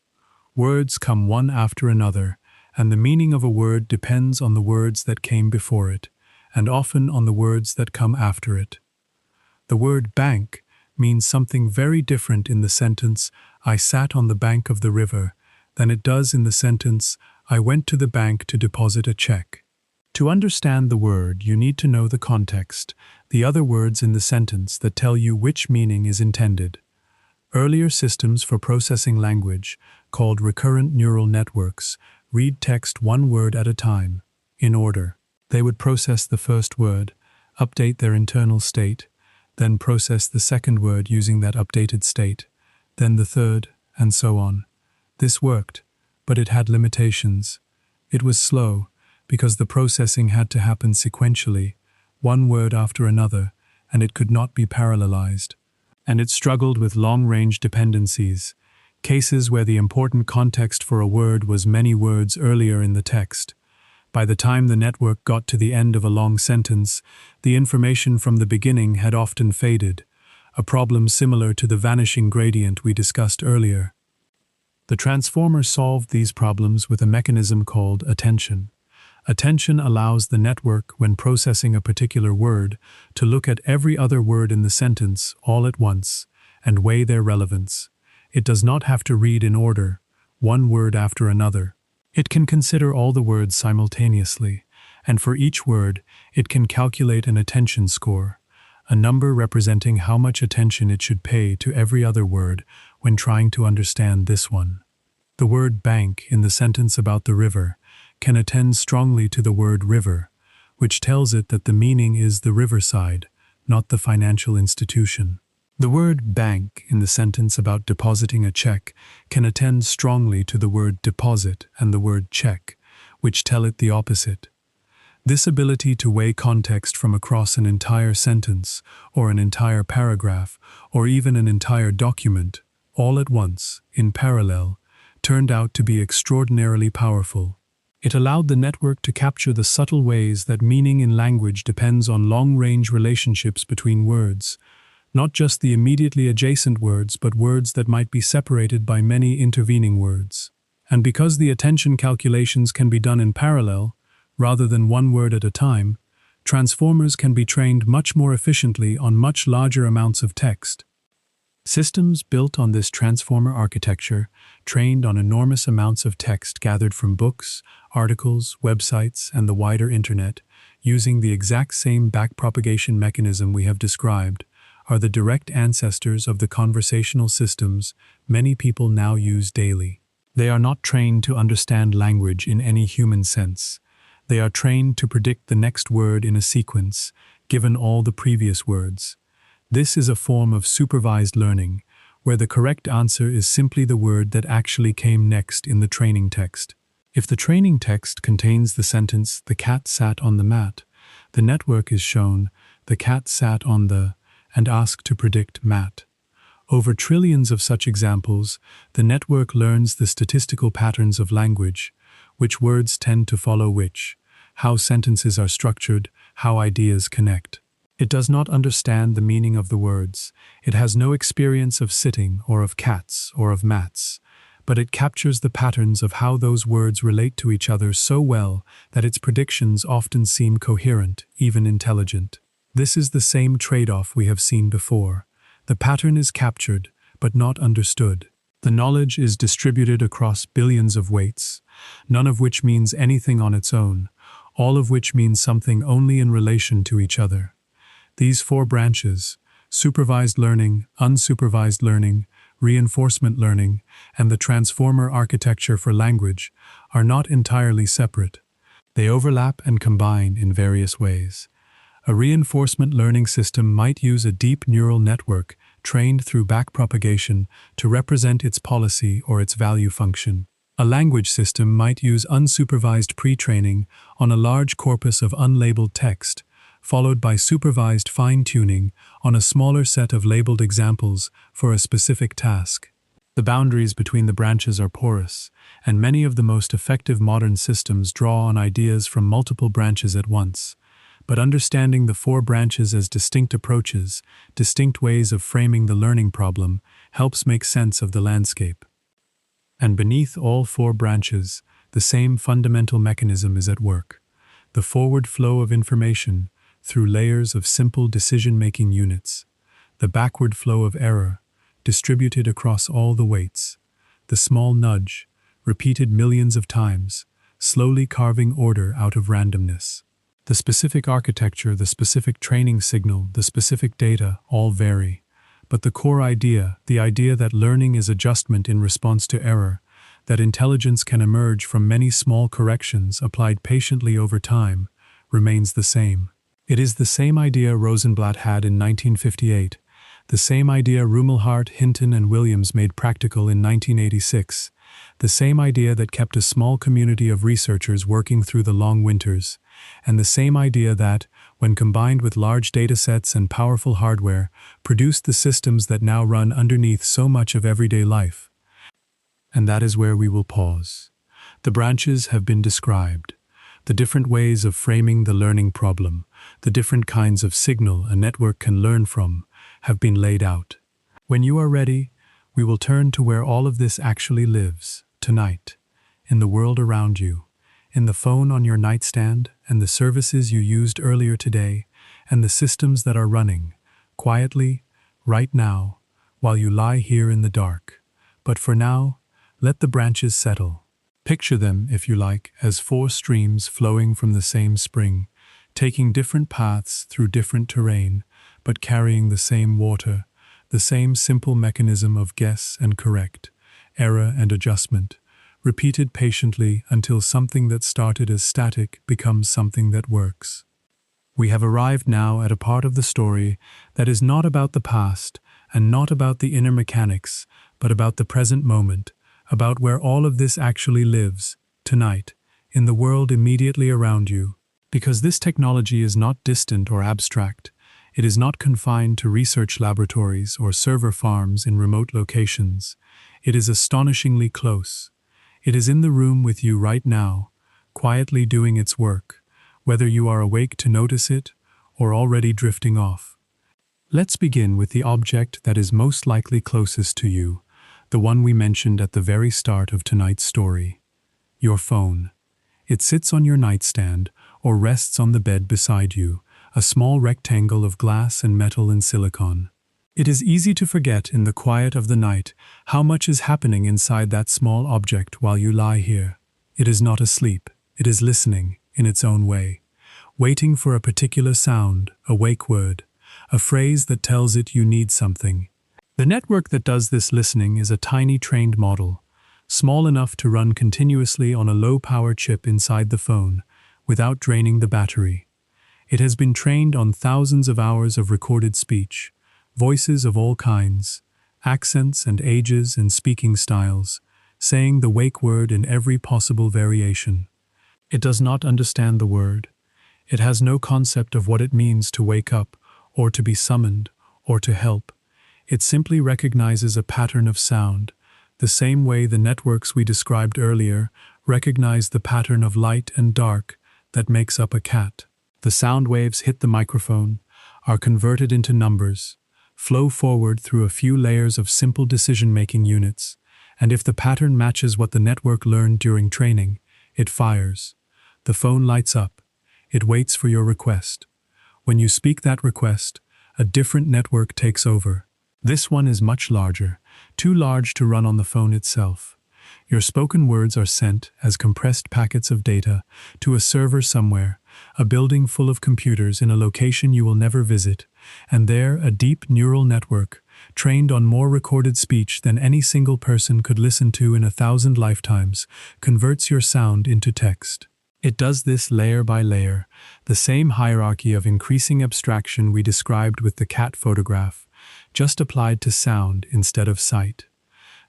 Words come one after another, and the meaning of a word depends on the words that came before it, and often on the words that come after it. The word bank means something very different in the sentence, "I sat on the bank of the river," than it does in the sentence, "I went to the bank to deposit a check." To understand the word, you need to know the context, the other words in the sentence that tell you which meaning is intended. Earlier systems for processing language, called recurrent neural networks, read text one word at a time, in order. They would process the first word, update their internal state, then process the second word using that updated state, then the third, and so on. This worked, but it had limitations. It was slow, because the processing had to happen sequentially, one word after another, and it could not be parallelized. And it struggled with long-range dependencies, cases where the important context for a word was many words earlier in the text. By the time the network got to the end of a long sentence, the information from the beginning had often faded, a problem similar to the vanishing gradient we discussed earlier. The transformer solved these problems with a mechanism called attention. Attention allows the network, when processing a particular word, to look at every other word in the sentence all at once and weigh their relevance. It does not have to read in order, one word after another. It can consider all the words simultaneously, and for each word, it can calculate an attention score, a number representing how much attention it should pay to every other word when trying to understand this one. The word bank in the sentence about the river can attend strongly to the word river, which tells it that the meaning is the riverside, not the financial institution. The word bank in the sentence about depositing a check can attend strongly to the word deposit and the word check, which tell it the opposite. This ability to weigh context from across an entire sentence, or an entire paragraph, or even an entire document, all at once, in parallel, turned out to be extraordinarily powerful. It allowed the network to capture the subtle ways that meaning in language depends on long-range relationships between words, not just the immediately adjacent words, but words that might be separated by many intervening words. And because the attention calculations can be done in parallel, rather than one word at a time, transformers can be trained much more efficiently on much larger amounts of text. Systems built on this transformer architecture, trained on enormous amounts of text gathered from books, articles, websites, and the wider internet, using the exact same backpropagation mechanism we have described, are the direct ancestors of the conversational systems many people now use daily. They are not trained to understand language in any human sense. They are trained to predict the next word in a sequence, given all the previous words. This is a form of supervised learning, where the correct answer is simply the word that actually came next in the training text. If the training text contains the sentence, "The cat sat on the mat," the network is shown, "The cat sat on the," and asked to predict mat. Over trillions of such examples, the network learns the statistical patterns of language, which words tend to follow which, how sentences are structured, how ideas connect. It does not understand the meaning of the words. It has no experience of sitting or of cats or of mats, but it captures the patterns of how those words relate to each other so well that its predictions often seem coherent, even intelligent. This is the same trade-off we have seen before. The pattern is captured, but not understood. The knowledge is distributed across billions of weights, none of which means anything on its own, all of which means something only in relation to each other. These four branches, supervised learning, unsupervised learning, reinforcement learning, and the transformer architecture for language, are not entirely separate. They overlap and combine in various ways. A reinforcement learning system might use a deep neural network trained through backpropagation to represent its policy or its value function. A language system might use unsupervised pre-training on a large corpus of unlabeled text, followed by supervised fine-tuning on a smaller set of labeled examples for a specific task. The boundaries between the branches are porous, and many of the most effective modern systems draw on ideas from multiple branches at once. But understanding the four branches as distinct approaches, distinct ways of framing the learning problem, helps make sense of the landscape. And beneath all four branches, the same fundamental mechanism is at work: the forward flow of information through layers of simple decision-making units, the backward flow of error, distributed across all the weights, the small nudge, repeated millions of times, slowly carving order out of randomness. The specific architecture, the specific training signal, the specific data all vary, but the core idea, the idea that learning is adjustment in response to error, that intelligence can emerge from many small corrections applied patiently over time, remains the same. It is the same idea Rosenblatt had in 1958, the same idea Rumelhart, Hinton, and Williams made practical in 1986, the same idea that kept a small community of researchers working through the long winters, and the same idea that, when combined with large datasets and powerful hardware, produced the systems that now run underneath so much of everyday life. And that is where we will pause. The branches have been described. The different ways of framing the learning problem, the different kinds of signal a network can learn from, have been laid out. When you are ready, we will turn to where all of this actually lives, tonight, in the world around you, in the phone on your nightstand, and the services you used earlier today, and the systems that are running, quietly, right now, while you lie here in the dark. But for now, let the branches settle. Picture them, if you like, as four streams flowing from the same spring, taking different paths through different terrain, but carrying the same water, the same simple mechanism of guess and correct, error and adjustment, repeated patiently until something that started as static becomes something that works. We have arrived now at a part of the story that is not about the past and not about the inner mechanics, but about the present moment, about where all of this actually lives, tonight, in the world immediately around you. Because this technology is not distant or abstract, it is not confined to research laboratories or server farms in remote locations. It is astonishingly close. It is in the room with you right now, quietly doing its work, whether you are awake to notice it or already drifting off. Let's begin with the object that is most likely closest to you, the one we mentioned at the very start of tonight's story: your phone. It sits on your nightstand or rests on the bed beside you, a small rectangle of glass and metal and silicon. It is easy to forget in the quiet of the night how much is happening inside that small object while you lie here. It is not asleep, it is listening in its own way, waiting for a particular sound, a wake word, a phrase that tells it you need something. The network that does this listening is a tiny trained model, small enough to run continuously on a low-power chip inside the phone, without draining the battery. It has been trained on thousands of hours of recorded speech, voices of all kinds, accents and ages and speaking styles, saying the wake word in every possible variation. It does not understand the word. It has no concept of what it means to wake up, or to be summoned, or to help. It simply recognizes a pattern of sound, the same way the networks we described earlier recognize the pattern of light and dark that makes up a cat. The sound waves hit the microphone, are converted into numbers, flow forward through a few layers of simple decision-making units, and if the pattern matches what the network learned during training, it fires. The phone lights up. It waits for your request. When you speak that request, a different network takes over. This one is much larger, too large to run on the phone itself. Your spoken words are sent as compressed packets of data to a server somewhere, a building full of computers in a location you will never visit, and there a deep neural network, trained on more recorded speech than any single person could listen to in 1,000 lifetimes, converts your sound into text. It does this layer by layer, the same hierarchy of increasing abstraction we described with the cat photograph, just applied to sound instead of sight.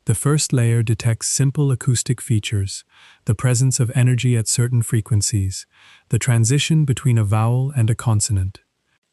The first layer detects simple acoustic features, the presence of energy at certain frequencies, the transition between a vowel and a consonant.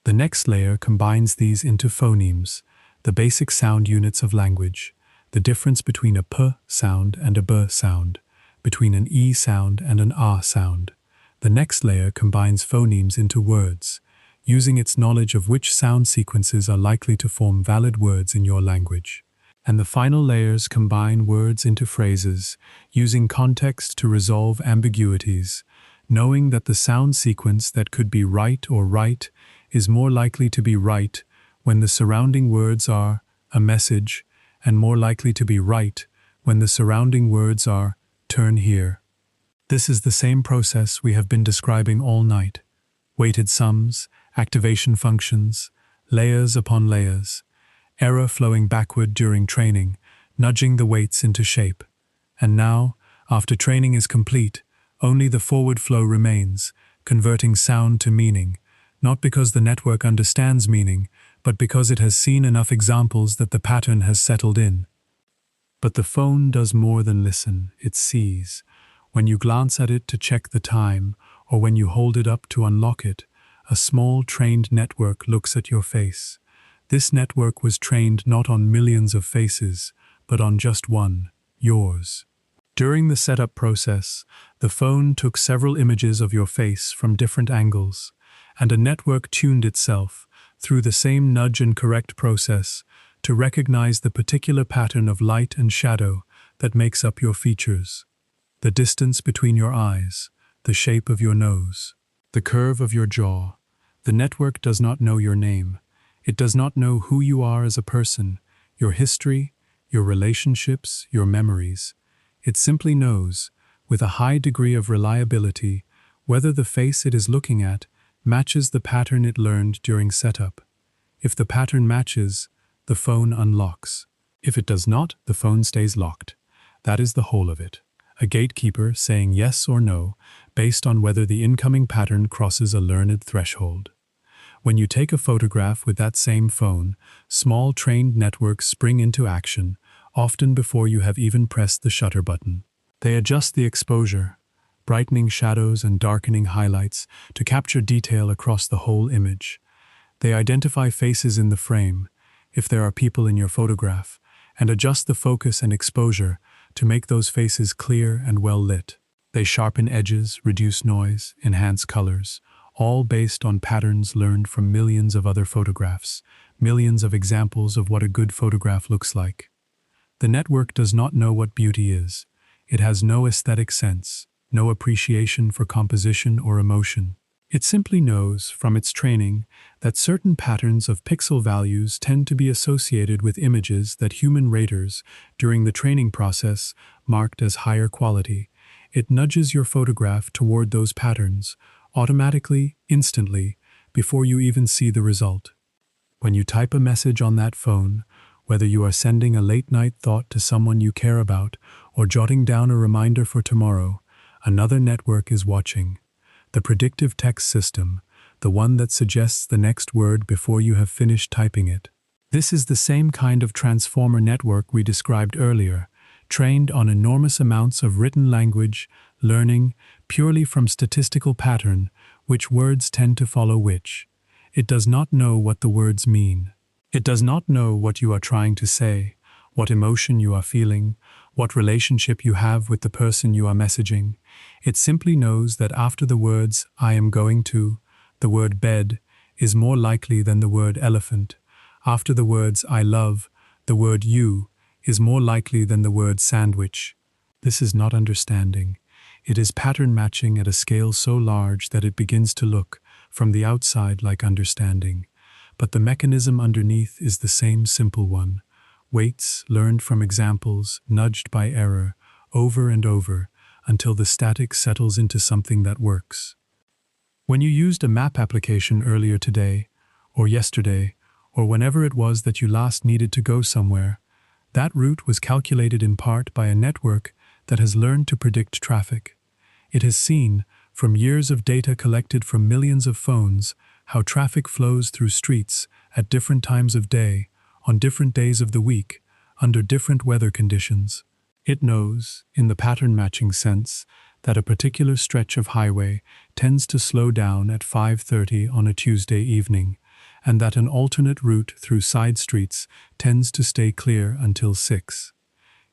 The next layer combines these into phonemes, the basic sound units of language, the difference between a p sound and a b sound, between an e sound and an a sound. The next layer combines phonemes into words, using its knowledge of which sound sequences are likely to form valid words in your language. And the final layers combine words into phrases, using context to resolve ambiguities, knowing that the sound sequence that could be right or right is more likely to be right when the surrounding words are a message, and more likely to be right when the surrounding words are turn here. This is the same process we have been describing all night. Weighted sums, activation functions, layers upon layers, error flowing backward during training, nudging the weights into shape. And now, after training is complete, only the forward flow remains, converting sound to meaning, not because the network understands meaning, but because it has seen enough examples that the pattern has settled in. But the phone does more than listen, it sees. When you glance at it to check the time, or when you hold it up to unlock it, a small trained network looks at your face. This network was trained not on millions of faces, but on just one, yours. During the setup process, the phone took several images of your face from different angles, and a network tuned itself, through the same nudge and correct process, to recognize the particular pattern of light and shadow that makes up your features. The distance between your eyes, the shape of your nose, the curve of your jaw. The network does not know your name. It does not know who you are as a person, your history, your relationships, your memories. It simply knows, with a high degree of reliability, whether the face it is looking at matches the pattern it learned during setup. If the pattern matches, the phone unlocks. If it does not, the phone stays locked. That is the whole of it. A gatekeeper saying yes or no based on whether the incoming pattern crosses a learned threshold. When you take a photograph with that same phone, small trained networks spring into action, often before you have even pressed the shutter button. They adjust the exposure, brightening shadows and darkening highlights to capture detail across the whole image. They identify faces in the frame, if there are people in your photograph, and adjust the focus and exposure to make those faces clear and well lit. They sharpen edges, reduce noise, enhance colors, all based on patterns learned from millions of other photographs, millions of examples of what a good photograph looks like. The network does not know what beauty is. It has no aesthetic sense, no appreciation for composition or emotion. It simply knows, from its training, that certain patterns of pixel values tend to be associated with images that human raters, during the training process, marked as higher quality. It nudges your photograph toward those patterns, automatically, instantly, before you even see the result. When you type a message on that phone, whether you are sending a late-night thought to someone you care about or jotting down a reminder for tomorrow, another network is watching. The predictive text system, the one that suggests the next word before you have finished typing it. This is the same kind of transformer network we described earlier, trained on enormous amounts of written language, learning, purely from statistical pattern, which words tend to follow which. It does not know what the words mean. It does not know what you are trying to say, what emotion you are feeling, what relationship you have with the person you are messaging. It simply knows that after the words "I am going to," the word "bed" is more likely than the word "elephant." After the words "I love," the word "you" is more likely than the word "sandwich." This is not understanding. It is pattern matching at a scale so large that it begins to look, from the outside, like understanding. But the mechanism underneath is the same simple one. Weights learned from examples, nudged by error, over and over, until the static settles into something that works. When you used a map application earlier today, or yesterday, or whenever it was that you last needed to go somewhere, that route was calculated in part by a network that has learned to predict traffic. It has seen, from years of data collected from millions of phones, how traffic flows through streets at different times of day, on different days of the week, under different weather conditions. It knows, in the pattern-matching sense, that a particular stretch of highway tends to slow down at 5:30 on a Tuesday evening, and that an alternate route through side streets tends to stay clear until 6.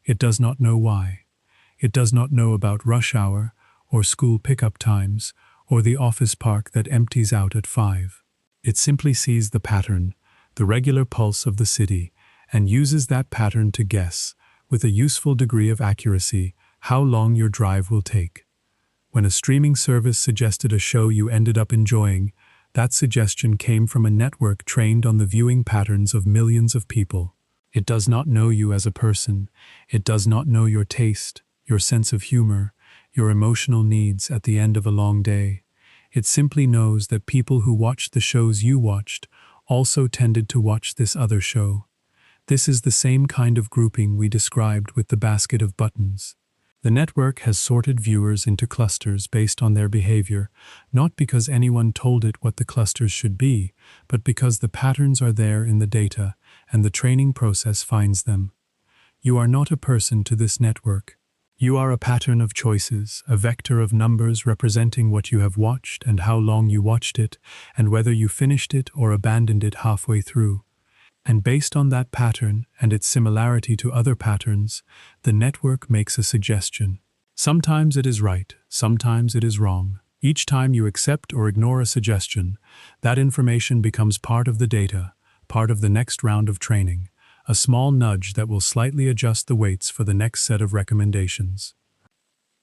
It does not know why. It does not know about rush hour, or school pickup times, or the office park that empties out at 5. It simply sees the pattern, the regular pulse of the city, and uses that pattern to guess, with a useful degree of accuracy, how long your drive will take. When a streaming service suggested a show you ended up enjoying, that suggestion came from a network trained on the viewing patterns of millions of people. It does not know you as a person. It does not know your taste, your sense of humor, your emotional needs at the end of a long day. It simply knows that people who watched the shows you watched also tended to watch this other show. This is the same kind of grouping we described with the basket of buttons. The network has sorted viewers into clusters based on their behavior, not because anyone told it what the clusters should be, but because the patterns are there in the data, and the training process finds them. You are not a person to this network. You are a pattern of choices, a vector of numbers representing what you have watched and how long you watched it, and whether you finished it or abandoned it halfway through. And based on that pattern and its similarity to other patterns, the network makes a suggestion. Sometimes it is right, sometimes it is wrong. Each time you accept or ignore a suggestion, that information becomes part of the data, part of the next round of training, a small nudge that will slightly adjust the weights for the next set of recommendations.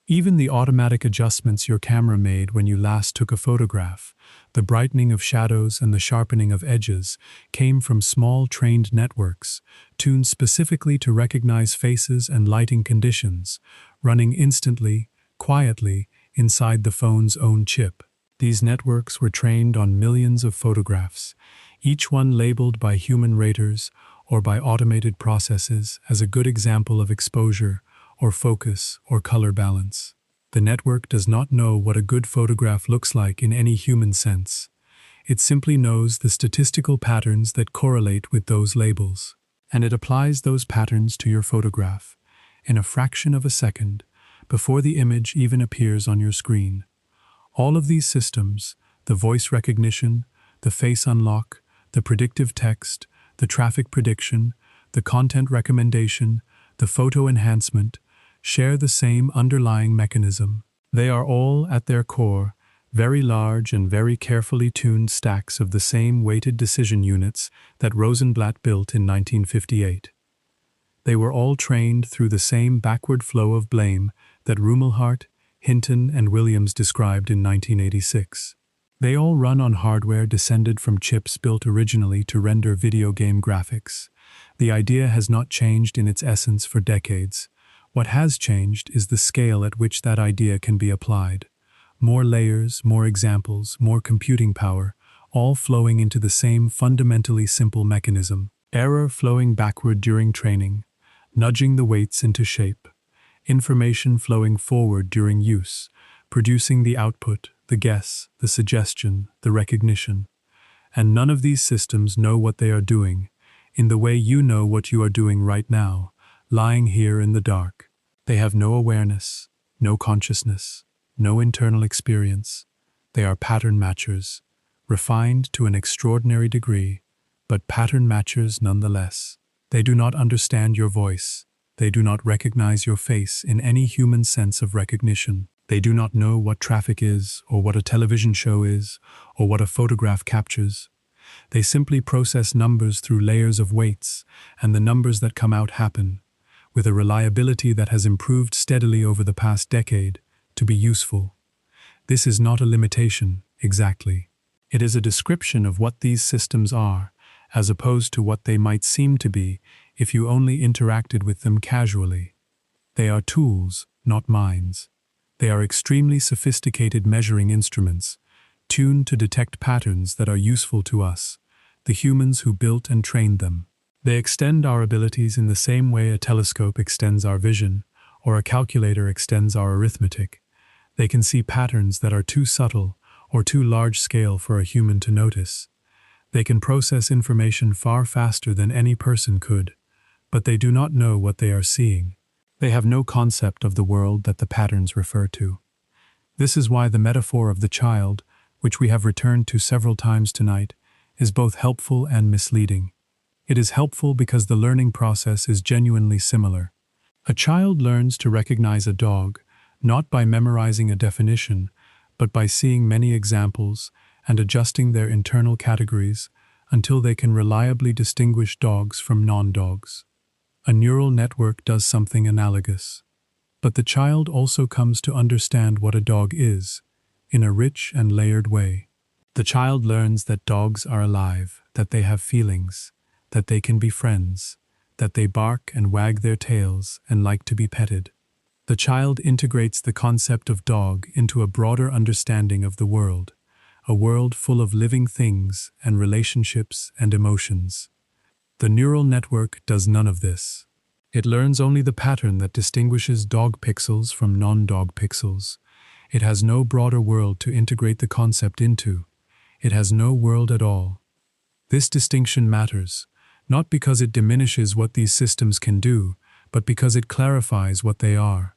Even the automatic adjustments your camera made when you last took a photograph, the brightening of shadows and the sharpening of edges, came from small trained networks, tuned specifically to recognize faces and lighting conditions, running instantly, quietly, inside the phone's own chip. These networks were trained on millions of photographs, each one labeled by human raters or by automated processes as a good example of exposure, or focus, or color balance. The network does not know what a good photograph looks like in any human sense. It simply knows the statistical patterns that correlate with those labels, and it applies those patterns to your photograph, in a fraction of a second, before the image even appears on your screen. All of these systems, the voice recognition, the face unlock, the predictive text, the traffic prediction, the content recommendation, the photo enhancement, share the same underlying mechanism. They are all, at their core, very large and very carefully tuned stacks of the same weighted decision units that Rosenblatt built in 1958. They were all trained through the same backward flow of blame that Rumelhart, Hinton, and Williams described in 1986. They all run on hardware descended from chips built originally to render video game graphics. The idea has not changed in its essence for decades. What has changed is the scale at which that idea can be applied. More layers, more examples, more computing power, all flowing into the same fundamentally simple mechanism. Error flowing backward during training, nudging the weights into shape. Information flowing forward during use, producing the output, the guess, the suggestion, the recognition. And none of these systems know what they are doing, in the way you know what you are doing right now, lying here in the dark. They have no awareness, no consciousness, no internal experience. They are pattern matchers, refined to an extraordinary degree, but pattern matchers nonetheless. They do not understand your voice. They do not recognize your face in any human sense of recognition. They do not know what traffic is, or what a television show is, or what a photograph captures. They simply process numbers through layers of weights, and the numbers that come out happen, with a reliability that has improved steadily over the past decade, to be useful. This is not a limitation, exactly. It is a description of what these systems are, as opposed to what they might seem to be if you only interacted with them casually. They are tools, not minds. They are extremely sophisticated measuring instruments, tuned to detect patterns that are useful to us, the humans who built and trained them. They extend our abilities in the same way a telescope extends our vision, or a calculator extends our arithmetic. They can see patterns that are too subtle or too large-scale for a human to notice. They can process information far faster than any person could, but they do not know what they are seeing. They have no concept of the world that the patterns refer to. This is why the metaphor of the child, which we have returned to several times tonight, is both helpful and misleading. It is helpful because the learning process is genuinely similar. A child learns to recognize a dog, not by memorizing a definition, but by seeing many examples and adjusting their internal categories until they can reliably distinguish dogs from non-dogs. A neural network does something analogous. But the child also comes to understand what a dog is, in a rich and layered way. The child learns that dogs are alive, that they have feelings, that they can be friends, that they bark and wag their tails and like to be petted. The child integrates the concept of dog into a broader understanding of the world, a world full of living things and relationships and emotions. The neural network does none of this. It learns only the pattern that distinguishes dog pixels from non-dog pixels. It has no broader world to integrate the concept into. It has no world at all. This distinction matters, not because it diminishes what these systems can do, but because it clarifies what they are.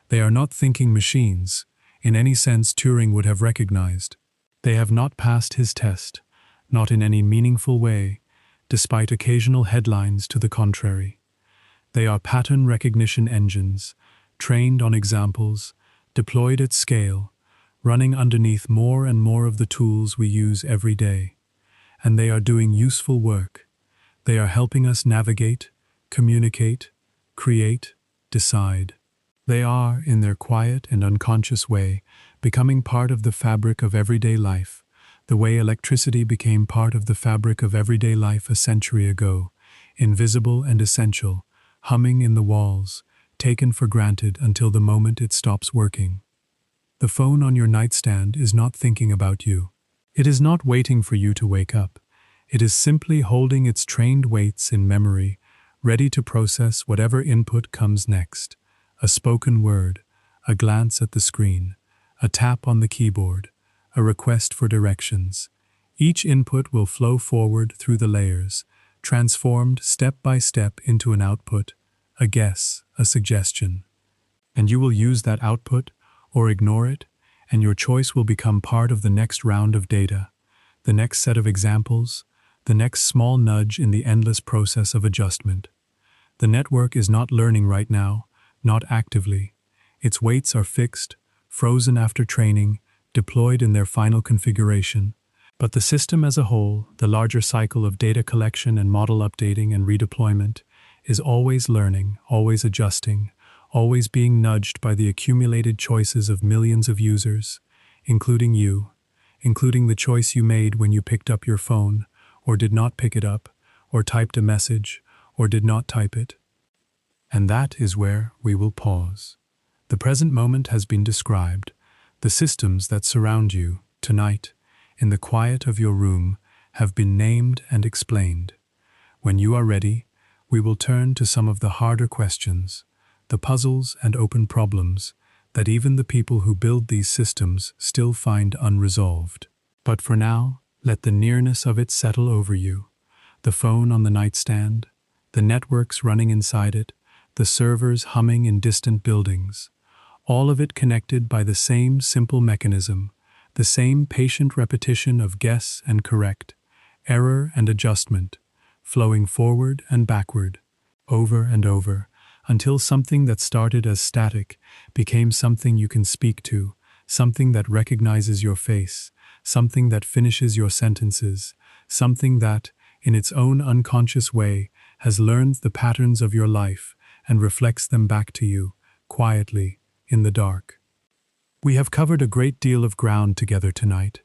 They are not thinking machines, in any sense Turing would have recognized. They have not passed his test, not in any meaningful way, despite occasional headlines to the contrary. They are pattern recognition engines, trained on examples, deployed at scale, running underneath more and more of the tools we use every day. And they are doing useful work. They are helping us navigate, communicate, create, decide. They are, in their quiet and unconscious way, becoming part of the fabric of everyday life, the way electricity became part of the fabric of everyday life a century ago, invisible and essential, humming in the walls, taken for granted until the moment it stops working. The phone on your nightstand is not thinking about you. It is not waiting for you to wake up. It is simply holding its trained weights in memory, ready to process whatever input comes next. A spoken word, a glance at the screen, a tap on the keyboard, a request for directions. Each input will flow forward through the layers, transformed step by step into an output, a guess, a suggestion. And you will use that output or ignore it, and your choice will become part of the next round of data, the next set of examples, the next small nudge in the endless process of adjustment. The network is not learning right now, not actively. Its weights are fixed, frozen after training, deployed in their final configuration. But the system as a whole, the larger cycle of data collection and model updating and redeployment, is always learning, always adjusting, always being nudged by the accumulated choices of millions of users, including you, including the choice you made when you picked up your phone, or did not pick it up, or typed a message, or did not type it. And that is where we will pause. The present moment has been described. The systems that surround you, tonight, in the quiet of your room, have been named and explained. When you are ready, we will turn to some of the harder questions, the puzzles and open problems that even the people who build these systems still find unresolved. But for now, let the nearness of it settle over you. The phone on the nightstand, the networks running inside it, the servers humming in distant buildings, all of it connected by the same simple mechanism, the same patient repetition of guess and correct, error and adjustment, flowing forward and backward, over and over, until something that started as static became something you can speak to, something that recognizes your face, something that finishes your sentences, something that, in its own unconscious way, has learned the patterns of your life and reflects them back to you, quietly, in the dark. We have covered a great deal of ground together tonight.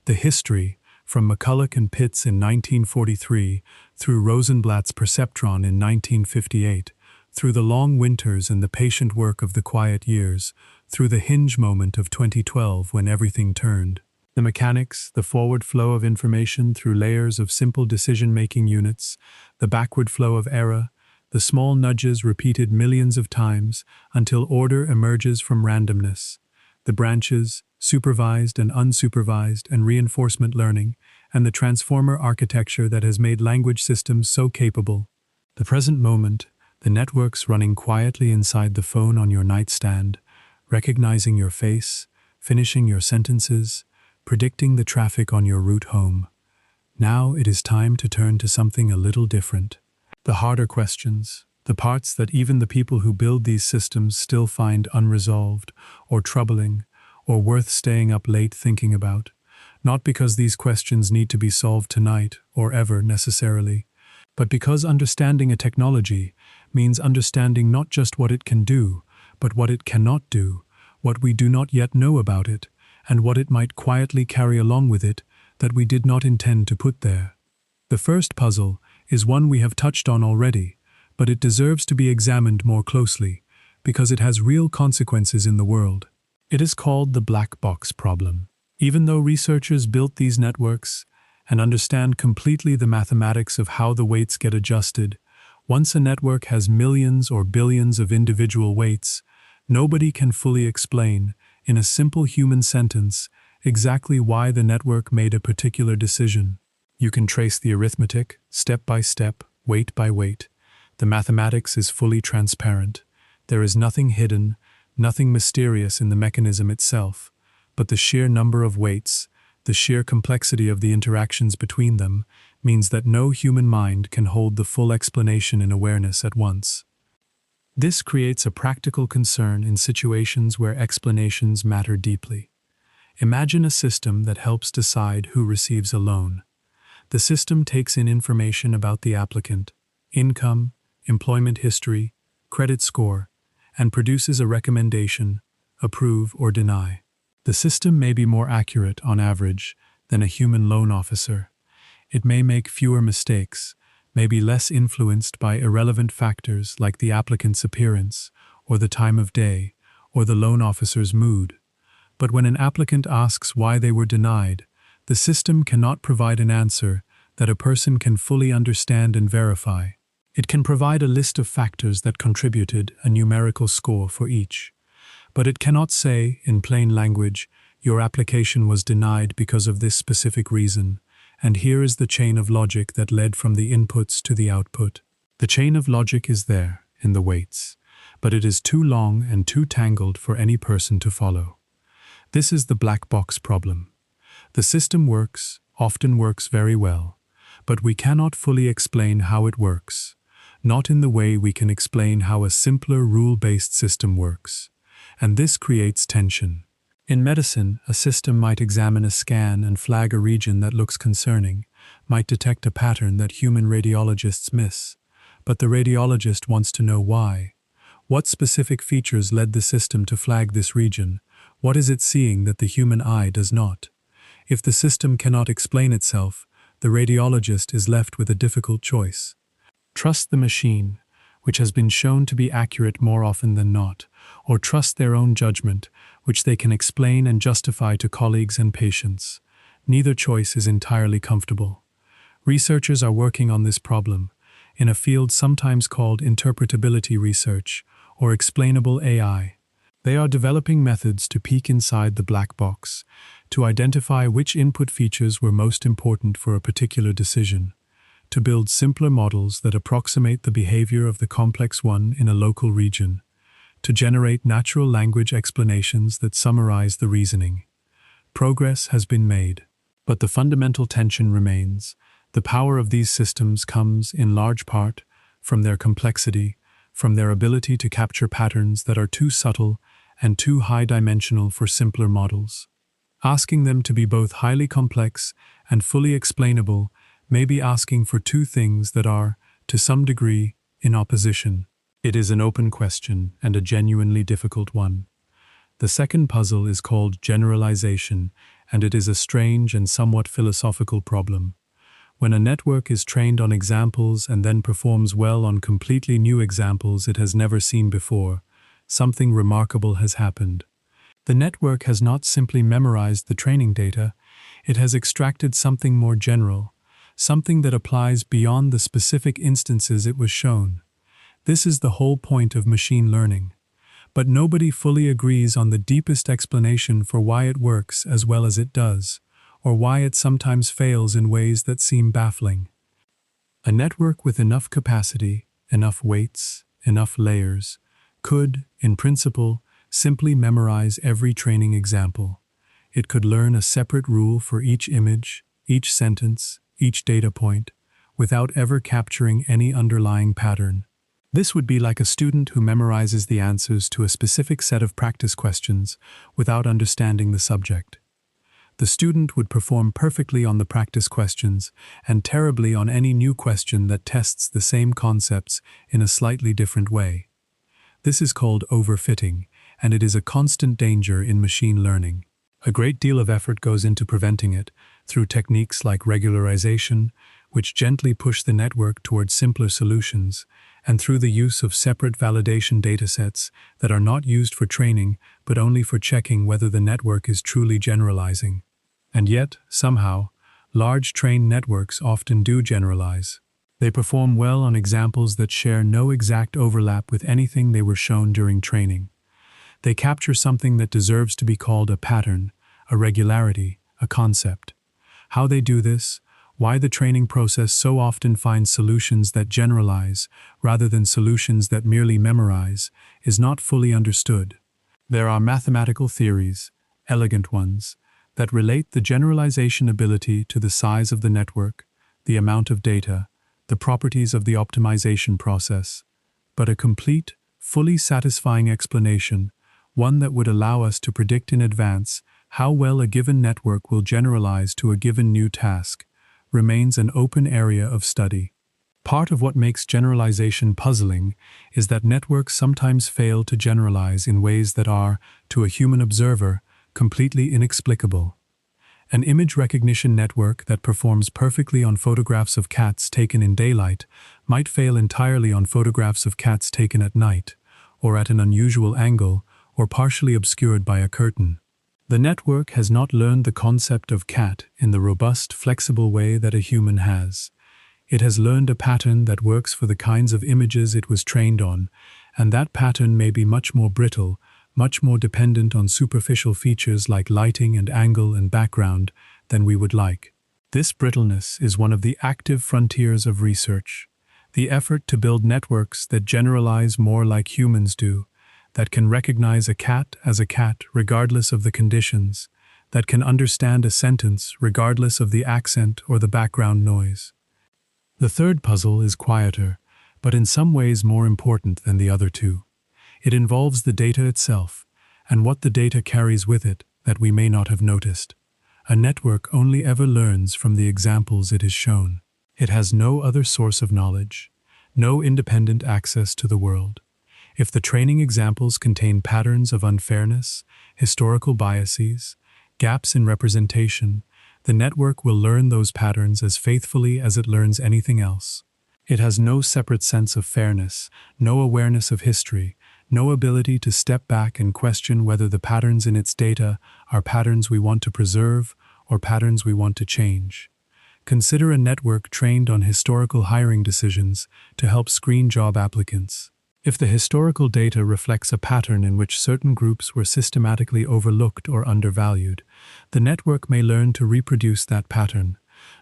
The history, from McCulloch and Pitts in 1943, through Rosenblatt's Perceptron in 1958, through the long winters and the patient work of the quiet years, through the hinge moment of 2012 when everything turned. The mechanics, the forward flow of information through layers of simple decision-making units, the backward flow of error, the small nudges repeated millions of times until order emerges from randomness, the branches, supervised and unsupervised and reinforcement learning, and the transformer architecture that has made language systems so capable. The present moment, the networks running quietly inside the phone on your nightstand, recognizing your face, finishing your sentences, predicting the traffic on your route home. Now it is time to turn to something a little different. The harder questions, the parts that even the people who build these systems still find unresolved, or troubling, or worth staying up late thinking about. Not because these questions need to be solved tonight, or ever necessarily, but because understanding a technology means understanding not just what it can do, but what it cannot do, what we do not yet know about it, and what it might quietly carry along with it that we did not intend to put there. The first puzzle is one we have touched on already, but it deserves to be examined more closely, because it has real consequences in the world. It is called the black box problem. Even though researchers built these networks and understand completely the mathematics of how the weights get adjusted, once a network has millions or billions of individual weights, nobody can fully explain, in a simple human sentence, exactly why the network made a particular decision. You can trace the arithmetic, step by step, weight by weight. The mathematics is fully transparent. There is nothing hidden, nothing mysterious in the mechanism itself, but the sheer number of weights, the sheer complexity of the interactions between them, means that no human mind can hold the full explanation in awareness at once. This creates a practical concern in situations where explanations matter deeply. Imagine a system that helps decide who receives a loan. The system takes in information about the applicant, income, employment history, credit score, and produces a recommendation, approve or deny. The system may be more accurate, on average, than a human loan officer. It may make fewer mistakes, may be less influenced by irrelevant factors like the applicant's appearance, or the time of day, or the loan officer's mood. But when an applicant asks why they were denied, the system cannot provide an answer that a person can fully understand and verify. It can provide a list of factors that contributed a numerical score for each. But it cannot say, in plain language, your application was denied because of this specific reason, and here is the chain of logic that led from the inputs to the output. The chain of logic is there, in the weights, but it is too long and too tangled for any person to follow. This is the black box problem. The system works, often works very well, but we cannot fully explain how it works, not in the way we can explain how a simpler rule-based system works. And this creates tension. In medicine, a system might examine a scan and flag a region that looks concerning, might detect a pattern that human radiologists miss. But the radiologist wants to know why. What specific features led the system to flag this region? What is it seeing that the human eye does not? If the system cannot explain itself, the radiologist is left with a difficult choice. Trust the machine, which has been shown to be accurate more often than not, or trust their own judgment, which they can explain and justify to colleagues and patients. Neither choice is entirely comfortable. Researchers are working on this problem, in a field sometimes called interpretability research, or explainable AI. They are developing methods to peek inside the black box, to identify which input features were most important for a particular decision, to build simpler models that approximate the behavior of the complex one in a local region, to generate natural language explanations that summarize the reasoning. Progress has been made, but the fundamental tension remains. The power of these systems comes, in large part, from their complexity, from their ability to capture patterns that are too subtle and too high-dimensional for simpler models. Asking them to be both highly complex and fully explainable may be asking for two things that are, to some degree, in opposition. It is an open question and a genuinely difficult one. The second puzzle is called generalization, and it is a strange and somewhat philosophical problem. When a network is trained on examples and then performs well on completely new examples it has never seen before, something remarkable has happened. The network has not simply memorized the training data, it has extracted something more general, something that applies beyond the specific instances it was shown. This is the whole point of machine learning. But nobody fully agrees on the deepest explanation for why it works as well as it does, or why it sometimes fails in ways that seem baffling. A network with enough capacity, enough weights, enough layers, could, in principle, simply memorize every training example. It could learn a separate rule for each image, each sentence, each data point, without ever capturing any underlying pattern. This would be like a student who memorizes the answers to a specific set of practice questions without understanding the subject. The student would perform perfectly on the practice questions and terribly on any new question that tests the same concepts in a slightly different way. This is called overfitting, and it is a constant danger in machine learning. A great deal of effort goes into preventing it through techniques like regularization, which gently push the network towards simpler solutions, and through the use of separate validation datasets that are not used for training but only for checking whether the network is truly generalizing. And yet, somehow, large trained networks often do generalize. They perform well on examples that share no exact overlap with anything they were shown during training. They capture something that deserves to be called a pattern, a regularity, a concept. How they do this, why the training process so often finds solutions that generalize rather than solutions that merely memorize, is not fully understood. There are mathematical theories, elegant ones, that relate the generalization ability to the size of the network, the amount of data, the properties of the optimization process, but a complete, fully satisfying explanation, one that would allow us to predict in advance how well a given network will generalize to a given new task, remains an open area of study. Part of what makes generalization puzzling is that networks sometimes fail to generalize in ways that are, to a human observer, completely inexplicable. An image recognition network that performs perfectly on photographs of cats taken in daylight might fail entirely on photographs of cats taken at night, or at an unusual angle, or partially obscured by a curtain. The network has not learned the concept of cat in the robust, flexible way that a human has. It has learned a pattern that works for the kinds of images it was trained on, and that pattern may be much more brittle, much more dependent on superficial features like lighting and angle and background than we would like. This brittleness is one of the active frontiers of research. The effort to build networks that generalize more like humans do, that can recognize a cat as a cat regardless of the conditions, that can understand a sentence regardless of the accent or the background noise. The third puzzle is quieter, but in some ways more important than the other two. It involves the data itself, and what the data carries with it that we may not have noticed. A network only ever learns from the examples it is shown. It has no other source of knowledge, no independent access to the world. If the training examples contain patterns of unfairness, historical biases, gaps in representation, The network will learn those patterns as faithfully as it learns anything else. It has no separate sense of fairness, no awareness of history, no ability to step back and question whether the patterns in its data are patterns we want to preserve or patterns we want to change. Consider a network trained on historical hiring decisions to help screen job applicants. If the historical data reflects a pattern in which certain groups were systematically overlooked or undervalued, the network may learn to reproduce that pattern,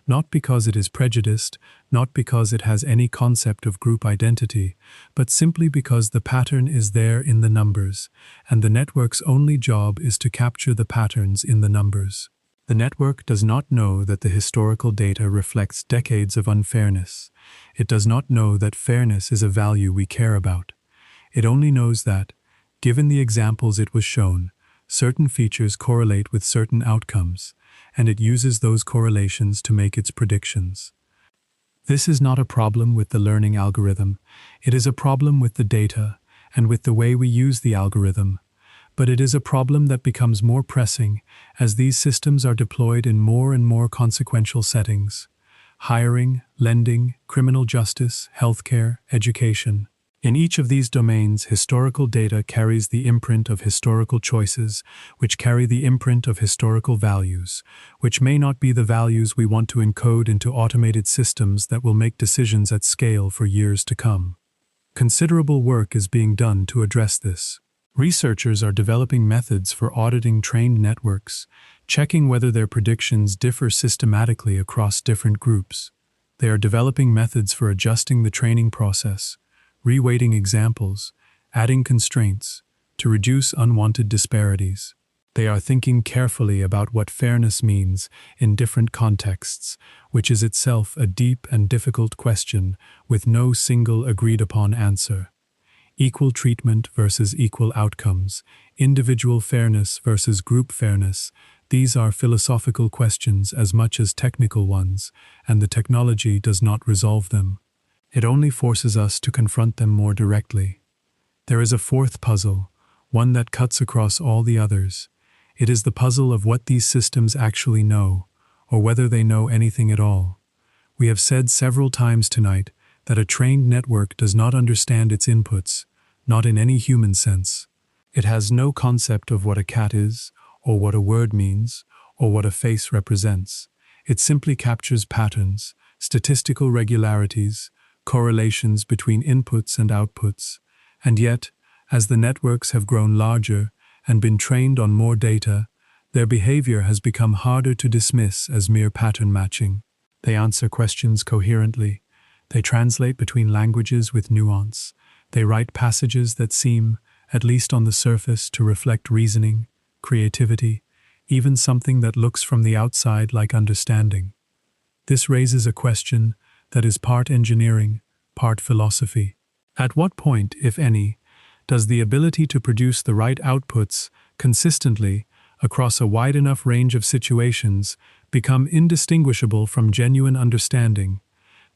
not because it is prejudiced, not because it has any concept of group identity, but simply because the pattern is there in the numbers, and the network's only job is to capture the patterns in the numbers. The network does not know that the historical data reflects decades of unfairness. It does not know that fairness is a value we care about. It only knows that, given the examples it was shown, certain features correlate with certain outcomes, and it uses those correlations to make its predictions. This is not a problem with the learning algorithm. It is a problem with the data and with the way we use the algorithm. But it is a problem that becomes more pressing as these systems are deployed in more and more consequential settings: hiring, lending, criminal justice, healthcare, education. In each of these domains, historical data carries the imprint of historical choices, which carry the imprint of historical values, which may not be the values we want to encode into automated systems that will make decisions at scale for years to come. Considerable work is being done to address this. Researchers are developing methods for auditing trained networks, checking whether their predictions differ systematically across different groups. They are developing methods for adjusting the training process, reweighting examples, adding constraints, to reduce unwanted disparities. They are thinking carefully about what fairness means in different contexts, which is itself a deep and difficult question with no single agreed-upon answer. Equal treatment versus equal outcomes, individual fairness versus group fairness, these are philosophical questions as much as technical ones, and the technology does not resolve them. It only forces us to confront them more directly. There is a fourth puzzle, one that cuts across all the others. It is the puzzle of what these systems actually know, or whether they know anything at all. We have said several times tonight that a trained network does not understand its inputs, not in any human sense. It has no concept of what a cat is, or what a word means, or what a face represents. It simply captures patterns, statistical regularities, correlations between inputs and outputs. And yet, as the networks have grown larger and been trained on more data, their behavior has become harder to dismiss as mere pattern matching. They answer questions coherently. They translate between languages with nuance. They write passages that seem, at least on the surface, to reflect reasoning, creativity, even something that looks from the outside like understanding. This raises a question that is part engineering, part philosophy. At what point, if any, does the ability to produce the right outputs consistently across a wide enough range of situations become indistinguishable from genuine understanding?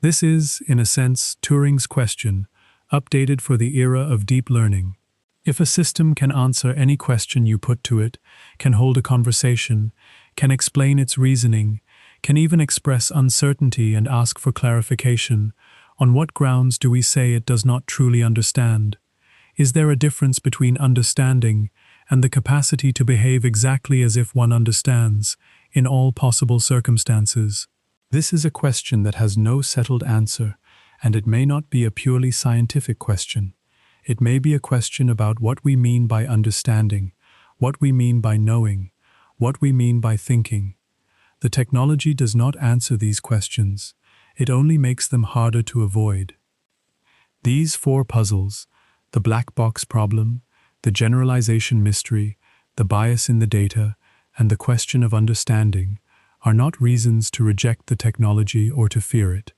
This is, in a sense, Turing's question, updated for the era of deep learning. If a system can answer any question you put to it, can hold a conversation, can explain its reasoning, can even express uncertainty and ask for clarification, on what grounds do we say it does not truly understand? Is there a difference between understanding and the capacity to behave exactly as if one understands, in all possible circumstances? This is a question that has no settled answer, and it may not be a purely scientific question. It may be a question about what we mean by understanding, what we mean by knowing, what we mean by thinking. The technology does not answer these questions. It only makes them harder to avoid. These four puzzles, the black box problem, the generalization mystery, the bias in the data, and the question of understanding, are not reasons to reject the technology or to fear it.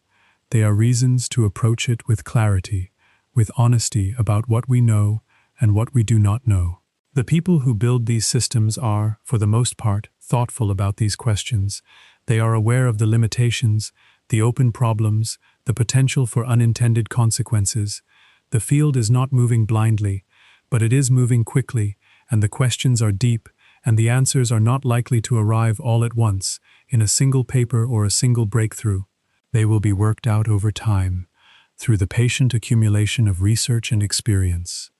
They are reasons to approach it with clarity, with honesty about what we know and what we do not know. The people who build these systems are, for the most part, thoughtful about these questions. They are aware of the limitations, the open problems, the potential for unintended consequences. The field is not moving blindly, but it is moving quickly, and the questions are deep, and the answers are not likely to arrive all at once, in a single paper or a single breakthrough. They will be worked out over time, through the patient accumulation of research and experience,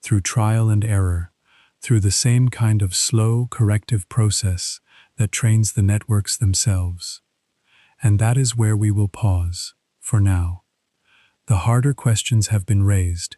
through trial and error, through the same kind of slow, corrective process that trains the networks themselves. And that is where we will pause, for now. The harder questions have been raised,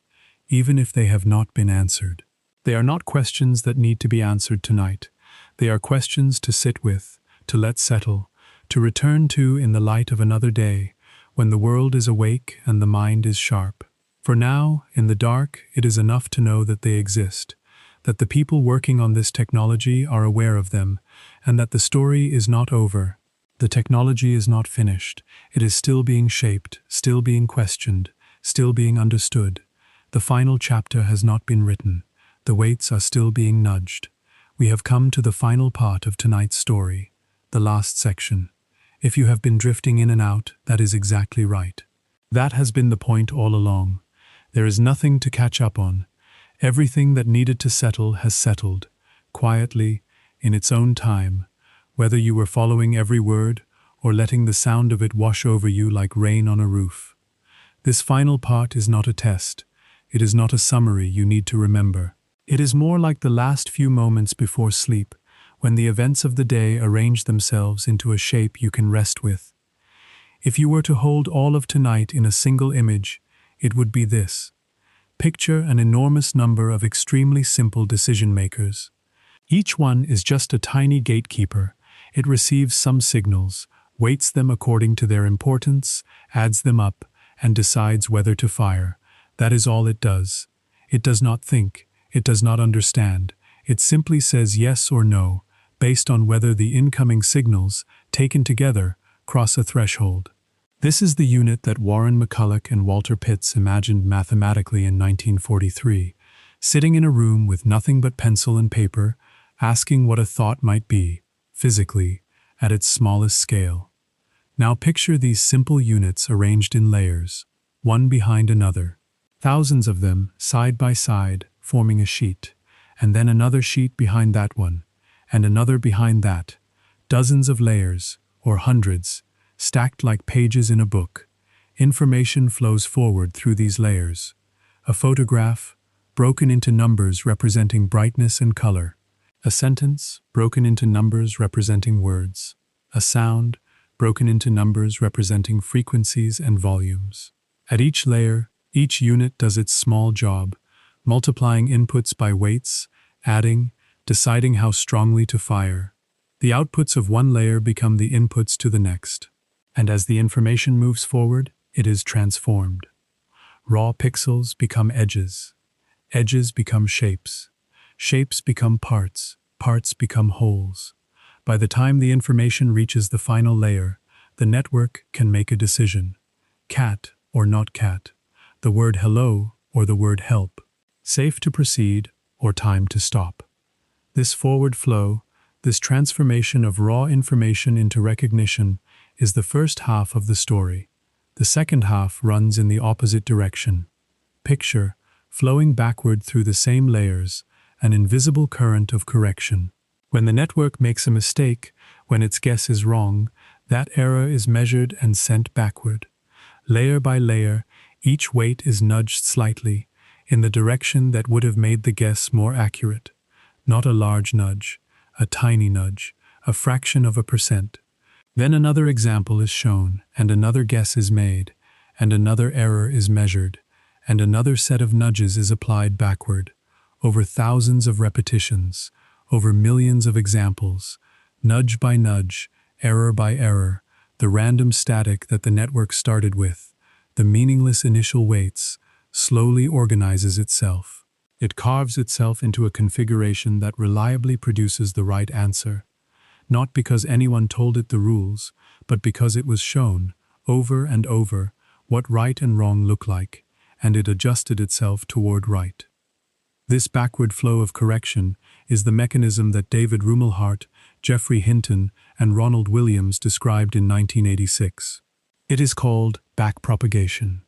even if they have not been answered. They are not questions that need to be answered tonight. They are questions to sit with, to let settle, to return to in the light of another day, when the world is awake and the mind is sharp. For now, in the dark, it is enough to know that they exist, that the people working on this technology are aware of them, and that the story is not over. The technology is not finished. It is still being shaped, still being questioned, still being understood. The final chapter has not been written. The weights are still being nudged. We have come to the final part of tonight's story, the last section. If you have been drifting in and out, that is exactly right. That has been the point all along. There is nothing to catch up on. Everything that needed to settle has settled, quietly, in its own time, whether you were following every word or letting the sound of it wash over you like rain on a roof. This final part is not a test. It is not a summary you need to remember. It is more like the last few moments before sleep, when the events of the day arrange themselves into a shape you can rest with. If you were to hold all of tonight in a single image, it would be this. Picture an enormous number of extremely simple decision-makers. Each one is just a tiny gatekeeper. It receives some signals, weights them according to their importance, adds them up, and decides whether to fire. That is all it does. It does not think. It does not understand. It simply says yes or no, based on whether the incoming signals, taken together, cross a threshold. This is the unit that Warren McCulloch and Walter Pitts imagined mathematically in 1943, sitting in a room with nothing but pencil and paper, asking what a thought might be, physically, at its smallest scale. Now picture these simple units arranged in layers, one behind another. Thousands of them, side by side, forming a sheet, and then another sheet behind that one, and another behind that. Dozens of layers, or hundreds, stacked like pages in a book. Information flows forward through these layers. A photograph, broken into numbers representing brightness and color. A sentence, broken into numbers representing words. A sound, broken into numbers representing frequencies and volumes. At each layer, each unit does its small job, multiplying inputs by weights, adding, deciding how strongly to fire. The outputs of one layer become the inputs to the next. And as the information moves forward, it is transformed. Raw pixels become edges. Edges become shapes. Shapes become parts. Parts become wholes. By the time the information reaches the final layer, the network can make a decision. Cat or not cat. The word hello or the word help. Safe to proceed or time to stop. This forward flow, this transformation of raw information into recognition, is the first half of the story. The second half runs in the opposite direction. Picture, flowing backward through the same layers, an invisible current of correction. When the network makes a mistake, when its guess is wrong, that error is measured and sent backward. Layer by layer, each weight is nudged slightly, in the direction that would have made the guess more accurate. Not a large nudge, a tiny nudge, a fraction of a percent. Then another example is shown, and another guess is made, and another error is measured, and another set of nudges is applied backward, over thousands of repetitions, over millions of examples, nudge by nudge, error by error, the random static that the network started with, the meaningless initial weights, slowly organizes itself. It carves itself into a configuration that reliably produces the right answer, not because anyone told it the rules, but because it was shown, over and over, what right and wrong look like, and it adjusted itself toward right. This backward flow of correction is the mechanism that David Rumelhart, Geoffrey Hinton, and Ronald Williams described in 1986. It is called backpropagation.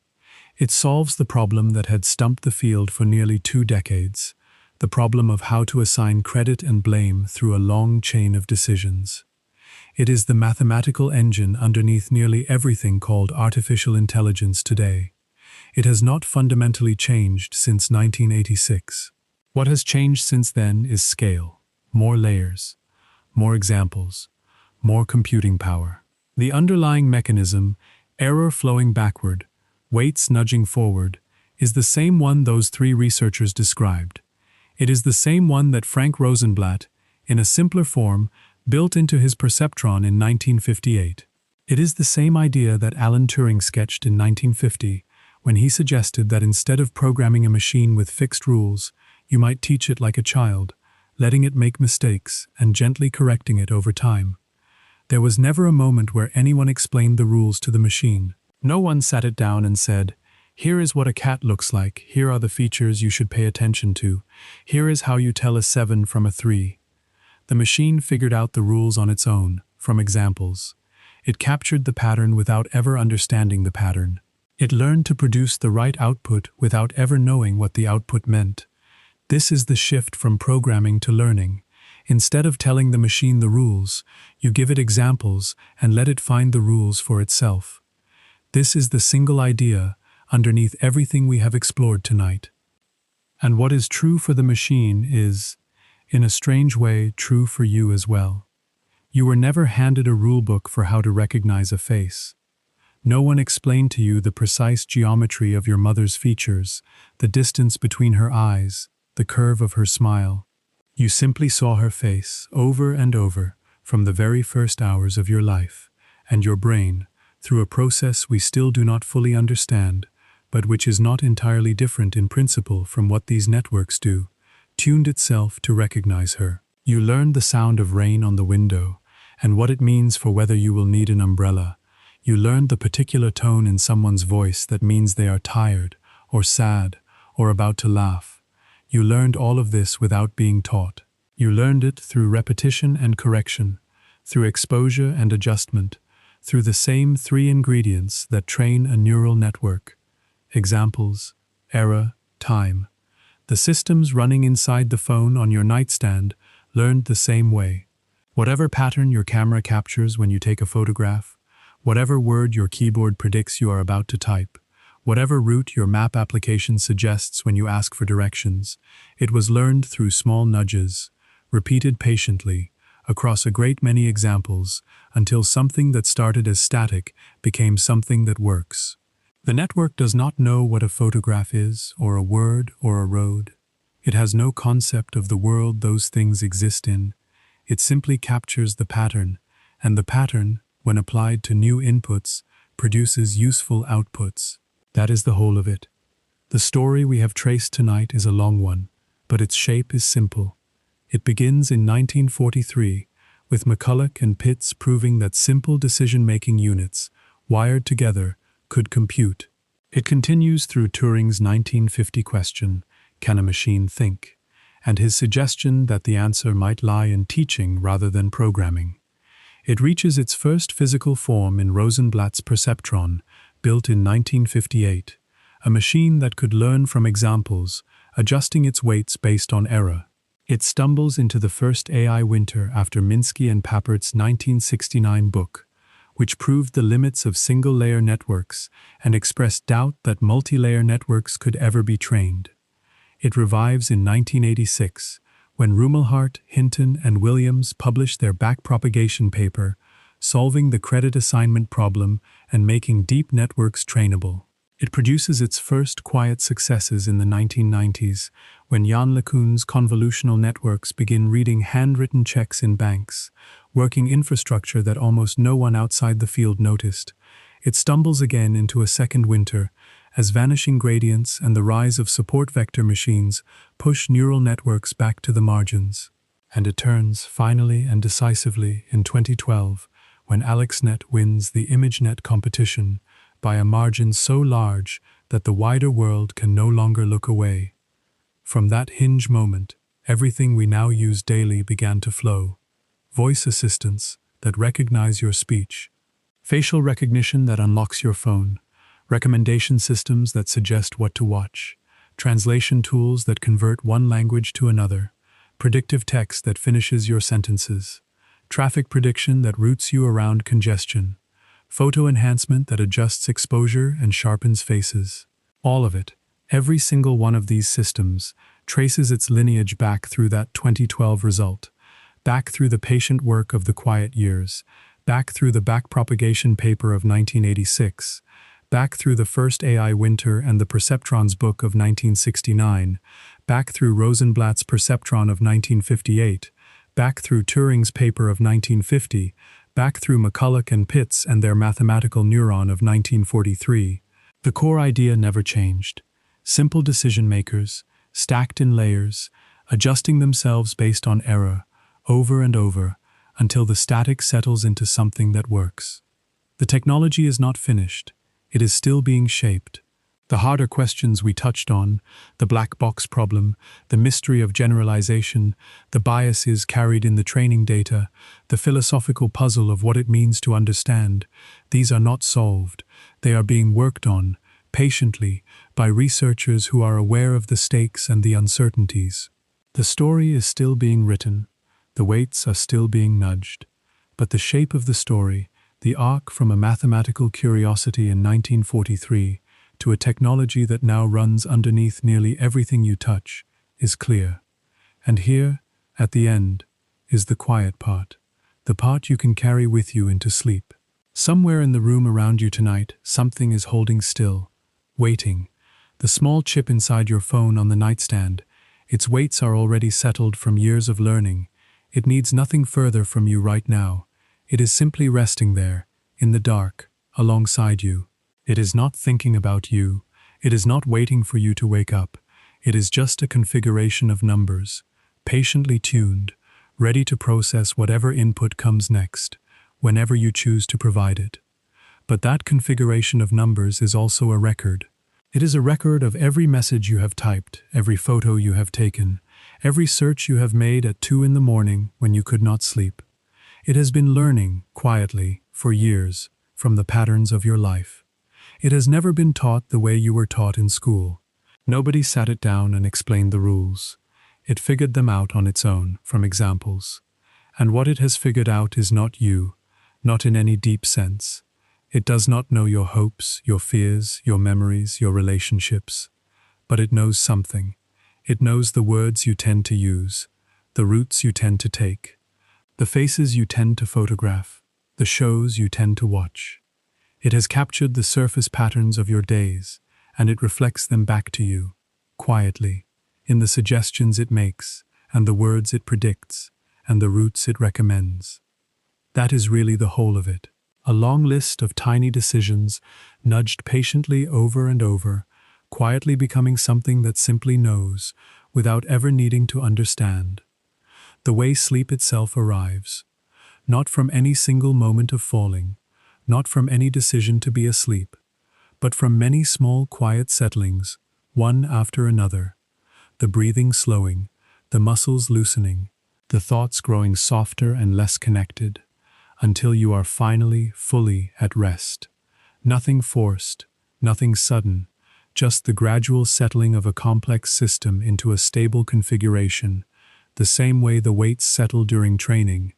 It solves the problem that had stumped the field for nearly 2 decades, the problem of how to assign credit and blame through a long chain of decisions. It is the mathematical engine underneath nearly everything called artificial intelligence today. It has not fundamentally changed since 1986. What has changed since then is scale, more layers, more examples, more computing power. The underlying mechanism, error flowing backward, weights nudging forward, is the same one those three researchers described. It is the same one that Frank Rosenblatt, in a simpler form, built into his Perceptron in 1958. It is the same idea that Alan Turing sketched in 1950, when he suggested that instead of programming a machine with fixed rules, you might teach it like a child, letting it make mistakes and gently correcting it over time. There was never a moment where anyone explained the rules to the machine. No one sat it down and said, "Here is what a cat looks like, here are the features you should pay attention to, here is how you tell a 7 from a 3. The machine figured out the rules on its own, from examples. It captured the pattern without ever understanding the pattern. It learned to produce the right output without ever knowing what the output meant. This is the shift from programming to learning. Instead of telling the machine the rules, you give it examples and let it find the rules for itself. This is the single idea underneath everything we have explored tonight. And what is true for the machine is, in a strange way, true for you as well. You were never handed a rulebook for how to recognize a face. No one explained to you the precise geometry of your mother's features, the distance between her eyes, the curve of her smile. You simply saw her face, over and over, from the very first hours of your life, and your brain, through a process we still do not fully understand, but which is not entirely different in principle from what these networks do, tuned itself to recognize her. You learned the sound of rain on the window, and what it means for whether you will need an umbrella. You learned the particular tone in someone's voice that means they are tired, or sad, or about to laugh. You learned all of this without being taught. You learned it through repetition and correction, through exposure and adjustment, through the same three ingredients that train a neural network: examples, error, time. The systems running inside the phone on your nightstand learned the same way. Whatever pattern your camera captures when you take a photograph, whatever word your keyboard predicts you are about to type, whatever route your map application suggests when you ask for directions, it was learned through small nudges, repeated patiently, across a great many examples, until something that started as static became something that works. The network does not know what a photograph is, or a word, or a road. It has no concept of the world those things exist in. It simply captures the pattern, and the pattern, when applied to new inputs, produces useful outputs. That is the whole of it. The story we have traced tonight is a long one, but its shape is simple. It begins in 1943, with McCulloch and Pitts proving that simple decision-making units, wired together, could compute. It continues through Turing's 1950 question, "Can a machine think?" and his suggestion that the answer might lie in teaching rather than programming. It reaches its first physical form in Rosenblatt's Perceptron, built in 1958, a machine that could learn from examples, adjusting its weights based on error. It stumbles into the first AI winter after Minsky and Papert's 1969 book, which proved the limits of single-layer networks and expressed doubt that multi-layer networks could ever be trained. It revives in 1986, when Rumelhart, Hinton, and Williams published their backpropagation paper, solving the credit assignment problem and making deep networks trainable. It produces its first quiet successes in the 1990s, when Yann LeCun's convolutional networks begin reading handwritten checks in banks, working infrastructure that almost no one outside the field noticed. It stumbles again into a second winter, as vanishing gradients and the rise of support vector machines push neural networks back to the margins. And it turns, finally and decisively, in 2012, when AlexNet wins the ImageNet competition by a margin so large that the wider world can no longer look away. From that hinge moment, everything we now use daily began to flow. Voice assistants that recognize your speech, facial recognition that unlocks your phone, recommendation systems that suggest what to watch, translation tools that convert one language to another, predictive text that finishes your sentences, traffic prediction that routes you around congestion, photo enhancement that adjusts exposure and sharpens faces. All of it, every single one of these systems, traces its lineage back through that 2012 result, back through the patient work of the quiet years, back through the backpropagation paper of 1986, back through the first AI winter and the Perceptron's book of 1969, back through Rosenblatt's Perceptron of 1958, back through Turing's paper of 1950, back through McCulloch and Pitts and their mathematical neuron of 1943. The core idea never changed. Simple decision makers, stacked in layers, adjusting themselves based on error, over and over, until the static settles into something that works. The technology is not finished. It is still being shaped. The harder questions we touched on, the black box problem, the mystery of generalization, the biases carried in the training data, the philosophical puzzle of what it means to understand, these are not solved. They are being worked on, patiently, by researchers who are aware of the stakes and the uncertainties. The story is still being written. The weights are still being nudged. But the shape of the story, the arc from a mathematical curiosity in 1943 to a technology that now runs underneath nearly everything you touch, is clear. And here, at the end, is the quiet part, the part you can carry with you into sleep. Somewhere in the room around you tonight, something is holding still, waiting. The small chip inside your phone on the nightstand, its weights are already settled from years of learning. It needs nothing further from you right now. It is simply resting there, in the dark, alongside you. It is not thinking about you. It is not waiting for you to wake up. It is just a configuration of numbers, patiently tuned, ready to process whatever input comes next, whenever you choose to provide it. But that configuration of numbers is also a record. It is a record of every message you have typed, every photo you have taken, every search you have made at 2 a.m. when you could not sleep. It has been learning, quietly, for years, from the patterns of your life. It has never been taught the way you were taught in school. Nobody sat it down and explained the rules. It figured them out on its own, from examples. And what it has figured out is not you, not in any deep sense. It does not know your hopes, your fears, your memories, your relationships. But it knows something. It knows the words you tend to use, the routes you tend to take, the faces you tend to photograph, the shows you tend to watch. It has captured the surface patterns of your days, and it reflects them back to you, quietly, in the suggestions it makes, and the words it predicts, and the routes it recommends. That is really the whole of it. A long list of tiny decisions, nudged patiently over and over, quietly becoming something that simply knows, without ever needing to understand. The way sleep itself arrives, not from any single moment of falling, not from any decision to be asleep, but from many small quiet settlings, one after another, the breathing slowing, the muscles loosening, the thoughts growing softer and less connected, until you are finally, fully at rest. Nothing forced, nothing sudden, just the gradual settling of a complex system into a stable configuration, the same way the weights settle during training,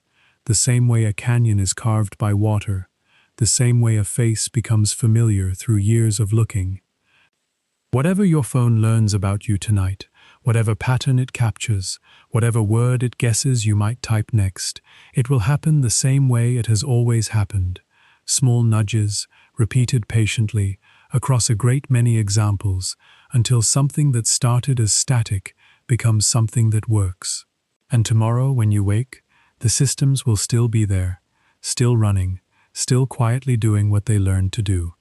the same way a canyon is carved by water, the same way a face becomes familiar through years of looking. Whatever your phone learns about you tonight, whatever pattern it captures, whatever word it guesses you might type next, it will happen the same way it has always happened. Small nudges, repeated patiently, across a great many examples, until something that started as static becomes something that works. And tomorrow, when you wake, the systems will still be there, still running, still quietly doing what they learned to do.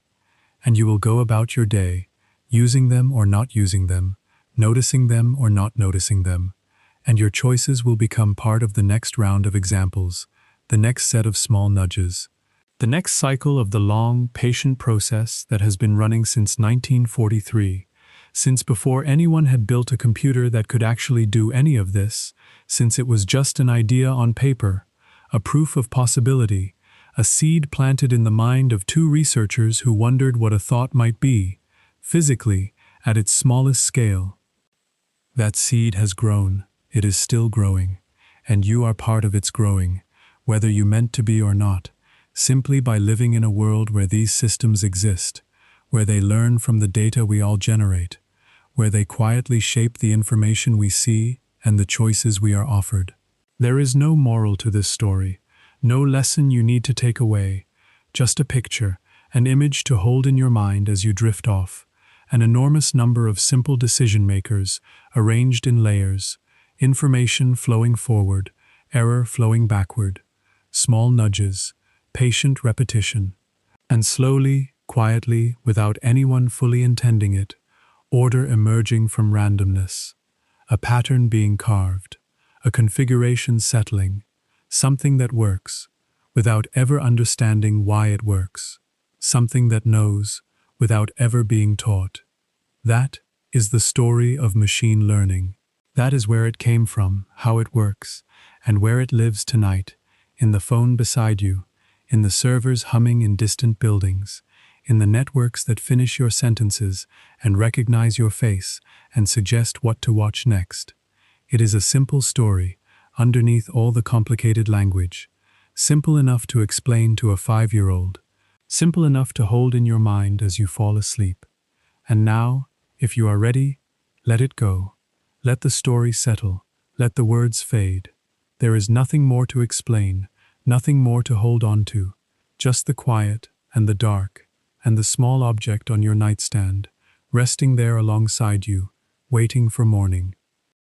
And you will go about your day, using them or not using them, noticing them or not noticing them, and your choices will become part of the next round of examples, the next set of small nudges, the next cycle of the long, patient process that has been running since 1943, since before anyone had built a computer that could actually do any of this, since it was just an idea on paper, a proof of possibility, a seed planted in the mind of two researchers who wondered what a thought might be, physically, At its smallest scale, that seed has grown, it is still growing, and you are part of its growing, whether you meant to be or not, simply by living in a world where these systems exist, where they learn from the data we all generate, where they quietly shape the information we see and the choices we are offered. There is no moral to this story, no lesson you need to take away, just a picture, an image to hold in your mind as you drift off, an enormous number of simple decision-makers arranged in layers, information flowing forward, error flowing backward, small nudges, patient repetition, and slowly, quietly, without anyone fully intending it, order emerging from randomness, a pattern being carved, a configuration settling, something that works, without ever understanding why it works, something that knows, without ever being taught. That is the story of machine learning. That is where it came from, how it works, and where it lives tonight, in the phone beside you, in the servers humming in distant buildings, in the networks that finish your sentences and recognize your face and suggest what to watch next. It is a simple story, underneath all the complicated language, simple enough to explain to a 5-year-old, simple enough to hold in your mind as you fall asleep. And now, if you are ready, let it go. Let the story settle. Let the words fade. There is nothing more to explain, nothing more to hold on to, just the quiet and the dark and the small object on your nightstand, resting there alongside you, waiting for morning.